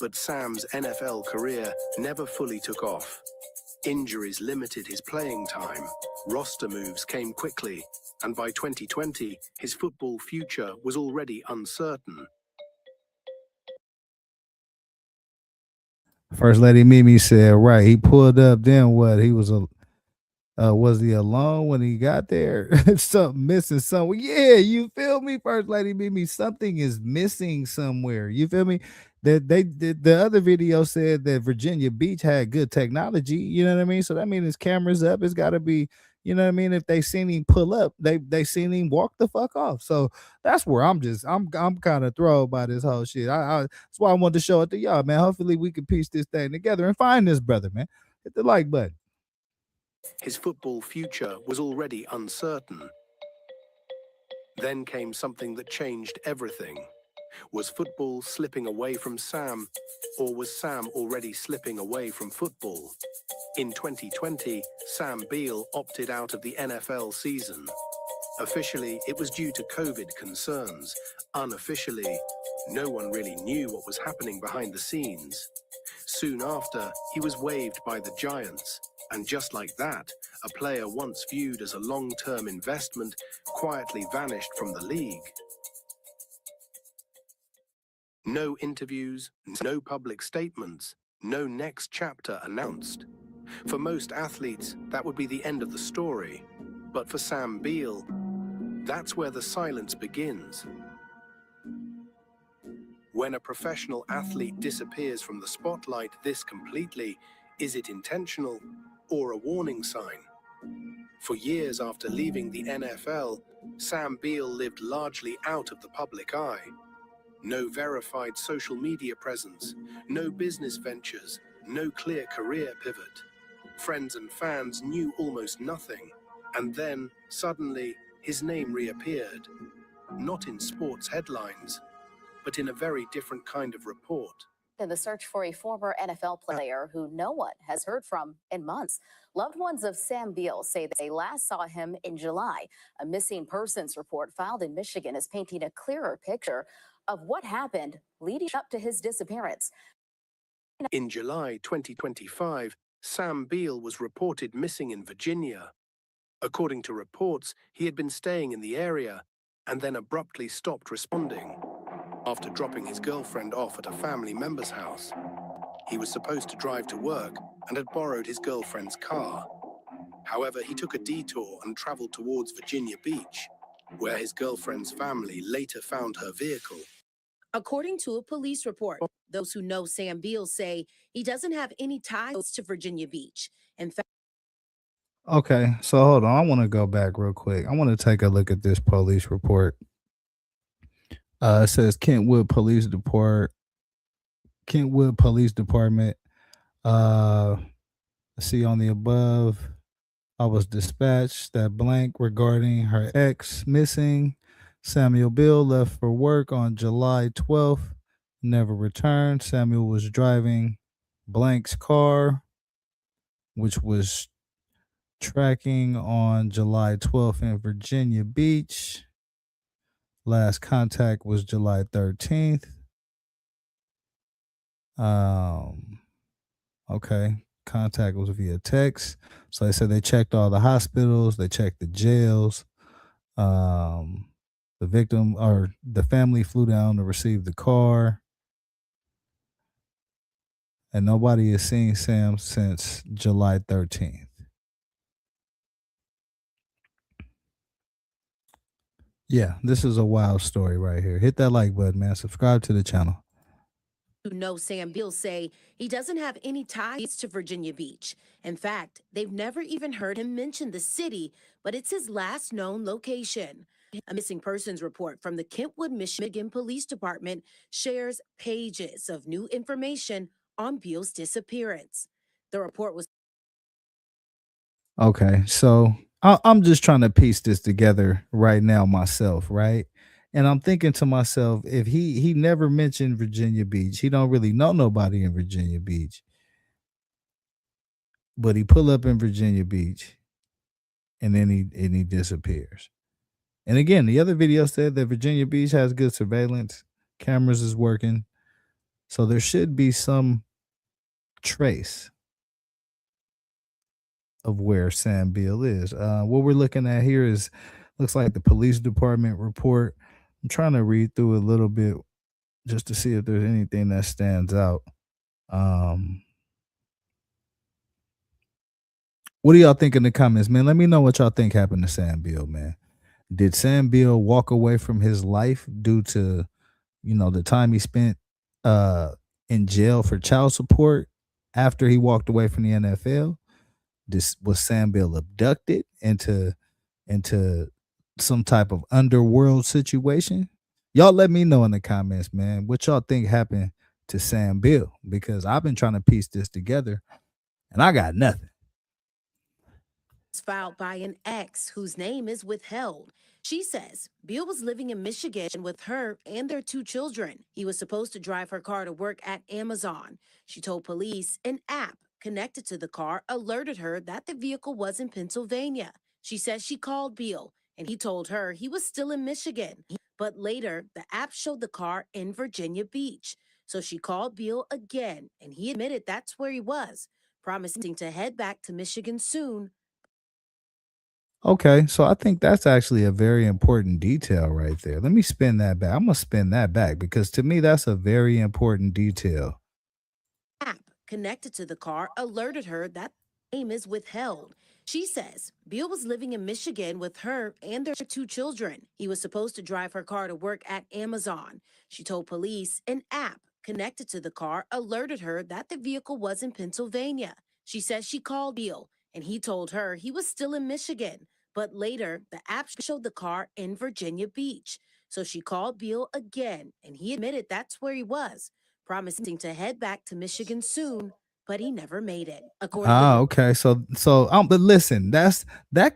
but Sam's NFL career never fully took off. Injuries limited his playing time, roster moves came quickly, and by 2020, his football future was already uncertain. First Lady Mimi said, right, he pulled up, then what? He was he alone when he got there? Something missing somewhere. Yeah, you feel me, First Lady Mimi? Something is missing somewhere. You feel me? That they did the other video said that Virginia Beach had good technology. You know what I mean? So that means his camera's up. It's got to be. You know what I mean? If they seen him pull up, they seen him walk the fuck off. So that's where I'm kind of thrown by this whole shit. That's why I wanted to show it to y'all, man. Hopefully we can piece this thing together and find this brother, man. Hit the like button. His football future was already uncertain. Then came something that changed everything. Was football slipping away from Sam, or was Sam already slipping away from football? In 2020, Sam Beal opted out of the NFL season. Officially, it was due to COVID concerns. Unofficially, no one really knew what was happening behind the scenes. Soon after, he was waived by the Giants. And just like that, a player once viewed as a long-term investment quietly vanished from the league. No interviews, no public statements, no next chapter announced. For most athletes, that would be the end of the story. But for Sam Beal, that's where the silence begins. When a professional athlete disappears from the spotlight this completely, is it intentional or a warning sign? For years after leaving the NFL, Sam Beal lived largely out of the public eye. No verified social media presence, no business ventures, no clear career pivot. Friends and fans knew almost nothing. And then, suddenly, his name reappeared. Not in sports headlines, but in a very different kind of report. In the search for a former NFL player who no one has heard from in months. Loved ones of Sam Beal say they last saw him in July. A missing persons report filed in Michigan is painting a clearer picture of what happened leading up to his disappearance. In July 2025, Sam Beal was reported missing in Virginia. According to reports, he had been staying in the area and then abruptly stopped responding after dropping his girlfriend off at a family member's house. He was supposed to drive to work and had borrowed his girlfriend's car. However, he took a detour and traveled towards Virginia Beach, where his girlfriend's family later found her vehicle. According to a police report, those who know Sam Beal say he doesn't have any ties to Virginia Beach. In fact, Okay, so hold on. I want to go back real quick. I want to take a look at this police report. It says Kentwood Police Department. See on the above, I was dispatched that blank regarding her ex missing. Samuel Bill left for work on July 12th, never returned. Samuel was driving blank's car, which was tracking on July 12th in Virginia Beach. Last contact was July 13th. Okay. Contact was via text. So they said they checked all the hospitals, they checked the jails. The victim or the family flew down to receive the car. And nobody has seen Sam since July 13th. Yeah, this is a wild story right here. Hit that like button, man. Subscribe to the channel. who know Sam Beal say he doesn't have any ties to Virginia Beach. In fact, they've never even heard him mention the city, but it's his last known location. A missing persons report from the Kentwood, Michigan Police Department shares pages of new information on Beal's disappearance. The report was Okay, so I'm just trying to piece this together right now myself, right? And I'm thinking to myself, if he never mentioned Virginia Beach, he don't really know nobody in Virginia Beach, but he pull up in Virginia Beach, and then he disappears. And again, the other video said that Virginia Beach has good surveillance, cameras is working, so there should be some trace of where Sam Beal is. What we're looking at here is looks like the police department report. I'm trying to read through a little bit just to see if there's anything that stands out. What do y'all think in the comments, man? Let me know what y'all think happened to Sam Beal, man. Did Sam Beal walk away from his life due to, the time he spent in jail for child support after he walked away from the NFL? Was Sam Beal abducted into some type of underworld situation? Y'all let me know in the comments, man, what y'all think happened to Sam Beal, because I've been trying to piece this together and I got nothing. filed by an ex whose name is withheld. She says Beal was living in Michigan with her and their 2 children. He was supposed to drive her car to work at Amazon. She told police an app connected to the car alerted her that the vehicle was in Pennsylvania. She says she called Beal and he told her he was still in Michigan. But later, the app showed the car in Virginia Beach. So she called Beal again and he admitted that's where he was, promising to head back to Michigan soon. Okay, so I think that's actually a very important detail right there. Let me spin that back. I'm gonna spin that back because to me that's a very important detail. App connected to the car alerted her that name is withheld. She says Beal was living in Michigan with her and their 2 children. He was supposed to drive her car to work at Amazon. She told police an app connected to the car alerted her that the vehicle was in Pennsylvania. She says she called Beal and he told her he was still in Michigan. But later, the app showed the car in Virginia Beach. So she called Beal again and he admitted that's where he was, promising to head back to Michigan soon, but he never made it. According to Okay. So but listen, that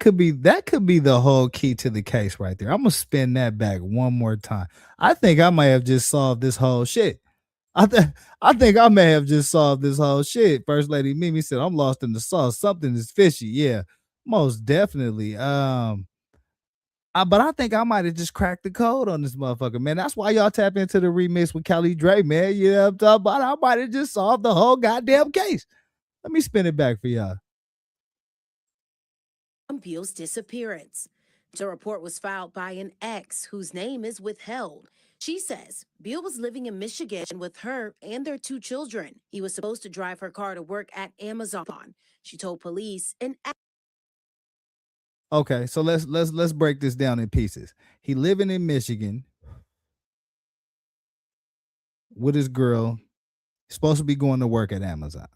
could be the whole key to the case right there. I'm gonna spin that back one more time. I think I might have just solved this whole shit. I think I may have just solved this whole shit. First Lady Mimi said, I'm lost in the sauce. Something is fishy. Yeah, most definitely. But I think I might have just cracked the code on this motherfucker, man. That's why y'all tap into the remix with Kelly Dre, man. You know what I'm talking about? I might have just solved the whole goddamn case. Let me spin it back for y'all. Beal's disappearance. The report was filed by an ex whose name is withheld. She says Beal was living in Michigan with her and their 2 children. He was supposed to drive her car to work at Amazon. She told police an Okay, so let's break this down in pieces. He living in Michigan with his girl, supposed to be going to work at Amazon.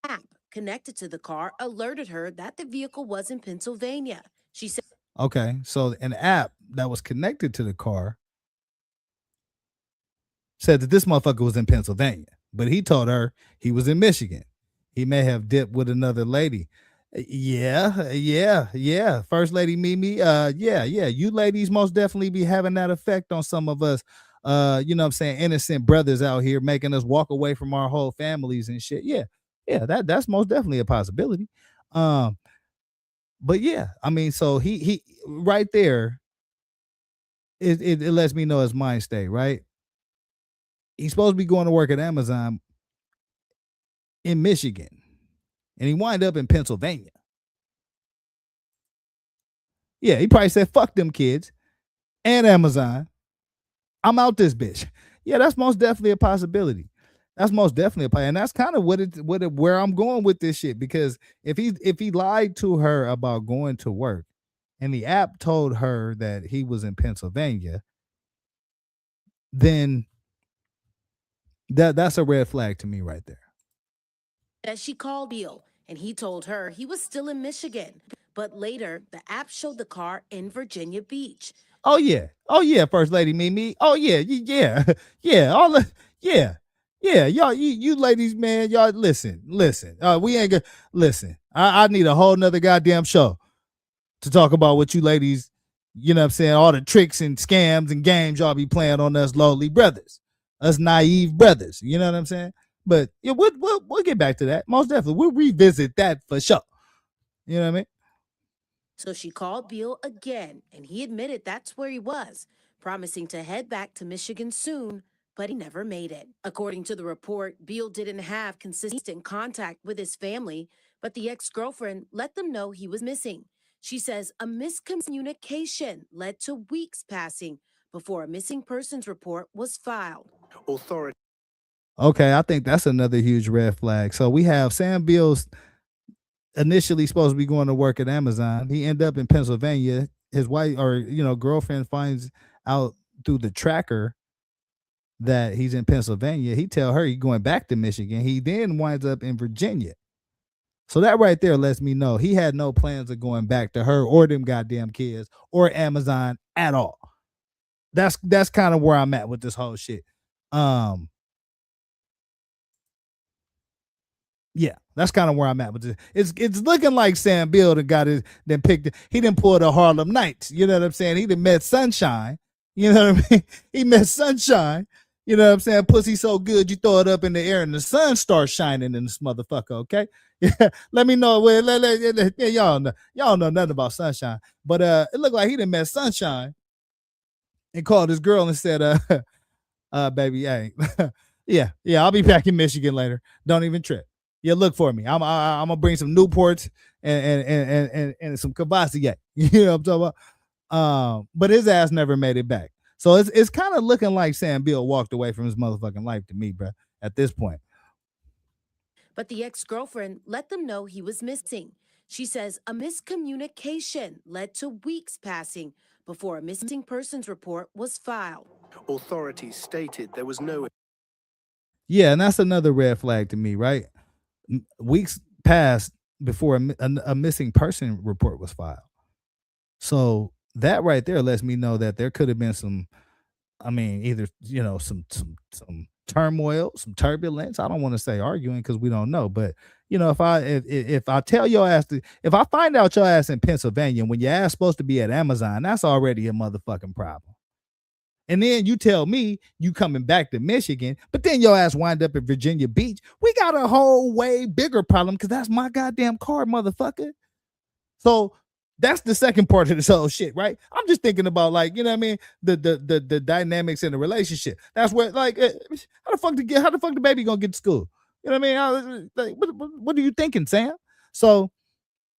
App connected to the car alerted her that the vehicle was in Pennsylvania. She said, Okay, so an app that was connected to the car said that this motherfucker was in Pennsylvania, but he told her he was in Michigan. He may have dipped with another lady. Yeah. First Lady Mimi, yeah. You ladies most definitely be having that effect on some of us. You know what I'm saying, innocent brothers out here making us walk away from our whole families and shit. Yeah, that's most definitely a possibility. But yeah, I mean, so he right there, it lets me know his mind state, right? He's supposed to be going to work at Amazon in Michigan, and he wind up in Pennsylvania. Yeah, he probably said, "Fuck them kids and Amazon. I'm out this bitch." Yeah, that's most definitely a possibility. That's most definitely a and that's kind of where I'm going with this shit. Because if he lied to her about going to work, and the app told her that he was in Pennsylvania, then that's a red flag to me right there. that she called Beal, and he told her he was still in Michigan. But later, the app showed the car in Virginia Beach. Oh yeah, First Lady Mimi. Oh yeah, all the yeah. Y'all, you ladies, man, y'all listen. We ain't gonna listen. I need a whole nother goddamn show to talk about what you ladies, you know what I'm saying, all the tricks and scams and games y'all be playing on us lowly brothers, us naive brothers. You know what I'm saying? But yeah, we'll get back to that. Most definitely. We'll revisit that for sure. You know what I mean? So she called Beal again, and he admitted that's where he was, promising to head back to Michigan soon, but he never made it. According to the report, Beal didn't have consistent contact with his family, but the ex-girlfriend let them know he was missing. She says a miscommunication led to weeks passing before a missing persons report was filed. Authority. Okay, I think that's another huge red flag. So we have Sam Beal's initially supposed to be going to work at Amazon. He ended up in Pennsylvania. His wife or girlfriend finds out through the tracker that he's in Pennsylvania. He tell her he's going back to Michigan. He then winds up in Virginia. So that right there lets me know he had no plans of going back to her or them goddamn kids or Amazon at all. That's kind of where I'm at with this whole shit. Yeah, that's kind of where I'm at with this. It's looking like Sam Beal picked. He didn't pull the Harlem Nights. You know what I'm saying? He done met Sunshine. You know what I mean? He met Sunshine. You know what I'm saying? Pussy so good, you throw it up in the air and the sun starts shining in this motherfucker. Okay, yeah. Let me know. Y'all know nothing about Sunshine, but it looked like he done met Sunshine and called his girl and said, baby, hey, yeah, I'll be back in Michigan later. Don't even trip. Yeah, look for me. I'm gonna bring some Newports and some Cavassier. You know what I'm talking about? But his ass never made it back. So it's kind of looking like Sam Beal walked away from his motherfucking life to me, bro, at this point. But the ex-girlfriend let them know he was missing. She says a miscommunication led to weeks passing before a missing persons report was filed. Authorities stated there was no. Yeah, and that's another red flag to me, right? Weeks passed before a missing person report was filed. So that right there lets me know that there could have been some, I mean, either some turmoil, some turbulence. I don't want to say arguing because we don't know, but if I tell your ass if I find out your ass in Pennsylvania when your ass supposed to be at Amazon, that's already a motherfucking problem. And then you tell me you coming back to Michigan, but then your ass wind up in Virginia Beach. We got a whole way bigger problem because that's my goddamn car, motherfucker. So that's the second part of this whole shit, right? I'm just thinking about the dynamics in the relationship. That's where how the fuck the baby gonna get to school? You know what I mean? What are you thinking, Sam? So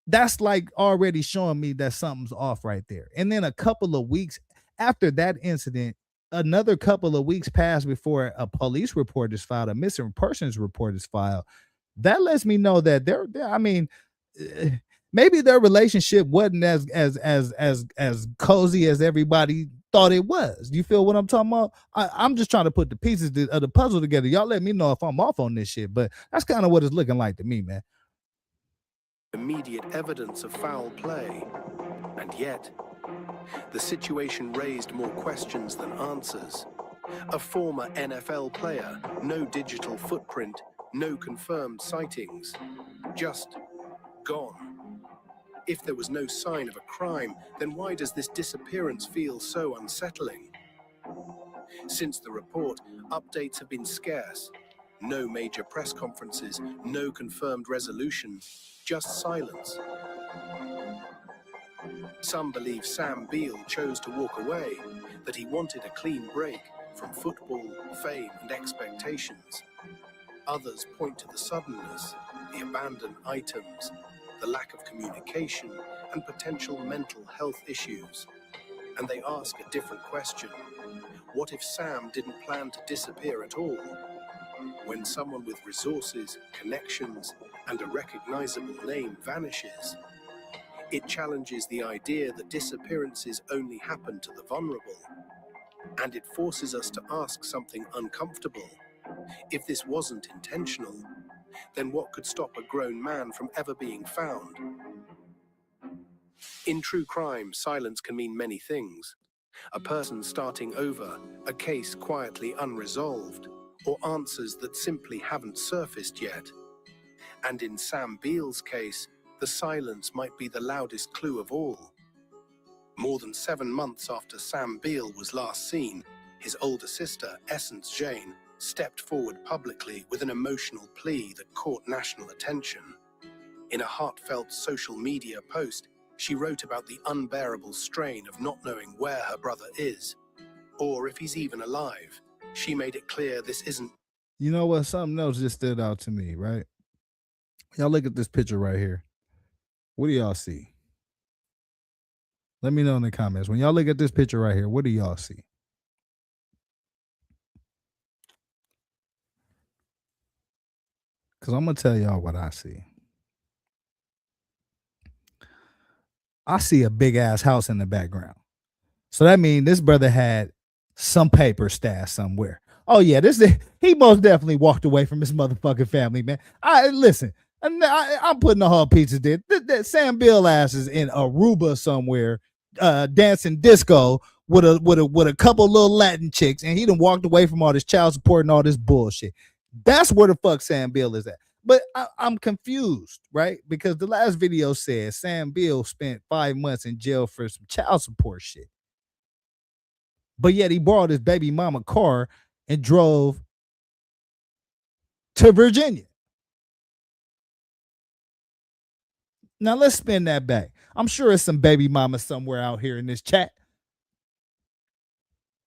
that's like already showing me that something's off right there. And then a couple of weeks after that incident, another couple of weeks pass before a police report is filed, a missing persons report is filed. That lets me know that Maybe their relationship wasn't as cozy as everybody thought it was. You feel what I'm talking about? I'm just trying to put the pieces of the puzzle together. Y'all let me know if I'm off on this shit, but that's kind of what it's looking like to me, man. Immediate evidence of foul play. And yet, the situation raised more questions than answers. A former NFL player, no digital footprint, no confirmed sightings, just gone. If there was no sign of a crime, then why does this disappearance feel so unsettling? Since the report, updates have been scarce. No major press conferences, no confirmed resolution, just silence. Some believe Sam Beal chose to walk away, that he wanted a clean break from football, fame, and expectations. Others point to the suddenness, the abandoned items, the lack of communication, and potential mental health issues. And they ask a different question. What if Sam didn't plan to disappear at all? When someone with resources, connections, and a recognizable name vanishes, it challenges the idea that disappearances only happen to the vulnerable. And it forces us to ask something uncomfortable. If this wasn't intentional, then what could stop a grown man from ever being found? In true crime, silence can mean many things. A person starting over, a case quietly unresolved, or answers that simply haven't surfaced yet. And in Sam Beal's case, the silence might be the loudest clue of all. More than 7 months after Sam Beal was last seen, his older sister, Essence Jane, stepped forward publicly with an emotional plea that caught national attention. In a heartfelt social media post, she wrote about the unbearable strain of not knowing where her brother is, or if he's even alive. She made it clear this isn't... You know what? Something else just stood out to me, right? Y'all look at this picture right here. What do y'all see? Let me know in the comments. When y'all look at this picture right here, what do y'all see? Because I'm going to tell y'all what I see. I see a big ass house in the background. So that means this brother had some paper stashed somewhere. Oh yeah, he most definitely walked away from his motherfucking family, man. Listen, I'm putting the whole pieces there. That Sam Beal ass is in Aruba somewhere, dancing disco with a couple little Latin chicks, and he done walked away from all this child support and all this bullshit. That's where the fuck Sam Beal is at. But I'm confused, right? Because the last video said Sam Beal spent 5 months in jail for some child support shit. But yet he borrowed his baby mama car and drove to Virginia. Now let's spin that back. I'm sure it's some baby mama somewhere out here in this chat.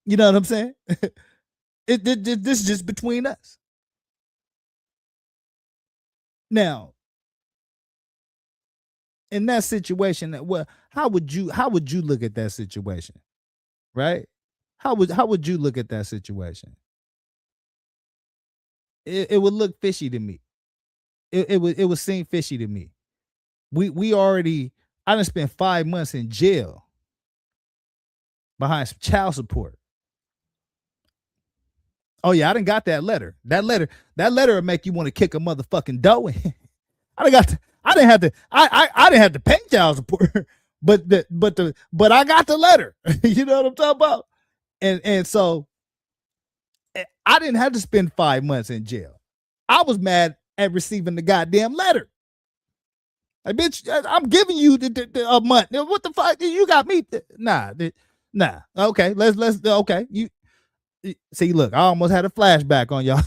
You know what I'm saying? This is just between us. Now, in that situation, how would you look at that situation? Right? How would you look at that situation? It would look fishy to me. It would seem fishy to me. I done spent 5 months in jail behind some child support. Oh yeah, I done got that letter. That letter will make you want to kick a motherfucking dough in. I didn't have to pay child support, but I got the letter. You know what I'm talking about? And so I didn't have to spend 5 months in jail. I was mad at receiving the goddamn letter. Like, bitch, I'm giving you a month. What the fuck? You got me? Nah. Okay, let's. Okay, you see. Look, I almost had a flashback on y'all.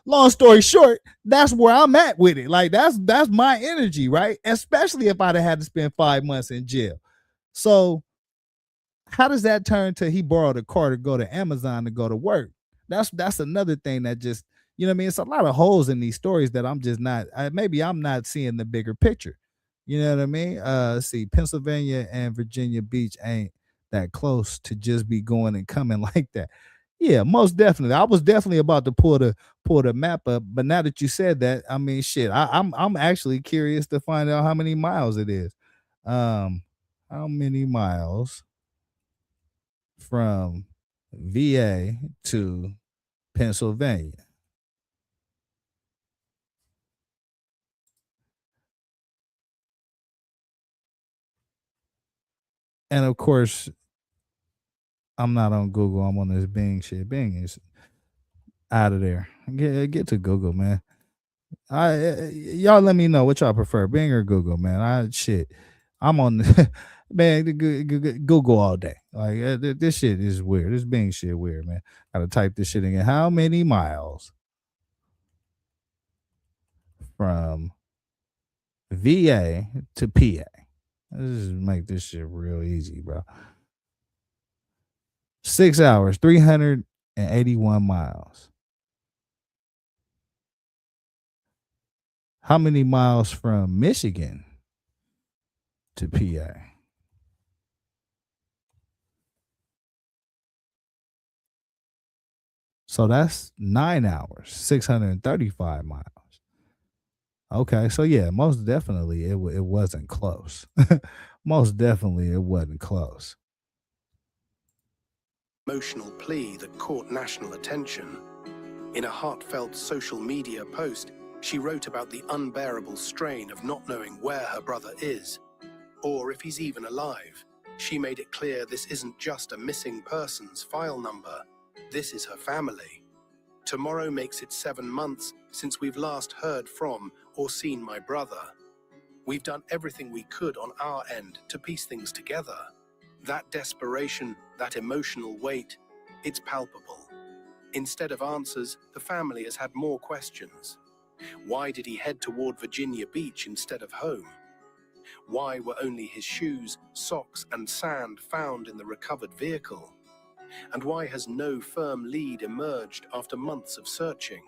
Long story short, that's where I'm at with it. Like that's my energy, right? Especially if I'd have had to spend 5 months in jail. So how does that turn to he borrowed a car to go to Amazon to go to work? That's another thing that just, you know what I mean? It's a lot of holes in these stories that I'm just not, maybe I'm not seeing the bigger picture. You know what I mean? Let's see, Pennsylvania and Virginia Beach ain't that close to just be going and coming like that. Yeah, most definitely. I was definitely about to pull the map up, but now that you said that, I mean, shit, I'm actually curious to find out how many miles it is. Um, how many miles from VA to Pennsylvania? And of course, I'm not on Google. I'm on this Bing shit. Bing is out of there. Get to Google, man. Y'all let me know what y'all prefer, Bing or Google, man. I'm on man Google all day. Like this shit is weird. This Bing shit weird, man. Gotta type this shit in. How many miles from VA to PA? Let's just make this shit real easy, bro. 6 hours, 381 miles. How many miles from Michigan to PA? So that's 9 hours, 635 miles. Okay, so yeah, most definitely it wasn't close. Most definitely it wasn't close. Emotional plea that caught national attention. In a heartfelt social media post, she wrote about the unbearable strain of not knowing where her brother is, or if he's even alive. She made it clear this isn't just a missing persons file number. This is her family. Tomorrow makes it 7 months since we've last heard from or seen my brother. We've done everything we could on our end to piece things together. That desperation, that emotional weight, it's palpable. Instead of answers, the family has had more questions. Why did he head toward Virginia Beach instead of home? Why were only his shoes, socks, and sand found in the recovered vehicle? And why has no firm lead emerged after months of searching?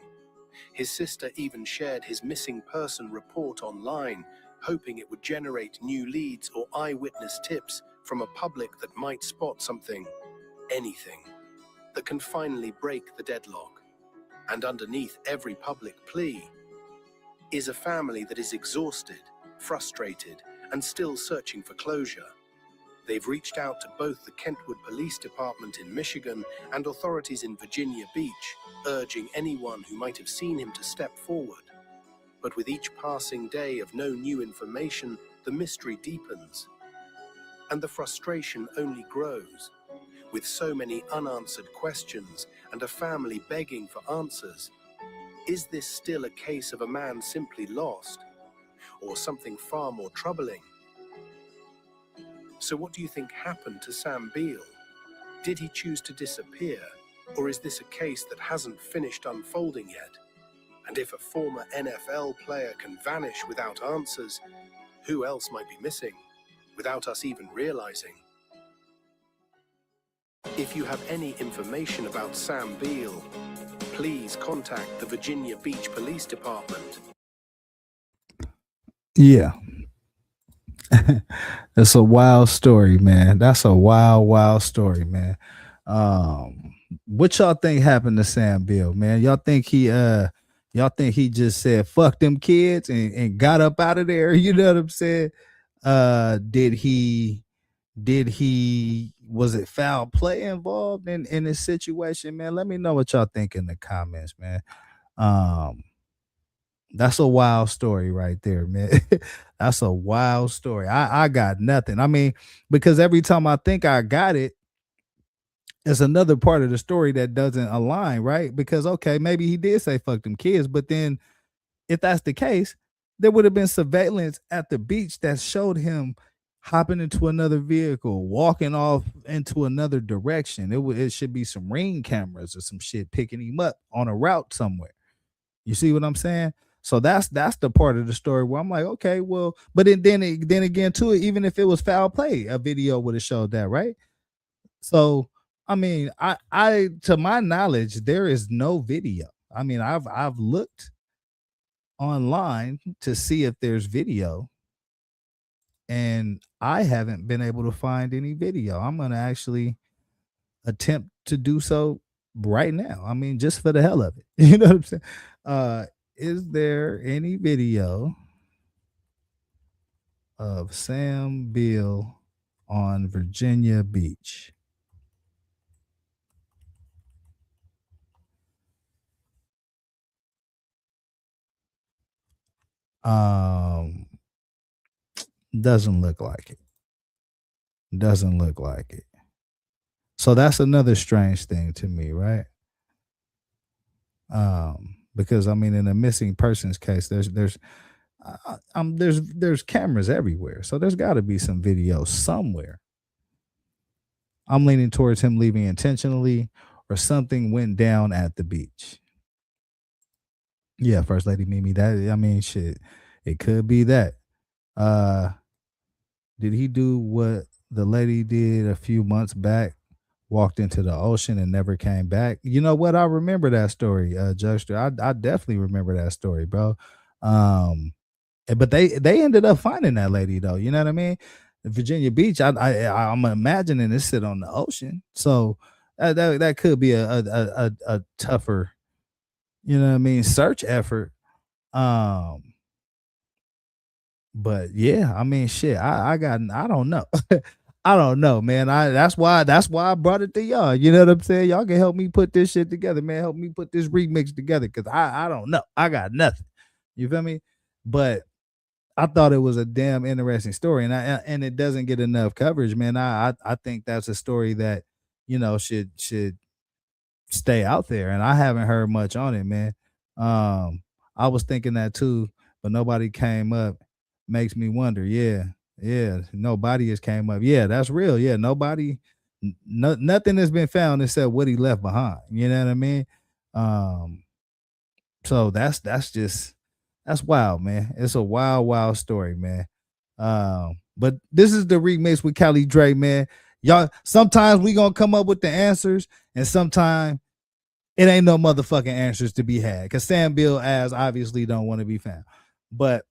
His sister even shared his missing person report online, hoping it would generate new leads or eyewitness tips from a public that might spot something, anything, that can finally break the deadlock. And underneath every public plea is a family that is exhausted, frustrated, and still searching for closure. They've reached out to both the Kentwood Police Department in Michigan and authorities in Virginia Beach, urging anyone who might have seen him to step forward. But with each passing day of no new information, the mystery deepens. And the frustration only grows. With so many unanswered questions and a family begging for answers, is this still a case of a man simply lost? Or something far more troubling? So what do you think happened to Sam Beal? Did he choose to disappear? Or is this a case that hasn't finished unfolding yet? And if a former NFL player can vanish without answers, who else might be missing, without us even realizing? If you have any information about Sam Beal, please contact the Virginia Beach Police Department. Yeah. That's a wild story, man. That's a wild story, man. What y'all think happened to Sam Beal, man? Y'all think he just said fuck them kids and got up out of there? You know what I'm saying? Did he was it foul play involved in this situation, man? Let me know what y'all think in the comments, man. That's a wild story right there, man. That's a wild story. I got nothing. I mean, because every time I think I got it, it's another part of the story that doesn't align, right? Because okay, maybe he did say fuck them kids, but then if that's the case, there would have been surveillance at the beach that showed him hopping into another vehicle, walking off into another direction. It should be some ring cameras or some shit picking him up on a route somewhere. You see what I'm saying? So that's the part of the story where I'm like, okay, well, but then again too, even if it was foul play, a video would have showed that, right? So I mean, I to my knowledge, there is no video. I mean, I've looked online to see if there's video, and I haven't been able to find any video. I'm gonna actually attempt to do so right now. I mean, just for the hell of it. You know what I'm saying? Is there any video of Sam Beal on Virginia Beach? Um, doesn't look like it. Doesn't look like it. So that's another strange thing to me, right? Because I mean, in a missing persons case, there's cameras everywhere, so there's got to be some video somewhere. I'm leaning towards him leaving intentionally, or something went down at the beach. Yeah, First Lady Mimi. That, I mean, shit, it could be that. Uh, did he do what the lady did a few months back? Walked into the ocean and never came back. You know what? I remember that story, Juster. I definitely remember that story, bro. But they ended up finding that lady though. You know what I mean? Virginia Beach. I'm imagining it sit on the ocean, so that could be a tougher, you know what I mean, search effort. Um, but yeah, I mean, shit. I don't know. I don't know, man. That's why I brought it to y'all. You know what I'm saying? Y'all can help me put this shit together, man. Help me put this remix together, because I don't know. I got nothing. You feel me? But I thought it was a damn interesting story, and it doesn't get enough coverage, man. I think that's a story that, should stay out there, and I haven't heard much on it, man. I was thinking that too, but nobody came up. Makes me wonder. Yeah, yeah, nobody has came up. Yeah, that's real. Yeah, nobody, nothing has been found except what he left behind. You know what I mean? Um, so that's wild, man. It's a wild, wild story, man. But this is the remix with Cali Dre, man. Y'all, sometimes we gonna come up with the answers, and sometimes it ain't no motherfucking answers to be had, because Sam Bill as obviously don't want to be found. But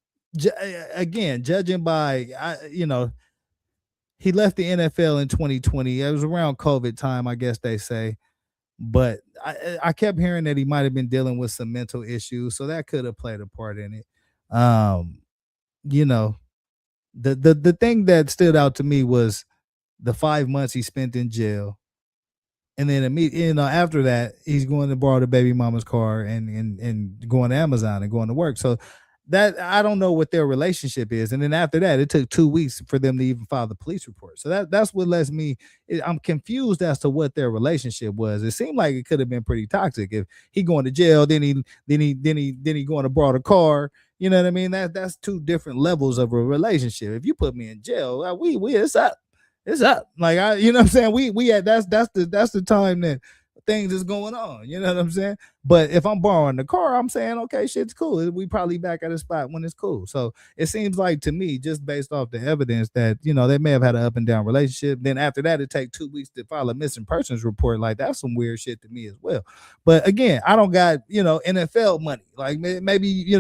again, judging by he left the NFL in 2020. It was around COVID time, I guess they say. But I kept hearing that he might have been dealing with some mental issues, so that could have played a part in it. Um, you know, the thing that stood out to me was the 5 months he spent in jail, and then after that, he's going to borrow the baby mama's car and going to Amazon and going to work. So that, I don't know what their relationship is. And then after that, it took 2 weeks for them to even file the police report. So that's what lets me. I'm confused as to what their relationship was. It seemed like it could have been pretty toxic. If he going to jail, then he going to borrow the car. You know what I mean? That's two different levels of a relationship. If you put me in jail, we it's up. Like, you know what I'm saying? We had that's the time that things is going on. You know what I'm saying? But if I'm borrowing the car, I'm saying, okay, shit's cool. We probably back at a spot when it's cool. So it seems like to me, just based off the evidence, that they may have had an up and down relationship. Then after that, it take 2 weeks to file a missing persons report. Like, that's some weird shit to me as well. But again, I don't got NFL money. Like, maybe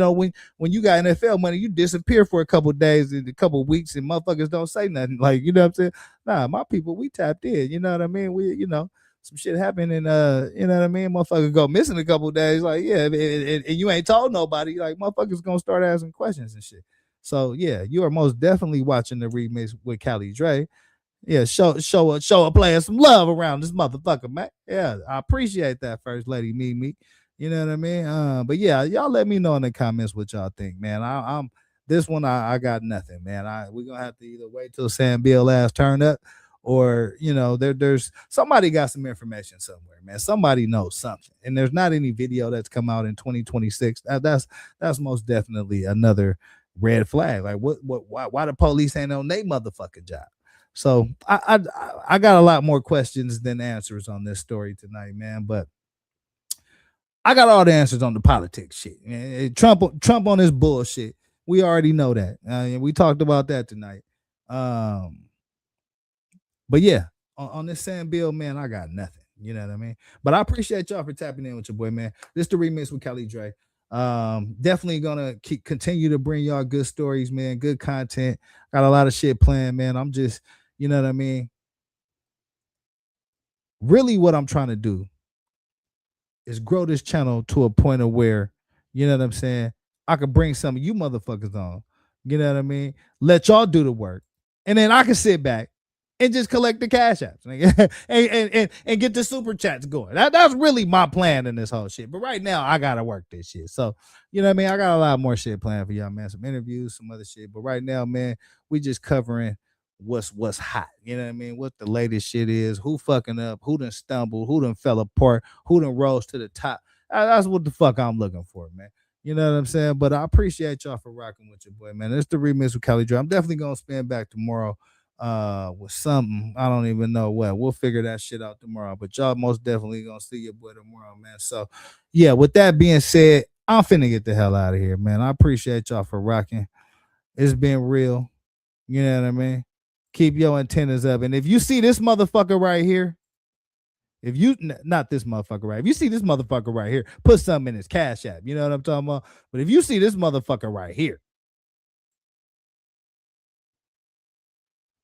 when you got NFL money, you disappear for a couple days and a couple weeks, and motherfuckers don't say nothing. Like, you know what I'm saying? Nah, my people, we tapped in. You know what I mean? Some shit happened, and you know what I mean? Motherfucker go missing a couple days. Like, yeah, and you ain't told nobody. Like, motherfuckers gonna start asking questions and shit. So yeah, you are most definitely watching the remix with Cali Dre. Yeah, show her playing some love around this motherfucker, man. Yeah, I appreciate that, First Lady Mimi. You know what I mean? But yeah, y'all let me know in the comments what y'all think, man. I'm this one. I got nothing, man. We're gonna have to either wait till Sam Bill ass turn up, or there's somebody got some information somewhere, man. Somebody knows something, and there's not any video that's come out in 2026. That's most definitely another red flag. Like, why the police ain't on their motherfucking job? So I got a lot more questions than answers on this story tonight, man. But I got all the answers on the politics shit. Man. Trump on his bullshit. We already know that. We talked about that tonight. But yeah, on this Sam Bill, man, I got nothing. You know what I mean? But I appreciate y'all for tapping in with your boy, man. This the remix with Cali Dre. Definitely gonna continue to bring y'all good stories, man. Good content. Got a lot of shit planned, man. I'm just, you know what I mean? Really, what I'm trying to do is grow this channel to a point of where, you know what I'm saying, I could bring some of you motherfuckers on. You know what I mean? Let y'all do the work. And then I can sit back and just collect the cash apps and get the super chats going. That's really my plan in this whole shit. But right now, I gotta work this shit. So, you know what I mean? I got a lot more shit planned for y'all, man. Some interviews, some other shit. But right now, man, we just covering what's hot. You know what I mean? What the latest shit is, who fucking up, who done stumbled, who done fell apart, who done rose to the top. That's what the fuck I'm looking for, man. You know what I'm saying? But I appreciate y'all for rocking with your boy, man. It's the remix with Cali Dre. I'm definitely gonna spin back tomorrow with something. I don't even know what. We'll figure that shit out tomorrow. But y'all most definitely gonna see your boy tomorrow, man. So yeah, with that being said, I'm finna get the hell out of here, man. I appreciate y'all for rocking. It's been real. You know what I mean? Keep your antennas up. And if you see this motherfucker right here, if you not this motherfucker right, if you see this motherfucker right here, put something in his cash app. You know what I'm talking about? But if you see this motherfucker right here,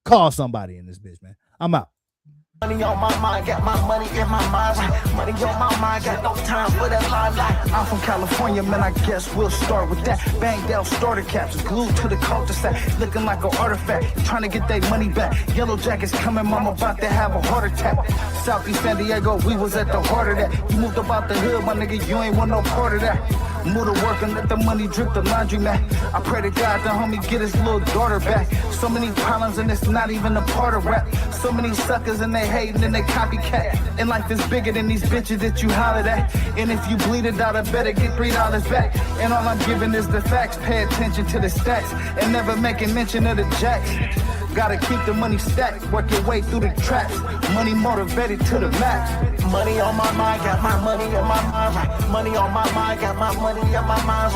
call somebody in this bitch, man. I'm out. Money on my mind, got my money in my mind. Money on my mind, got no time for that limelight. I'm from California, man, I guess we'll start with that. Banged out starter caps, glued to the cul-de-sac, looking like an artifact, trying to get that money back. Yellow jackets coming, mama about to have a heart attack. Southeast San Diego, we was at the heart of that. You moved about the hood, my nigga, you ain't want no part of that. Move to work and let the money drip the laundry, man. I pray to God the homie get his little daughter back. So many problems and it's not even a part of rap. So many suckers and they hating and they copycat. And life is bigger than these bitches that you hollered at. And if you bleed it out, I better get $3 back. And all I'm giving is the facts. Pay attention to the stats and never making mention of the jacks. Gotta keep the money stacked, work your way through the traps. Money motivated to the max. Money on my mind, got my money on my mind. Money on my mind, got my money on my mind.